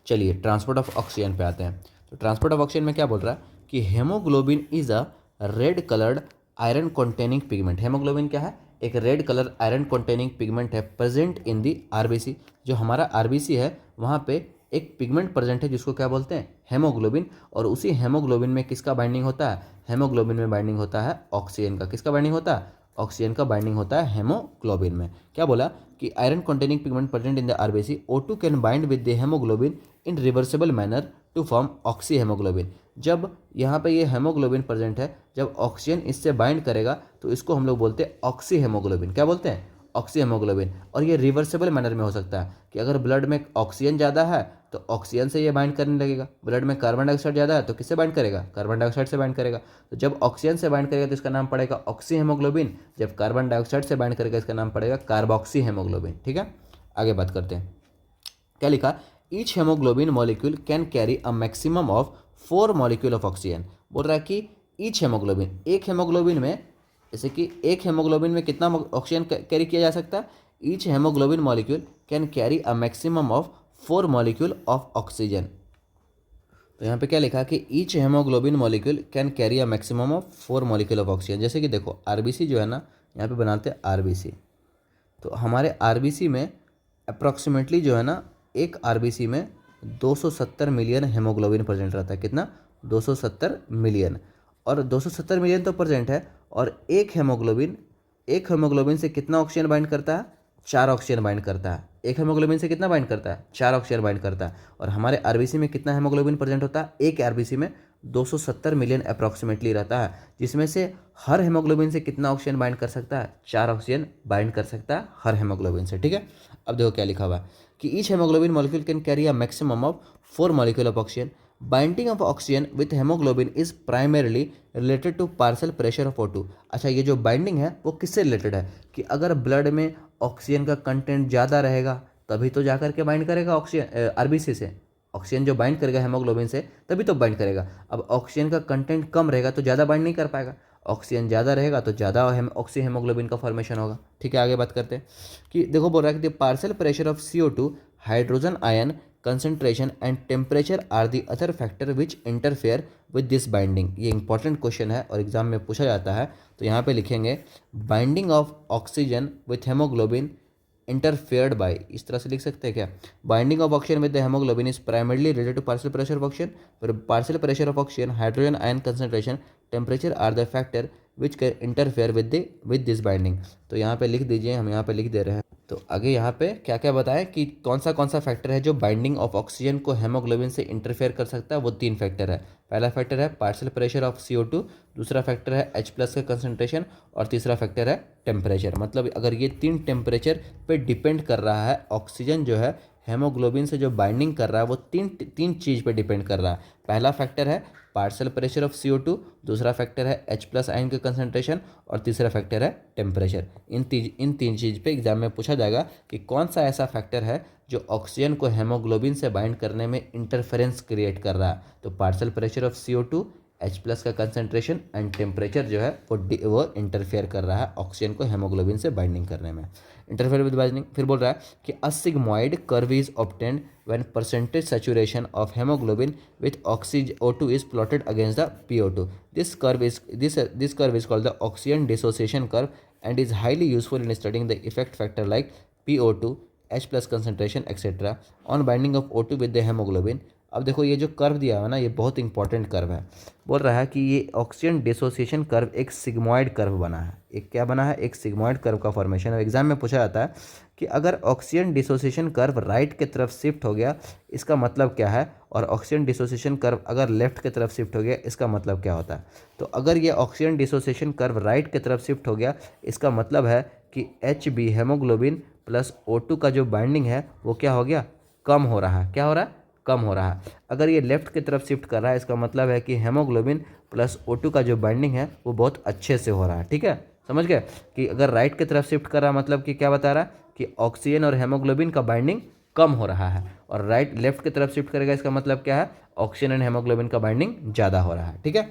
चलिए ट्रांसपोर्ट ऑफ ऑक्सीजन पे आते हैं। तो ट्रांसपोर्ट ऑफ ऑक्सीजन में क्या बोल रहा है कि haemoglobin is a red coloured iron containing pigment. Haemoglobin क्या है, एक red colour iron containing pigment है, प्रेजेंट इन दी आरबीसी। जो हमारा आरबीसी है वहाँ पे एक पिगमेंट प्रेजेंट है जिसको क्या बोलते हैं, हेमोग्लोबिन। और उसी हेमोग्लोबिन में किसका बाइंडिंग होता है, हेमोग्लोबिन में बाइंडिंग होता है ऑक्सीजन का। किसका बाइंडिंग होता है, ऑक्सीजन का बाइंडिंग होता है हेमोग्लोबिन में। क्या बोला कि iron containing pigment present in the RBC, O2 can bind with the haemoglobin in reversible manner to form oxy haemoglobin. जब यहाँ पे ये हेमोग्लोबिन प्रेजेंट है, जब ऑक्सीजन इससे बाइंड करेगा तो इसको हम लोग बोलते हैं ऑक्सी हेमोग्लोबिन। क्या बोलते हैं, ऑक्सी हेमोग्लोबिन। और ये रिवर्सिबल मैनर में हो सकता है कि अगर ब्लड में ऑक्सीजन ज़्यादा है तो ऑक्सीजन से ये बाइंड करने लगेगा, ब्लड में कार्बन डाइऑक्साइड ज़्यादा है तो किससे बाइंड करेगा, कार्बन डाइऑक्साइड से बाइंड करेगा। तो जब ऑक्सीजन से बाइंड करेगा तो इसका नाम पड़ेगा ऑक्सी हेमोग्लोबिन, जब कार्बन डाइऑक्साइड से बाइंड करेगा इसका नाम पड़ेगा कार्बोक्सी हेमोग्लोबिन। ठीक है, आगे बात करते हैं। क्या लिखा, each haemoglobin molecule can carry a maximum of 4 molecule of oxygen. बोल रहा है कि ईच हेमोग्लोबिन, एक हेमोग्लोबिन में, जैसे कि एक हेमोग्लोबिन में कितना ऑक्सीजन कैरी किया जा सकता है, each haemoglobin molecule can carry a maximum of 4 molecule of oxygen. तो यहाँ पे क्या लिखा कि each haemoglobin molecule can carry a maximum of 4 molecule of oxygen. जैसे कि देखो आरबीसी जो है ना, यहाँ पे बनाते हैं आरबीसी, तो हमारे आरबीसी में अप्रॉक्सीमेटली जो है ना, एक आरबीसी में 270 मिलियन हेमोग्लोबिन प्रेजेंट रहता है। कितना, 270 मिलियन। और 270 मिलियन तो प्रेजेंट है, और एक हेमोग्लोबिन से कितना ऑक्सीजन बाइंड करता है, 4 ऑक्सीजन बाइंड करता है। एक हेमोग्लोबिन से कितना बाइंड करता है, 4 ऑक्सीजन बाइंड करता है। और हमारे आरबीसी में कितना हेमोग्लोबिन प्रेजेंट होता है, एक आरबीसी में 270 मिलियन अप्रॉक्सीमेटली रहता है, जिसमें से हर हेमोग्लोबिन से कितना ऑक्सीजन बाइंड कर सकता है, 4 ऑक्सीजन बाइंड कर सकता है हर हेमोग्लोबिन से। ठीक है, अब देखो क्या लिखा हुआ है कि each haemoglobin molecule can carry a maximum of 4 molecule of oxygen. Binding of oxygen with haemoglobin is primarily related to partial pressure of O2। अच्छा, ये जो बाइंडिंग है वो किससे रिलेटेड है कि अगर ब्लड में ऑक्सीजन का कंटेंट ज़्यादा रहेगा तभी तो जाकर के बाइंड करेगा ऑक्सीजन आरबीसी से। ऑक्सीजन जो बाइंड करेगा हेमोग्लोबिन से तभी तो बाइंड करेगा। अब ऑक्सीजन का कंटेंट कम रहेगा तो ज़्यादा बाइंड नहीं कर पाएगा, ऑक्सीजन ज़्यादा रहेगा तो ज़्यादा ऑक्सी हेमोग्लोबिन का फॉर्मेशन होगा। ठीक है, आगे बात करते हैं कि देखो बोल रहा है कि the partial pressure of CO2, hydrogen ion concentration and temperature are the other factor which interfere with this binding. ये इंपॉर्टेंट क्वेश्चन है और एग्जाम में पूछा जाता है। तो यहाँ पे लिखेंगे binding of oxygen with haemoglobin interfered by, इस तरह से लिख सकते हैं क्या, binding of oxygen with the haemoglobin is primarily related to partial pressure of oxygen. फिर partial pressure of oxygen, hydrogen ion concentration, temperature are the factor which can interfere with this binding. तो यहाँ पे लिख दीजिए, हम यहाँ पे लिख दे रहे हैं। तो आगे यहाँ पे क्या क्या बताएं कि कौन सा फैक्टर है जो बाइंडिंग ऑफ ऑक्सीजन को हेमोग्लोबिन से इंटरफेयर कर सकता है। वो 3 फैक्टर है। पहला फैक्टर है पार्शियल प्रेशर ऑफ CO2, दूसरा फैक्टर है H+ का कंसंट्रेशन, और तीसरा फैक्टर है टेम्परेचर। मतलब अगर ये 3 टेम्परेचर पे डिपेंड कर रहा है, ऑक्सीजन जो है हेमोग्लोबिन से जो बाइंडिंग कर रहा है वो तीन चीज़ पे डिपेंड कर रहा है। पहला फैक्टर है पार्शियल प्रेशर ऑफ CO2, दूसरा फैक्टर है H+ आयन का कंसंट्रेशन, और तीसरा फैक्टर है टेम्परेचर। इन तीन चीज़ पे एग्जाम में पूछा जाएगा कि कौन सा ऐसा फैक्टर है जो ऑक्सीजन को हेमोग्लोबिन से बाइंड करने में इंटरफेरेंस क्रिएट कर रहा है। तो partial pressure of CO2, H+ का कंसंट्रेशन एंड टेम्परेचर जो है वो इंटरफेयर कर रहा है ऑक्सीजन को हेमोग्लोबिन से बाइंडिंग करने में, इंटरफेयर विद बाइंडिंग। फिर बोल रहा है कि a sigmoid curve is obtained when percentage saturation of haemoglobin with oxygen O2 is plotted against the PO2। This curve is called the oxygen dissociation curve and is highly useful in studying the effect factor like PO2, H+ concentration etcetera on binding of O2 with the haemoglobin. अब देखो ये जो curve दिया हुआ है ना, ये बहुत इंपॉर्टेंट कर्व है। बोल रहा है कि ये ऑक्सीजन डिसोसिएशन कर्व एक सिग्मॉइड कर्व बना है। एक क्या बना है, एक सिग्मॉइड कर्व का फॉर्मेशन है। एग्जाम में पूछा जाता है कि अगर ऑक्सीजन डिसोसिएशन कर्व राइट की तरफ शिफ्ट हो गया इसका मतलब क्या है, और ऑक्सीजन डिसोसिएशन कर्व अगर लेफ्ट की तरफ शिफ्ट हो गया इसका मतलब क्या होता है। तो अगर ये ऑक्सीजन डिसोसिएशन कर्व राइट की तरफ शिफ्ट हो गया इसका मतलब है कि Hb हेमोग्लोबिन प्लस O2 का जो बाइंडिंग है वो क्या हो गया, कम हो रहा है। क्या हो रहा है, कम हो रहा है। अगर ये लेफ्ट की तरफ शिफ्ट कर रहा है, इसका मतलब है कि हेमोग्लोबिन प्लस O2 का जो बाइंडिंग है वो बहुत अच्छे से हो रहा है। ठीक है, समझ गए कि अगर राइट की तरफ शिफ्ट कर रहा है मतलब कि क्या बता रहा है कि ऑक्सीजन और हेमोग्लोबिन का बाइंडिंग कम हो रहा है, और राइट लेफ्ट की तरफ शिफ्ट करेगा इसका मतलब क्या है, ऑक्सीजन एंड हेमोग्लोबिन का बाइंडिंग ज़्यादा हो रहा है। ठीक है,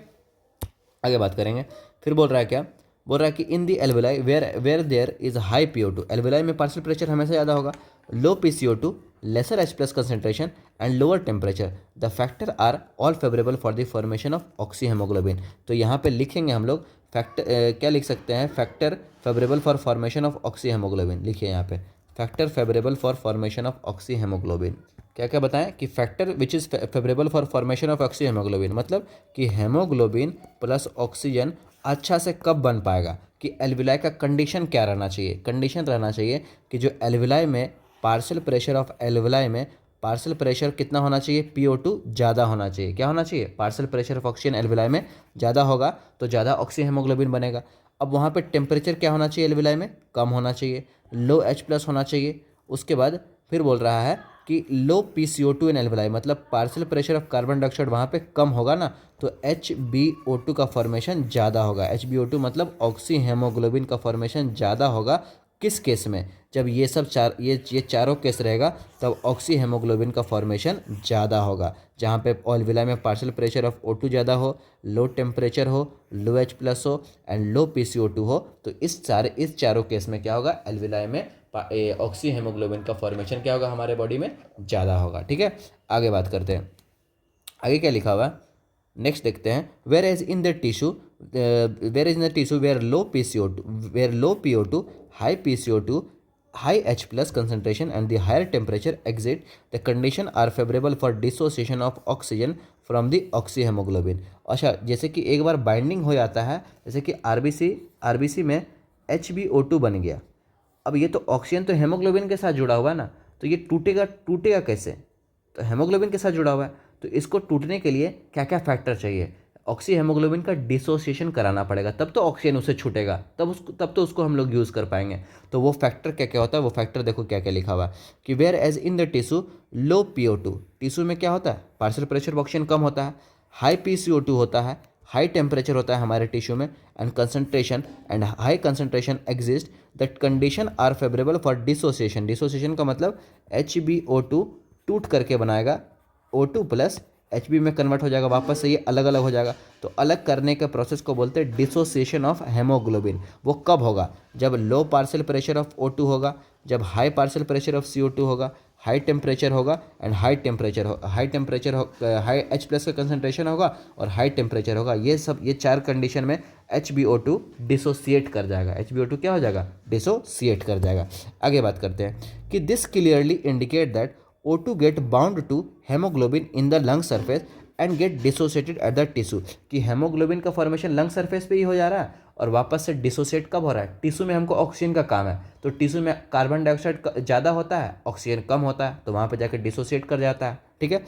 आगे बात करेंगे। फिर बोल रहा है क्या, बोल रहा है कि in the alveoli where there is high PO2, alveoli में पार्शियल प्रेशर हमेशा ज़्यादा होगा, low PCO2, lesser H plus concentration and lower temperature, the factor are all favourable for the formation of oxyhaemoglobin. तो यहाँ पे लिखेंगे हम लोग फैक्टर, क्या लिख सकते हैं, factor favourable for formation of oxy haemoglobin. लिखिए यहाँ पे factor favourable for formation of oxy haemoglobin. क्या क्या बताएं कि factor which is favourable for formation of oxy haemoglobin, मतलब कि हेमोग्लोबिन प्लस ऑक्सीजन अच्छा से कब बन पाएगा, कि एल्विलाई का कंडीशन क्या रहना चाहिए, कंडीशन रहना चाहिए कि जो एल्विलाई में पार्शियल प्रेशर ऑफ एल्विलाई में पार्शियल प्रेशर कितना होना चाहिए, PO2 ज़्यादा होना चाहिए। क्या होना चाहिए, partial pressure of oxygen alveoli में ज़्यादा होगा तो ज़्यादा ऑक्सी हेमोग्लोबिन बनेगा। अब वहाँ पे टेम्परेचर क्या होना चाहिए एल्विलाई में, कम होना चाहिए, लो H प्लस होना चाहिए। उसके बाद फिर बोल रहा है कि लो PCO2 इन एल्विलाई, मतलब partial pressure of carbon dioxide वहाँ पे कम होगा ना, तो HbO2 का फॉर्मेशन ज़्यादा होगा। HbO2 मतलब ऑक्सी हेमोग्लोबिन का फॉर्मेशन ज़्यादा होगा। किस केस में, जब ये सब ये चारों केस रहेगा तब ऑक्सी हेमोग्लोबिन का फॉर्मेशन ज़्यादा होगा। जहाँ पे एल्विलाई में पार्शियल प्रेशर ऑफ O2 ज़्यादा हो, लो टेम्परेचर हो, लो H प्लस हो एंड लो PCO2 हो, तो इस चारों केस में क्या होगा, एल्विलाई में ऑक्सी हेमोग्लोबिन का फॉर्मेशन क्या होगा, हमारे बॉडी में ज़्यादा होगा। ठीक है, आगे बात करते हैं। आगे क्या लिखा हुआ है, नेक्स्ट देखते हैं। Whereas in the tissue where low PO2, high PCO2, high H plus concentration and the higher temperature exit, the condition are favourable for dissociation of oxygen from the oxy haemoglobin. अच्छा, जैसे कि एक बार binding हो जाता है, जैसे कि RBC में HbO2 बन गया। अब ये तो ऑक्सीजन तो हेमोग्लोबिन के साथ जुड़ा हुआ है ना, तो ये टूटेगा कैसे, तो हेमोग्लोबिन के साथ जुड़ा हुआ है, तो इसको टूटने के लिए क्या क्या फैक्टर चाहिए, ऑक्सी हेमोग्लोबिन का डिसोसिएशन कराना पड़ेगा, तब तो ऑक्सीजन उसे छूटेगा, तब तो उसको हम लोग यूज़ कर पाएंगे। तो वो फैक्टर क्या क्या होता है, वो फैक्टर देखो क्या क्या लिखा हुआ है कि whereas in the tissue low PO2, tissue में क्या होता है, पार्शियल प्रेशर ऑफ ऑक्सीजन कम होता है, हाई PCO2 होता है, हाई टेम्परेचर होता है हमारे टिश्यू में, and high concentration exist, that condition are favourable for dissociation. Dissociation का मतलब HbO2 टूट करके बनाएगा O2 प्लस Hb में कन्वर्ट हो जाएगा, वापस से ये अलग अलग हो जाएगा। तो अलग करने के प्रोसेस को बोलते हैं डिसोसिएशन ऑफ हेमोग्लोबिन। वो कब होगा, जब लो पार्शियल प्रेशर ऑफ O2 होगा, जब high partial pressure of CO2 होगा, हाई टेम्परेचर होगा एंड हाई H प्लस का कंसंट्रेशन होगा और हाई टेम्परेचर होगा। ये चार कंडीशन में HbO2 डिसोसिएट कर जाएगा। HbO2 क्या हो जाएगा, डिसोसिएट कर जाएगा। आगे बात करते हैं कि this clearly indicate that O2 get bound to hemoglobin in the lung surface and get dissociated at the tissue, कि हेमोग्लोबिन का फॉर्मेशन लंग सरफेस पे ही हो जा रहा है और वापस से डिसोसिएट कब हो रहा है, टिश्यू में हमको ऑक्सीजन का काम है, तो टिश्यू में कार्बन डाइऑक्साइड ज़्यादा होता है, ऑक्सीजन कम होता है, तो वहाँ पे जाकर डिसोसिएट कर जाता है। ठीक है,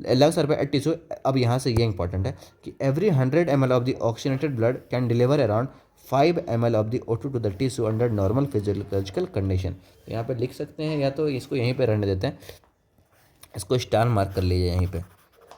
लंग सरफेस एट टिश्यू। अब यहाँ से ये इंपॉर्टेंट है कि every 100 ml of the oxygenated blood can deliver around 5 ml of the O2 to the tissue under normal physiological condition. यहाँ पे लिख सकते हैं, या तो इसको यहीं पे रहने देते हैं, इसको स्टार मार्क कर लीजिए यहीं पे,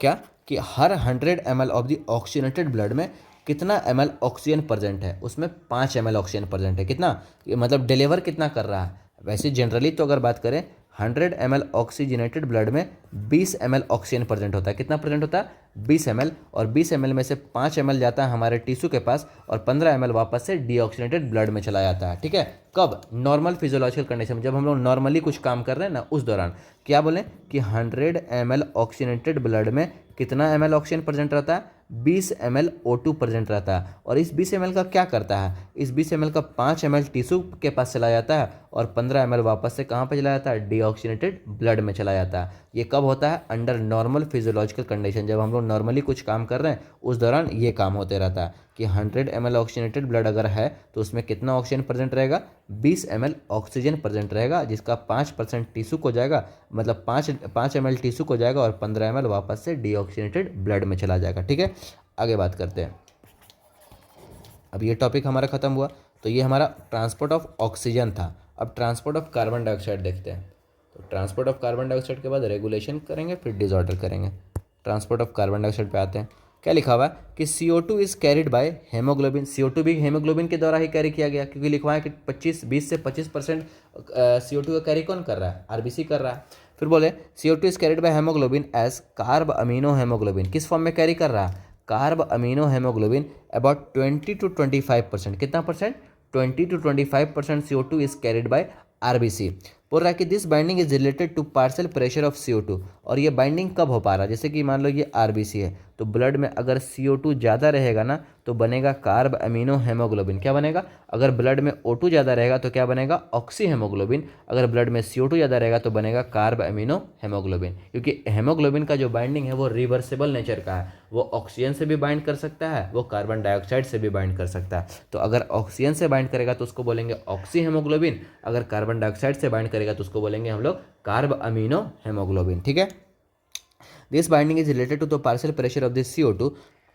क्या कि हर 100 ml of the oxygenated blood में कितना ml ऑक्सीजन प्रेजेंट है, उसमें 5 ml ऑक्सीजन प्रेजेंट है। कितना, ये मतलब डिलीवर कितना कर रहा है। वैसे जनरली तो अगर बात करें 100 ml ऑक्सीजनेटेड ब्लड में 20 ml ऑक्सीजन प्रेजेंट होता है। कितना प्रेजेंट होता है, 20 ml, और 20 ml में से 5 ml जाता है हमारे टिश्यू के पास और 15 ml वापस से डीऑक्सीजनेटेड ब्लड में चला जाता है। ठीक है, कब, नॉर्मल फिजियोलॉजिकल कंडीशन में, जब हम लोग नॉर्मली कुछ काम कर रहे हैं ना उस दौरान। क्या बोलें कि 100 ml ऑक्सीजनेटेड ब्लड में कितना ml ऑक्सीजन प्रेजेंट रहता है, 20 ml O2 प्रेजेंट रहता है। और इस 20 ml का क्या करता है, इस 20 ml का 5 ml टिश्यू के पास चला जाता है और 15 ml वापस से कहाँ पर चला जाता है, डीऑक्सीजनेटेड ब्लड में चला जाता है। ये कब होता है, अंडर नॉर्मल फिजियोलॉजिकल कंडीशन, जब हम लोग नॉर्मली कुछ काम कर रहे हैं उस दौरान ये काम होते रहता है कि 100 ml ऑक्सीजनेटेड ब्लड अगर है तो उसमें कितना ऑक्सीजन प्रेजेंट रहेगा, 20 ml ऑक्सीजन प्रेजेंट रहेगा, जिसका 5% टिश्यू को जाएगा, मतलब 5 ml टिश्यू को जाएगा और 15 ml वापस से डीऑक्सीजनेटेड ब्लड में चला जाएगा। ठीक है, आगे बात करते हैं। अब ये टॉपिक हमारा खत्म हुआ, तो ये हमारा ट्रांसपोर्ट ऑफ ऑक्सीजन था। अब ट्रांसपोर्ट ऑफ कार्बन डाइऑक्साइड देखते हैं। तो ट्रांसपोर्ट ऑफ कार्बन डाइऑक्साइड के बाद रेगुलेशन करेंगे, फिर डिसऑर्डर करेंगे। ट्रांसपोर्ट ऑफ कार्बन डाइऑक्साइड पे आते हैं। क्या लिखा हुआ है कि CO2 is carried by haemoglobin. CO2 भी हेमोग्लोबिन के द्वारा ही कैरी किया गया, क्योंकि लिखा हुआ है कि 20 से 25% CO2 का कैरी कौन कर रहा है, RBC कर रहा है। फिर बोले CO2 is carried by haemoglobin as carb amino haemoglobin. किस फॉर्म में कैरी कर रहा है, carb amino haemoglobin. About 20 to 25%, कितना percent, 20 to 25% CO2 is carried by RBC। बोल रहा है कि this binding is related to partial pressure of CO2। और ये बाइंडिंग कब हो पा रहा है, जैसे कि मान लो ये RBC है, तो ब्लड में अगर CO2 ज़्यादा रहेगा ना तो बनेगा कार्ब अमीनो हेमोग्लोबिन। क्या बनेगा, अगर ब्लड में O2 ज़्यादा रहेगा तो क्या बनेगा, ऑक्सी हेमोग्लोबिन। अगर ब्लड में CO2 ज़्यादा रहेगा तो बनेगा कार्ब अमीनो हेमोग्लोबिन। क्योंकि हेमोग्लोबिन का जो बाइंडिंग है वो रिवर्सिबल नेचर का है, वो ऑक्सीजन से भी बाइंड कर सकता है, वो कार्बन डाइऑक्साइड से भी बाइंड कर सकता है। तो अगर ऑक्सीजन से बाइंड करेगा तो उसको बोलेंगे ऑक्सी हेमोग्लोबिन, अगर कार्बन डाइऑक्साइड से बाइंड करेगा तो उसको बोलेंगे हम लोग कार्ब अमीनो हेमोग्लोबिन। ठीक है। This binding is related to the partial pressure of this CO2।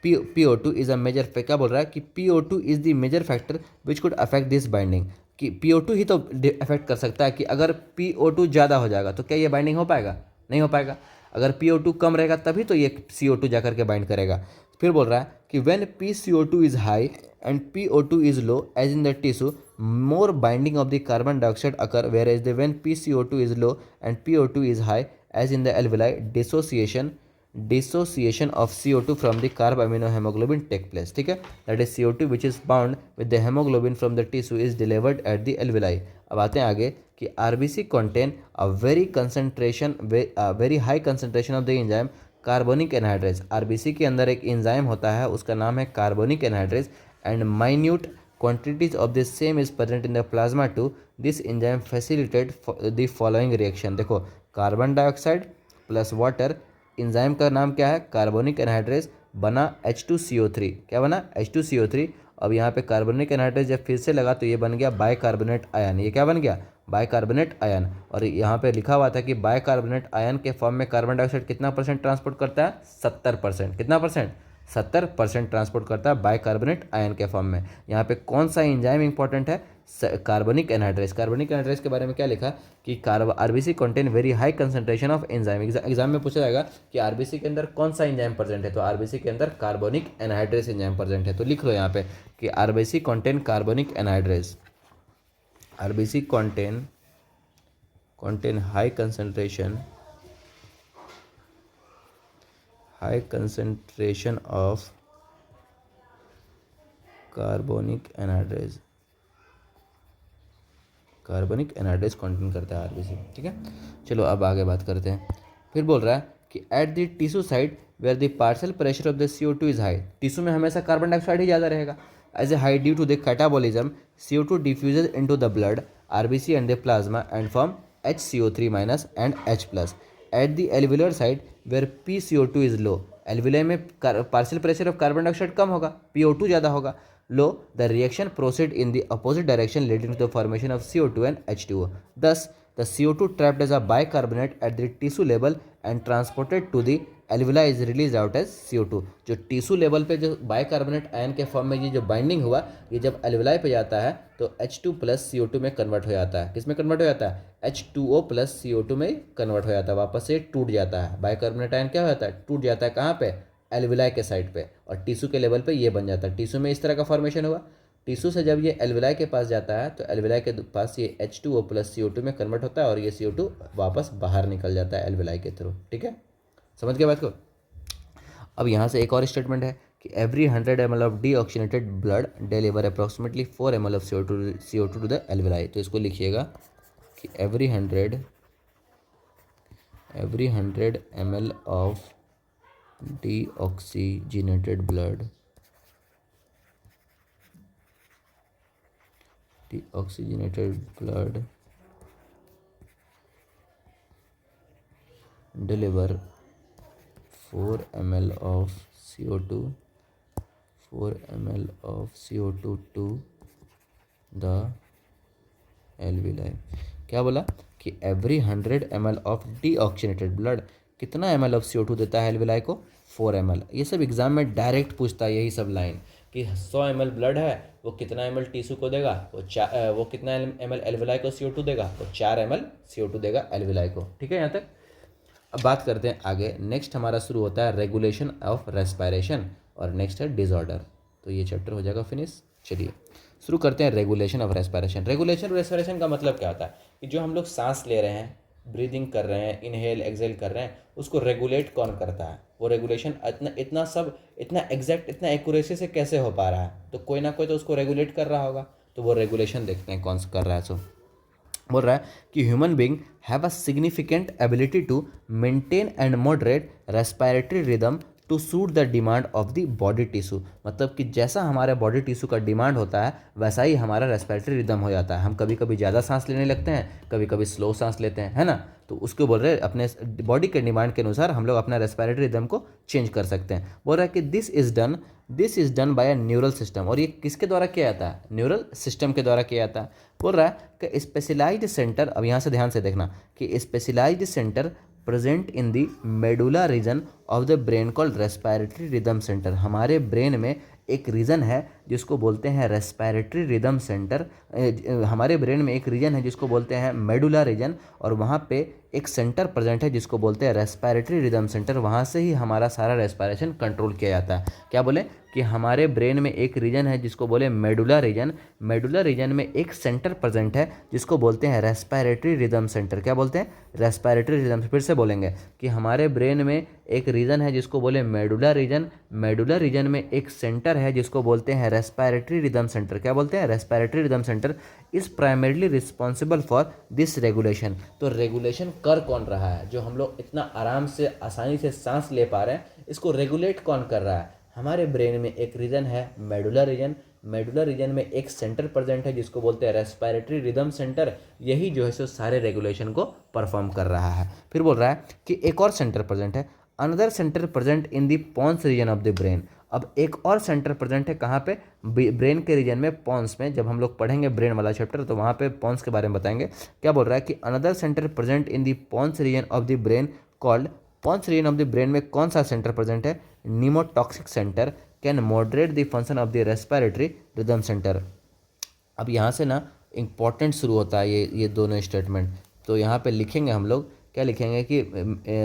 PO2 is a major factor. क्या बोल रहा है कि PO2 is the major factor which could affect this binding. कि PO2 ही तो अफेक्ट कर सकता है, कि अगर PO2 ज़्यादा हो जाएगा तो क्या ये बाइंडिंग हो पाएगा, नहीं हो पाएगा। अगर PO2 कम रहेगा तभी तो ये CO2 जाकर के बाइंड करेगा। फिर बोल रहा है कि when PCO2 is high and PO2 is low as in the tissue, more binding of the carbon dioxide occur, whereas when PCO2 is low and PO2 is high as in the alveoli, dissociation of CO2 from the carb amino hemoglobin take place। ठीक है, that is CO2 which is bound with the hemoglobin from the tissue is delivered at the alveoli। अब आते हैं आगे कि RBC contain a very high concentration of the enzyme carbonic anhydrase. RBC के अंदर एक एंजाइम होता है, उसका नाम है carbonic anhydrase, and minute quantities of this same is present in the plasma too। this enzyme facilitate the following reaction। देखो, carbon dioxide plus water, enzyme का नाम क्या है, कार्बोनिक एनहाइड्रेज, बना H2CO3। क्या बना, H2CO3। अब यहाँ पे कार्बोनिक एनहाइड्रेज जब फिर से लगा तो ये बन गया बाइकार्बोनेट आयन। ये क्या बन गया, बाइकार्बोनेट आयन। और यहाँ पे लिखा हुआ था कि बाइकार्बोनेट आयन के फॉर्म में कार्बन डाइऑक्साइड कितना परसेंट ट्रांसपोर्ट करता है, 70%। कितना परसेंट, 70% ट्रांसपोर्ट करता है बाइकार्बोनेट आयन के फॉर्म में। यहाँ पे कौन सा एंजाइम इंपॉर्टेंट है, कार्बोनिक एनहाइड्रेज। कार्बोनिक एनहाइड्रेज के बारे में क्या लिखा कि RBC contain very high concentration of enzyme. Exam में पूछा जाएगा कि RBC के अंदर कौन सा एंजाइम प्रेजेंट है, तो RBC के अंदर कार्बोनिक एनहाइड्रेज एंजाइम प्रेजेंट है। तो लिख लो यहाँ पे कि RBC contain carbonic anhydrase. RBC contain high concentration of carbonic anhydrase. Carbonic anhydrase contain करता है RBC। ठीक है, चलो अब आगे बात करते हैं। फिर बोल रहा है कि at the tissue side where the partial pressure of the CO2 is high. Tissue में हमेशा कार्बन डाइऑक्साइड ही ज़्यादा रहेगा। As a high due to the catabolism CO2 diffuses into the blood RBC and the plasma and form HCO3 minus and H+। At the alveolar side where PCO2 is low. Alveolar में partial pressure of carbon dioxide कम होगा, PO2 ज़्यादा होगा, low, the reaction proceed in the opposite direction leading to the formation of CO2 and H2O। Thus, the CO2 trapped as a bicarbonate at the tissue level and transported to the alveoli is released out as CO2। जो tissue level पे जो bicarbonate ion के form में ये जो binding हुआ, ये जब एल्वेलाई पे जाता है तो H2 प्लस CO2 में कन्वर्ट हो जाता है। किस में कन्वर्ट हो जाता है, H2O प्लस CO2 में कन्वर्ट हो जाता है, वापस से टूट जाता है। बाइकार्बोनेट आयन क्या हो जाता है, टूट जाता है। कहाँ पे, एल्वेलाई के साइड पे, और टिश्यू के लेवल पे ये बन जाता है। टिश्यू में इस तरह का फॉर्मेशन हुआ, टिश्यू से जब ये एल्वेलाई के पास जाता है तो एल्वेलाई के पास ये H2O प्लस CO2 में कन्वर्ट होता है और ये CO2 वापस बाहर निकल जाता है एल्वेलाई के थ्रू। ठीक है, समझ गए बात को। अब यहाँ से एक और स्टेटमेंट है कि every 100 ml of deoxygenated blood deliver approximately 4 ml of CO2 to the alveoli. तो इसको लिखिएगा कि every 100 ml of deoxygenated blood deliver 4 ml of CO2 to the alveoli। क्या बोला कि every 100 ml of deoxygenated blood कितना ml ऑफ CO2 देता है एल्वेलाई को, 4 ml। ये सब एग्जाम में डायरेक्ट पूछता है, यही सब लाइन कि 100 ml ब्लड है वो कितना ml टिश्यू को देगा, वो कितना ml एल्वेलाई को CO2 देगा, वो 4 ml CO2 देगा एल्वेलाई को। ठीक है यहाँ तक। अब बात करते हैं आगे। नेक्स्ट हमारा शुरू होता है रेगुलेशन ऑफ रेस्पिरेशन और नेक्स्ट है डिसऑर्डर। तो ये चैप्टर हो जाएगा फिनिश। चलिए शुरू करते हैं regulation of respiration. Regulation respiration का मतलब क्या होता है कि जो हम लोग सांस ले रहे हैं, ब्रीदिंग कर रहे हैं, इनहेल एक्सेल कर रहे हैं, उसको रेगुलेट कौन करता है। वो रेगुलेशन इतना एग्जैक्ट, इतना एक्यूरेसी से कैसे हो पा रहा है, तो कोई ना कोई तो उसको रेगुलेट कर रहा होगा। तो वो रेगुलेशन देखते हैं कौन सा कर रहा है। सो बोल रहा है कि human being have a significant ability to maintain and moderate respiratory rhythm to suit the demand of the body tissue. मतलब कि जैसा हमारे बॉडी टिश्यू का डिमांड होता है वैसा ही हमारा रेस्पिरेटरी रिदम हो जाता है। हम कभी कभी ज़्यादा सांस लेने लगते हैं, कभी कभी स्लो सांस लेते हैं, है ना। तो उसको बोल रहे हैं अपने बॉडी के डिमांड के अनुसार हम लोग अपना रेस्पिरेटरी रिदम को चेंज कर सकते हैं। बोल रहा है कि this is done by a neural system. और ये किसके द्वारा किया जाता है, न्यूरल सिस्टम के द्वारा किया जाता है। बोल रहा है कि स्पेशलाइज्ड सेंटर, अब यहाँ से ध्यान से देखना कि specialised centre present in the medulla region of the brain called respiratory rhythm centre. हमारे ब्रेन में एक रीजन है जिसको बोलते हैं रेस्पिरेटरी रिदम सेंटर। हमारे ब्रेन में एक रीजन है जिसको बोलते हैं मेडुला रीजन, और वहाँ पे एक सेंटर प्रेजेंट है जिसको बोलते हैं रेस्पिरेटरी रिदम सेंटर। वहाँ से ही हमारा सारा रेस्पिरेशन कंट्रोल किया जाता है। क्या बोले कि हमारे ब्रेन में एक रीजन है जिसको बोले मेडुला रीजन। मेडुला रीजन में एक सेंटर प्रेजेंट है जिसको बोलते हैं रेस्पिरेटरी रिदम सेंटर। क्या बोलते हैं, रेस्पिरेटरी रिदम। फिर से बोलेंगे कि हमारे ब्रेन में एक रीजन है जिसको बोले मेडुला रीजन। मेडुला रीजन में एक सेंटर है जिसको बोलते हैं रेस्पिरेटरी रिदम सेंटर। क्या बोलते हैं, respiratory rhythm centre is primarily responsible for this regulation. तो रेगुलेशन कर कौन रहा है, जो हम लोग इतना आराम से आसानी से सांस ले पा रहे हैं, इसको रेगुलेट कौन कर रहा है। हमारे ब्रेन में एक रीजन है मेडुला रीजन। मेडुला रीजन में एक सेंटर प्रेजेंट है जिसको बोलते हैं रेस्पिरेटरी रिदम सेंटर। यही जो है सो सारे रेगुलेशन को परफॉर्म कर रहा है। फिर बोल रहा है कि एक और सेंटर प्रेजेंट है, another centre present in the pons region of the brain. अब एक और सेंटर प्रेजेंट है कहाँ पे, ब्रेन के रीजन में, पॉन्स में। जब हम लोग पढ़ेंगे ब्रेन वाला चैप्टर तो वहाँ पे पॉन्स के बारे में बताएंगे। क्या बोल रहा है कि another centre present in the pons region of the brain called, pons region of the brain में कौन सा सेंटर प्रेजेंट है, pneumotaxic centre can moderate the function of the respiratory rhythm centre. अब यहाँ से ना इंपॉर्टेंट शुरू होता है ये दोनों स्टेटमेंट। तो यहाँ पे लिखेंगे हम लोग, क्या लिखेंगे कि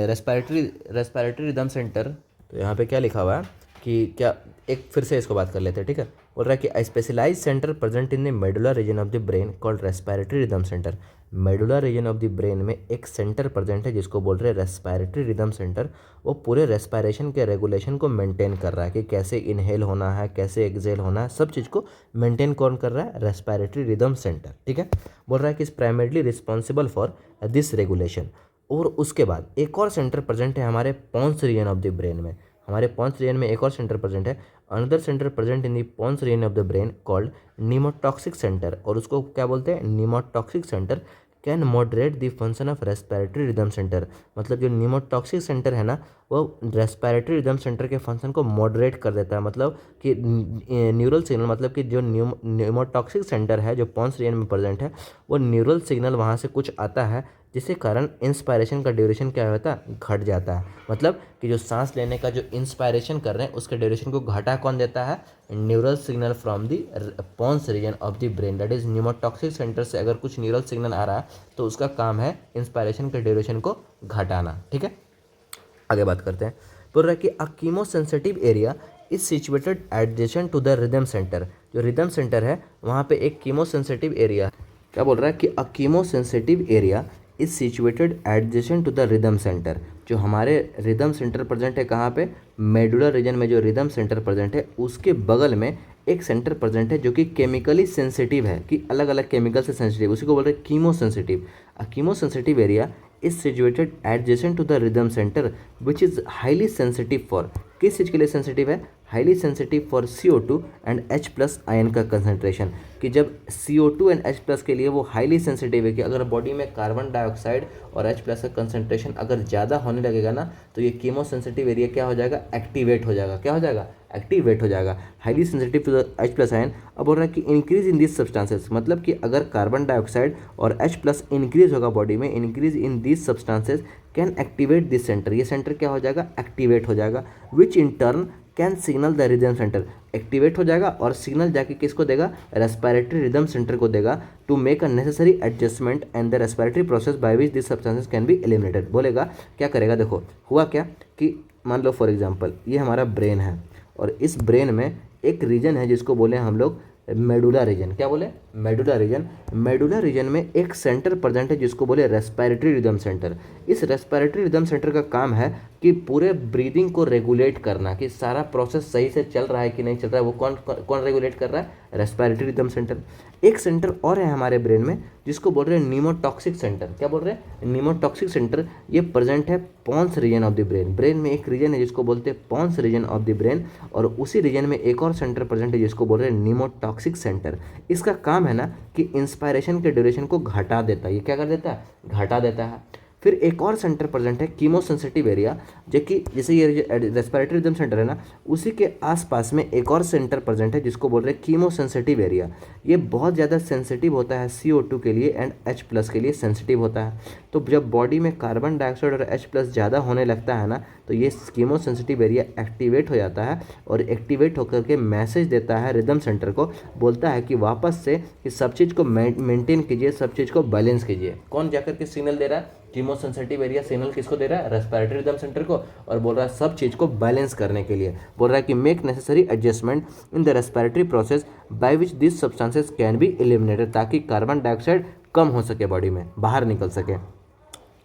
रेस्पिरेटरी रिदम सेंटर। तो यहाँ पे क्या लिखा हुआ है कि क्या, एक फिर से इसको बात कर लेते हैं। ठीक है, बोल रहा है कि specialise centre present in the medulla region of the brain called respiratory rhythm centre. Medulla region of the brain में एक सेंटर प्रेजेंट है जिसको बोल रहे हैं रेस्पिरेटरी रिदम सेंटर। वो पूरे रेस्पिरेशन के रेगुलेशन को मेंटेन कर रहा है कि कैसे इनहेल होना है, कैसे एक्सेल होना है, सब चीज़ को मेंटेन कौन कर रहा है, रेस्पिरेटरी रिदम सेंटर। ठीक है, बोल रहा है कि is primarily responsible for this regulation. और उसके बाद एक और सेंटर प्रेजेंट है हमारे pons region of the brain में। हमारे पॉन्स रीजन में एक और सेंटर प्रेजेंट है, another centre present in the pons region of the brain called pneumotaxic centre. और उसको क्या बोलते हैं, pneumotaxic centre can moderate the function of respiratory rhythm centre. मतलब जो नीमोटॉक्सिक सेंटर है ना, वो रेस्पिरेटरी रिदम सेंटर के फंक्शन को मॉडरेट कर देता है। मतलब कि न्यूरल सिग्नल, मतलब कि जो नीमोटॉक्सिक सेंटर है जो पॉन्स रीजन में प्रेजेंट है, वो न्यूरल सिग्नल वहाँ से कुछ आता है जिसके कारण इंस्पायरेशन का ड्यूरेशन क्या होता है, घट जाता है। मतलब कि जो सांस लेने का जो इंस्पायरेशन कर रहे हैं उसके ड्यूरेशन को घटा कौन देता है, neural signal from the pons region of the brain. That is pneumotaxic centre से अगर कुछ न्यूरल सिग्नल आ रहा है तो उसका काम है इंस्पायरेशन के ड्यूरेशन को घटाना। ठीक है, आगे बात करते हैं। बोल रहा है कि a chemosensitive area is situated adjacent to the rhythm centre. जो रिदम सेंटर है वहाँ पे एक कीमोसेंसिटिव एरिया, क्या बोल रहा है कि a chemosensitive area is situated adjacent to the rhythm centre. जो हमारे रिदम सेंटर प्रेजेंट है कहाँ पे, मेडुलर रीजन में जो रिदम सेंटर प्रेजेंट है उसके बगल में एक सेंटर प्रेजेंट है जो कि केमिकली सेंसिटिव है, कि अलग अलग केमिकल से सेंसिटिव, उसी को बोल रहे हैं chemosensitive. A chemosensitive area is situated adjacent to the rhythm centre which is highly sensitive for, किस चीज़ के लिए सेंसिटिव है, highly sensitive for CO2 and H+ ion का कंसंट्रेशन। कि जब CO2 एंड H+ के लिए वो हाईली सेंसिटिव है कि अगर बॉडी में कार्बन डाइऑक्साइड और H+ का कंसंट्रेशन अगर ज़्यादा होने लगेगा ना तो ये कीमोसेंसिटिव एरिया क्या हो जाएगा, एक्टिवेट हो जाएगा। क्या हो जाएगा, एक्टिवेट हो जाएगा, highly sensitive to the H+ ion. अब बोल रहा है कि इंक्रीज इन दिस सब्सटेंसेस, मतलब कि अगर कार्बन डाइऑक्साइड और H+ इंक्रीज होगा बॉडी में, increase in this substances can activate this centre. ये सेंटर क्या हो जाएगा, एक्टिवेट हो जाएगा, which in turn can signal the rhythm centre. Activate हो जाएगा और सिग्नल जाके किसको देगा, रेस्पिरेटरी रिदम सेंटर को देगा to make a necessary adjustment and the respiratory process by which this substances can be eliminated. बोलेगा क्या करेगा, देखो हुआ क्या कि मान लो फॉर एग्जांपल ये हमारा ब्रेन है और इस ब्रेन में एक रीजन है जिसको बोले हम लोग मेडुला रीजन। क्या बोले, मेडुला रीजन। मेडुला रीजन में एक सेंटर प्रेजेंट है जिसको बोले रेस्पिरेटरी रिदम सेंटर। इस रेस्पिरेटरी रिदम सेंटर का काम है कि पूरे ब्रीदिंग को रेगुलेट करना, कि सारा प्रोसेस सही से चल रहा है कि नहीं चल रहा है, वो कौन कौन रेगुलेट कर रहा है, रेस्पिरेटरी रिदम सेंटर। एक सेंटर और है हमारे ब्रेन में जिसको बोल रहे हैं नीमोटॉक्सिक सेंटर। क्या बोल रहे हैं, नीमोटॉक्सिक सेंटर। ये प्रेजेंट है pons region of the brain. Brain में एक रीजन है जिसको बोलते हैं pons region of the brain, और उसी रीजन में एक और सेंटर प्रेजेंट है जिसको बोल रहे हैं नीमोटॉक्सिक सेंटर। इसका काम है ना कि इंस्पायरेशन के ड्यूरेशन को घटा देता है। ये क्या कर देता है, घटा देता है। फिर एक और सेंटर प्रेजेंट है कीमोसेंसिटिव एरिया, जो कि जैसे ये रेस्पिरेटरी रिदम सेंटर है ना, उसी के आसपास में एक और सेंटर प्रेजेंट है जिसको बोल रहे हैं कीमोसेंसिटिव एरिया। ये बहुत ज़्यादा सेंसिटिव होता है CO2 के लिए एंड H+ के लिए सेंसिटिव होता है। तो जब बॉडी में कार्बन डाइऑक्साइड और H+ ज़्यादा होने लगता है ना, तो ये कीमोसेंसिटिव एरिया एक्टिवेट हो जाता है और एक्टिवेट होकर के मैसेज देता है रिदम सेंटर को, बोलता है कि वापस से कि सब चीज़ को मेंटेन कीजिए, सब चीज़ को बैलेंस कीजिए। कौन जाकर के सिग्नल दे रहा है, कीमोसेंसिटिव एरिया सिग्नल किसको दे रहा है, रेस्पिरेटरी रिदम सेंटर को, और बोल रहा है सब चीज़ को बैलेंस करने के लिए। बोल रहा है कि make necessary adjustment in the respiratory process by which this substances can be eliminated, ताकि कार्बन डाइऑक्साइड कम हो सके, बॉडी में बाहर निकल सके।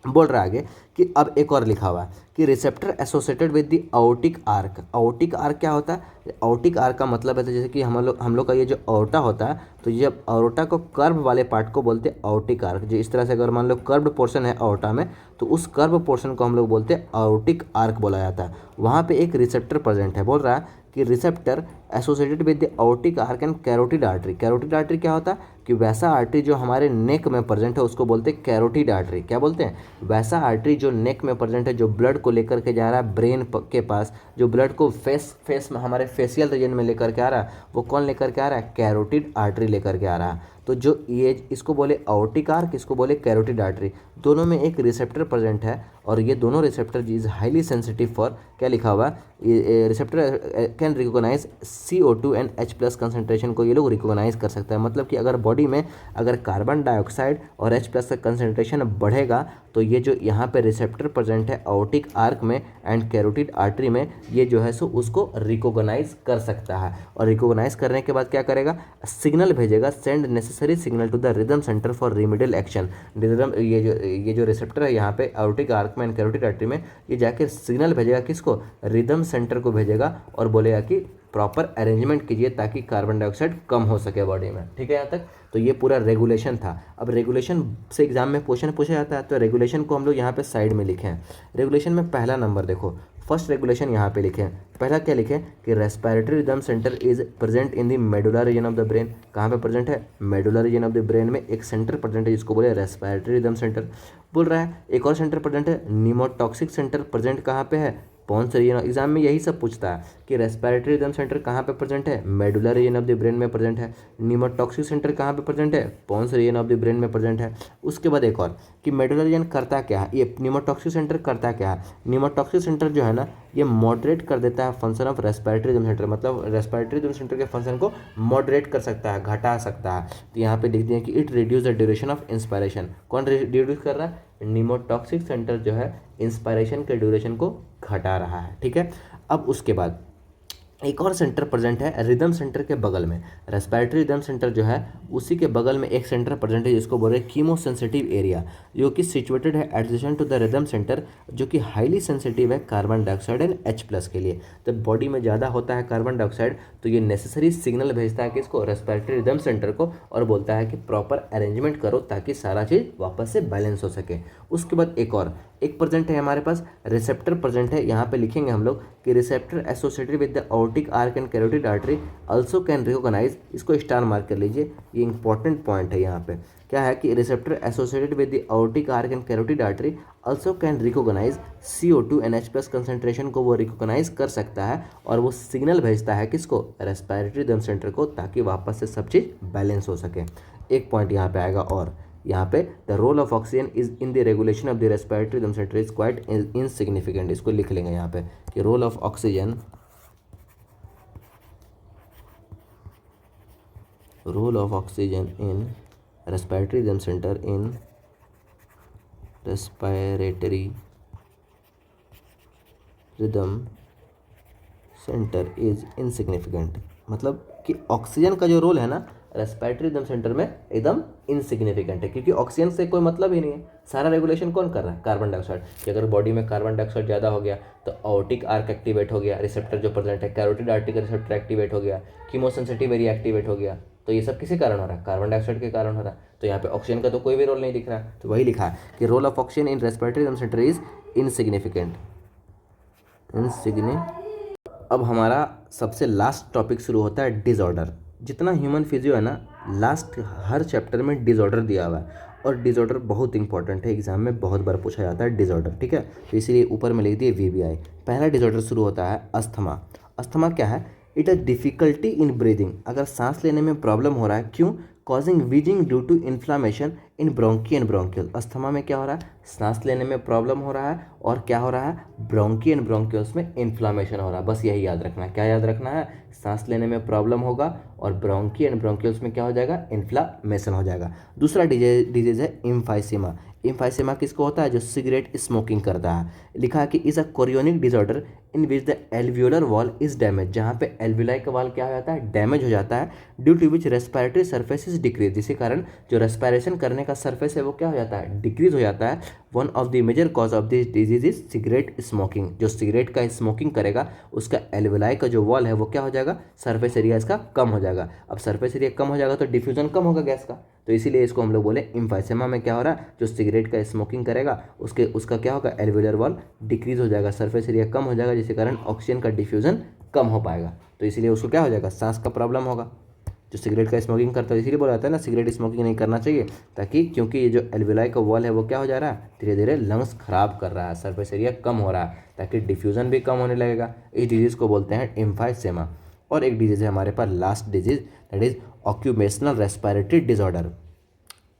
बोल रहा है आगे कि अब एक और लिखा हुआ है कि receptor associated with the aortic arc. आउटिक arc क्या होता है, आउटिक आर्क का मतलब है तो जैसे कि हम लोग का ये जो अओर्टा होता है, तो ये अओर्टा को कर्व वाले पार्ट को बोलते हैं आउटिक आर्क। जो इस तरह से अगर मान लो कर्व्ड पोर्शन है अओर्टा में, तो उस कर्व पोर्शन को हम लोग बोलते हैं आउटिक आर्क बोला जाता है। वहाँ पे एक रिसेप्टर प्रेजेंट है। बोल रहा है कि receptor associated with the aortic arch and carotid artery. Carotid artery क्या होता है कि वैसा आर्टरी जो हमारे नेक में प्रेजेंट है उसको बोलते हैं कैरोटिड आर्टरी। क्या बोलते हैं, वैसा आर्टरी जो नेक में प्रेजेंट है, जो ब्लड को लेकर के जा रहा है ब्रेन के पास, जो ब्लड को फेस में हमारे फेशियल रीजन में लेकर के आ रहा है, वो कौन लेकर के आ रहा है, कैरोटिड आर्टरी लेकर के आ रहा है। तो जो ये इसको बोले आउटिक आर्क, इसको बोले कैरोटिड आर्टरी, दोनों में एक रिसेप्टर प्रेजेंट है और ये दोनों receptor is highly sensitive for, क्या लिखा हुआ है, receptor can recognise CO2 and H+ concentration को ये लोग रिकॉग्नाइज कर सकता है। मतलब कि अगर बॉडी में अगर कार्बन डाइऑक्साइड और H+ का कंसंट्रेशन बढ़ेगा, तो ये जो यहाँ पे रिसेप्टर प्रेजेंट है आउटिक आर्क में एंड कैरोटिड आर्टरी में, ये जो है सो उसको रिकॉग्नाइज कर सकता है। और रिकॉग्नाइज करने के बाद क्या करेगा, सिग्नल भेजेगा, send necessary signal to the rhythm centre for remedial action. Rhythm ये जो रिसेप्टर है यहाँ पे आउटिक आर्क में एंड कैरोटिड आर्टरी में, ये जाके सिग्नल भेजेगा किसको, रिदम सेंटर को भेजेगा और बोलेगा कि प्रॉपर अरेंजमेंट कीजिए ताकि कार्बन डाइऑक्साइड कम हो सके बॉडी में। ठीक है यहाँ तक। तो ये पूरा रेगुलेशन था। अब रेगुलेशन से एग्जाम में क्वेश्चन पूछा जाता है, तो रेगुलेशन को हम लोग यहाँ पे साइड में लिखे हैं। रेगुलेशन में पहला नंबर देखो, फर्स्ट रेगुलेशन यहाँ पे लिखे हैं। पहला क्या लिखे कि respiratory rhythm centre is present in the medulla region of the brain. कहाँ पे प्रेजेंट है, medulla region of the brain में एक सेंटर प्रेजेंट है जिसको बोले रेस्पिरेटरी रिदम सेंटर। बोल रहा है एक और सेंटर प्रेजेंट है, नीमोटॉक्सिक सेंटर प्रेजेंट कहाँ पे है, पॉन्स रीजन। एग्जाम में यही सब पूछता है कि रेस्पिरेटरी रिदम सेंटर कहाँ पे प्रेजेंट है, medulla region of the brain में प्रेजेंट है। नीमोटॉक्सिक सेंटर कहाँ पे प्रेजेंट है, pons region of the brain में प्रेजेंट है। उसके बाद एक और कि मेडुला रीजन करता क्या है, ये नीमोटॉक्सिक सेंटर करता क्या है। नीमोटॉक्सिक सेंटर जो है ना, ये मॉडरेट कर देता है function of respiratory rhythm centre. मतलब रेस्पिरेटरी रिदम सेंटर के फंक्शन को मॉडरेट कर सकता है, घटा सकता है। तो यहाँ पे लिख दिया कि it reduce the duration of inspiration. कौन रिड्यूस कर रहा है, नीमोटॉक्सिक सेंटर जो है इंस्पायरेशन के ड्यूरेशन को घटा रहा है। ठीक है। अब उसके बाद एक और सेंटर प्रेजेंट है रिदम सेंटर के बगल में। रेस्पिरेटरी रिदम सेंटर जो है उसी के बगल में एक सेंटर प्रेजेंट है जिसको बोल रहे हैं कीमोसेंसिटिव एरिया, जो कि सिचुएटेड है adjacent to the rhythm centre, जो कि हाईली सेंसिटिव है कार्बन डाइऑक्साइड एंड H+ के लिए। जब बॉडी में ज़्यादा होता है कार्बन डाइऑक्साइड, तो ये नेसेसरी सिग्नल भेजता है किसको, रेस्पिरेटरी रिदम सेंटर को, और बोलता है कि प्रॉपर अरेंजमेंट करो ताकि सारा चीज़ वापस से बैलेंस हो सके। उसके बाद एक प्रेजेंट है हमारे पास, रिसेप्टर प्रेजेंट है। यहाँ पे लिखेंगे हम लोग कि receptor associated with the aortic arch and carotid artery also can recognise. इसको स्टार मार्क कर लीजिए, ये इंपॉर्टेंट पॉइंट है। यहाँ पे क्या है कि receptor associated with the aortic arch and carotid artery also can recognise CO2 and H+ concentration को वो रिकॉग्नाइज कर सकता है, और वो सिग्नल भेजता है किसको, रेस्पिरेटरी रिदम सेंटर को, ताकि वापस से सब चीज़ बैलेंस हो सके। एक पॉइंट यहाँ पे आएगा, और यहाँ पे the role of oxygen is in the regulation of the respiratory rhythm centre is quite insignificant. इसको लिख लेंगे यहाँ पे कि role of oxygen role of oxygen in respiratory rhythm centre in respiratory rhythm centre is insignificant. मतलब कि oxygen का जो रोल है ना रेस्पिरेटरी रिदम सेंटर में एकदम इनसिग्निफिकेंट है, क्योंकि ऑक्सीजन से कोई मतलब ही नहीं है। सारा रेगुलेशन कौन कर रहा है? Carbon dioxide. कि अगर बॉडी में कार्बन डाइऑक्साइड ज़्यादा हो गया तो ऑप्टिक आर्क एक्टिवेट हो गया, रिसेप्टर जो प्रेजेंट है कैरोटिड आर्टरी का रिसेप्टर एक्टिवेट हो गया, कीमोसेंसिटिव एरिया एक्टिवेट हो गया। तो ये सब किसी कारण हो रहा है? कार्बन डाइऑक्साइड के कारण हो रहा है। तो यहाँ पे ऑक्सीजन का तो कोई भी रोल नहीं दिख रहा। तो वही लिखा है कि role of oxygen in respiratory rhythm centre is insignificant. अब हमारा सबसे लास्ट टॉपिक शुरू होता है डिसऑर्डर। जितना ह्यूमन फिजियो है ना, लास्ट हर चैप्टर में डिसऑर्डर दिया हुआ है, और डिसऑर्डर बहुत इंपॉर्टेंट है, एग्जाम में बहुत बार पूछा जाता है डिसऑर्डर। ठीक है, तो इसीलिए ऊपर में लिख दिए VBI। पहला डिसऑर्डर शुरू होता है अस्थमा। अस्थमा क्या है? It is difficulty in breathing. अगर सांस लेने में प्रॉब्लम हो रहा है, क्यों? Causing wheezing due to inflammation in bronchi and bronchiole. Asthma में क्या हो रहा है? सांस लेने में प्रॉब्लम हो रहा है, और क्या हो रहा है? ब्रोंकी एंड ब्रोंक्यूल्स में इन्फ्लामेशन हो रहा है। बस यही याद रखना है। क्या याद रखना है? सांस लेने में प्रॉब्लम होगा और ब्रोंकी एंड ब्रोंक्यूल्स में क्या हो जाएगा? इन्फ्लामेशन हो जाएगा। दूसरा डिजीज है इम्फाइसीमा। इम्फाइसीमा किसको होता है? जो सिगरेट स्मोकिंग करता है। लिखा है कि is a chorionic disorder in which the alveolar wall is damage. जहाँ पे एल्वियोलाई का वॉल क्या हो जाता है? डैमेज हो जाता है। Due to which respiratory surface is decrease. जिसके कारण जो रेस्पिरेशन करने का सर्फेस है वो क्या हो जाता है? डिक्रीज हो जाता है। One of the major cause of this disease is cigarette smoking. जो सिगरेट का स्मोकिंग करेगा उसका एल्वियोलाई का जो वॉल है वो क्या हो जाएगा? सर्फेस एरिया इसका कम हो जाएगा। अब सर्फेस एरिया कम हो जाएगा तो डिफ्यूजन कम होगा गैस का, तो इसीलिए इसको हम लोग बोले इम्फाइसेमा में क्या हो रहा है? जो सिगरेट का स्मोकिंग करेगा उसका क्या होगा? एल्वियोलर वॉल डिक्रीज हो जाएगा, सर्फेस एरिया कम हो जाएगा, जिसके कारण ऑक्सीजन का डिफ्यूजन कम हो पाएगा। तो इसीलिए उसको क्या हो जाएगा? सांस का प्रॉब्लम होगा। जो सिगरेट का स्मोकिंग करता है, इसीलिए बोला जाता है ना सिगरेट स्मोकिंग नहीं करना चाहिए, ताकि क्योंकि ये जो एल्वियोलाई का वॉल है वो क्या हो जा रहा है? धीरे धीरे लंग्स खराब कर रहा है, सर्फेस एरिया कम हो रहा है, ताकि डिफ्यूजन भी कम होने लगेगा। इस डिजीज़ को बोलते हैं इम्फाइसेमा। और एक डिजीज़ है हमारे पास last disease, that is occupational respiratory disorder.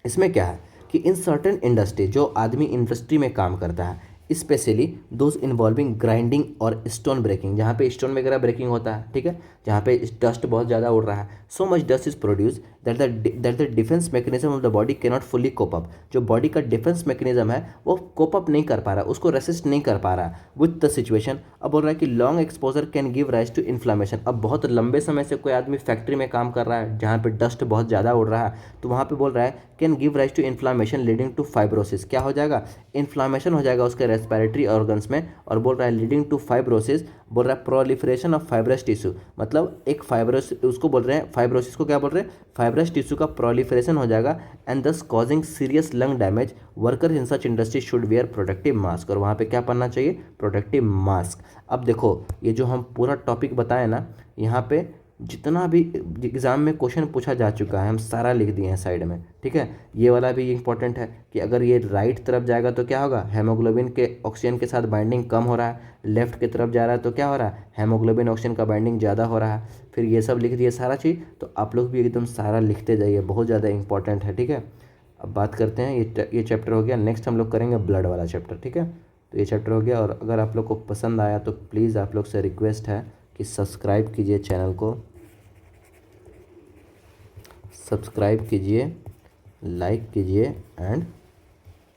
इसमें क्या है कि इन सर्टेन इंडस्ट्री, जो आदमी इंडस्ट्री में काम करता है, स्पेशली दोज इन्वॉल्विंग ग्राइंडिंग और स्टोन ब्रेकिंग, जहाँ पे स्टोन वगैरह ब्रेकिंग होता है, ठीक है, जहाँ पे डस्ट बहुत ज़्यादा उड़ रहा है, so much dust is produce that the defence mechanism of the body cannot fully cope up. जो बॉडी का डिफेंस मैकेनिज्म है वो कोप अप नहीं कर पा रहा, उसको रेसिस्ट नहीं कर पा रहा विथ द सिचुएशन। अब बोल रहा है कि long exposure can give rise to inflammation. अब बहुत लंबे समय से कोई आदमी फैक्ट्री में काम कर रहा है जहाँ पे डस्ट बहुत ज़्यादा उड़ रहा है, तो वहाँ पे बोल रहा है can give rise to inflammation leading to fibrosis. क्या हो जाएगा? इन्फ्लामेशन हो जाएगा उसके रेस्पिरेटरी ऑर्गन्स में, और बोल रहा है लीडिंग टू फाइब्रोसिस, बोल रहा है प्रोलिफरेशन ऑफ फाइब्रस टिश्यू। मतलब एक फाइब्रोस, उसको बोल रहे हैं फाइब्रोसिस को क्या बोल रहे हैं? फाइब्रस टिश्यू का प्रोलिफरेशन हो जाएगा, and thus causing serious lung damage. Worker in such industry should wear protective mask. और वहाँ पे क्या पहनना चाहिए? Protective mask. अब देखो ये जो हम पूरा टॉपिक बताए ना, यहाँ पे जितना भी एग्ज़ाम में क्वेश्चन पूछा जा चुका है हम सारा लिख दिए हैं साइड में, ठीक है। ये वाला भी इंपॉर्टेंट है कि अगर ये राइट तरफ जाएगा तो क्या होगा? हेमोग्लोबिन के ऑक्सीजन के साथ बाइंडिंग कम हो रहा है। लेफ्ट की तरफ जा रहा है तो क्या हो रहा है? हेमोग्लोबिन ऑक्सीजन का बाइंडिंग ज़्यादा हो रहा है। फिर ये सब लिख दिए सारा चीज़, तो आप लोग भी एकदम सारा लिखते जाइए, बहुत ज़्यादा इंपॉर्टेंट है, ठीक है। अब बात करते हैं, ये चैप्टर हो गया। नेक्स्ट हम लोग करेंगे ब्लड वाला चैप्टर, ठीक है। तो ये चैप्टर हो गया, और अगर आप लोग को पसंद आया तो प्लीज़ आप लोग से रिक्वेस्ट है कि सब्सक्राइब कीजिए चैनल को, सब्सक्राइब कीजिए, लाइक कीजिए एंड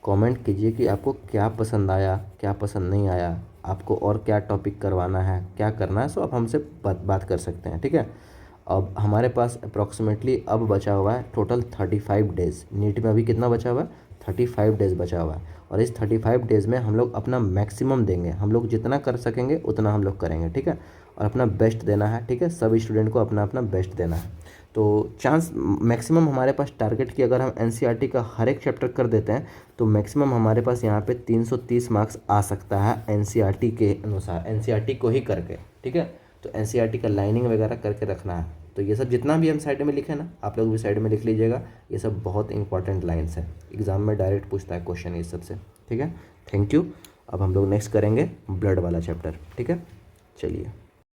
कमेंट कीजिए कि आपको क्या पसंद आया, क्या पसंद नहीं आया, आपको और क्या टॉपिक करवाना है, क्या करना है, सो आप हमसे बात कर सकते हैं, ठीक है। अब हमारे पास अप्रॉक्सीमेटली अब बचा हुआ है टोटल 35 डेज़। नीट में अभी कितना बचा हुआ है? 35 डेज़ बचा हुआ है, और इस 35 डेज़ में हम लोग अपना मैक्सिमम देंगे। हम लोग जितना कर सकेंगे उतना हम लोग करेंगे, ठीक है, और अपना बेस्ट देना है, ठीक है। सब स्टूडेंट को अपना अपना बेस्ट देना है। तो चांस मैक्सिमम हमारे पास टारगेट की अगर हम एनसीईआरटी का हर एक चैप्टर कर देते हैं तो मैक्सिमम हमारे पास यहाँ पे 330 मार्क्स आ सकता है एनसीईआरटी के अनुसार, एनसीईआरटी को ही करके, ठीक है। तो एनसीईआरटी का लाइनिंग वगैरह करके रखना है। तो ये सब जितना भी हम साइड में लिखे ना, आप लोग भी साइड में लिख लीजिएगा। ये सब बहुत इंपॉर्टेंट लाइन्स है, एग्जाम में डायरेक्ट पूछता है क्वेश्चन इस सबसे, ठीक है। Thank you. अब हम लोग नेक्स्ट करेंगे ब्लड वाला चैप्टर, ठीक है। चलिए।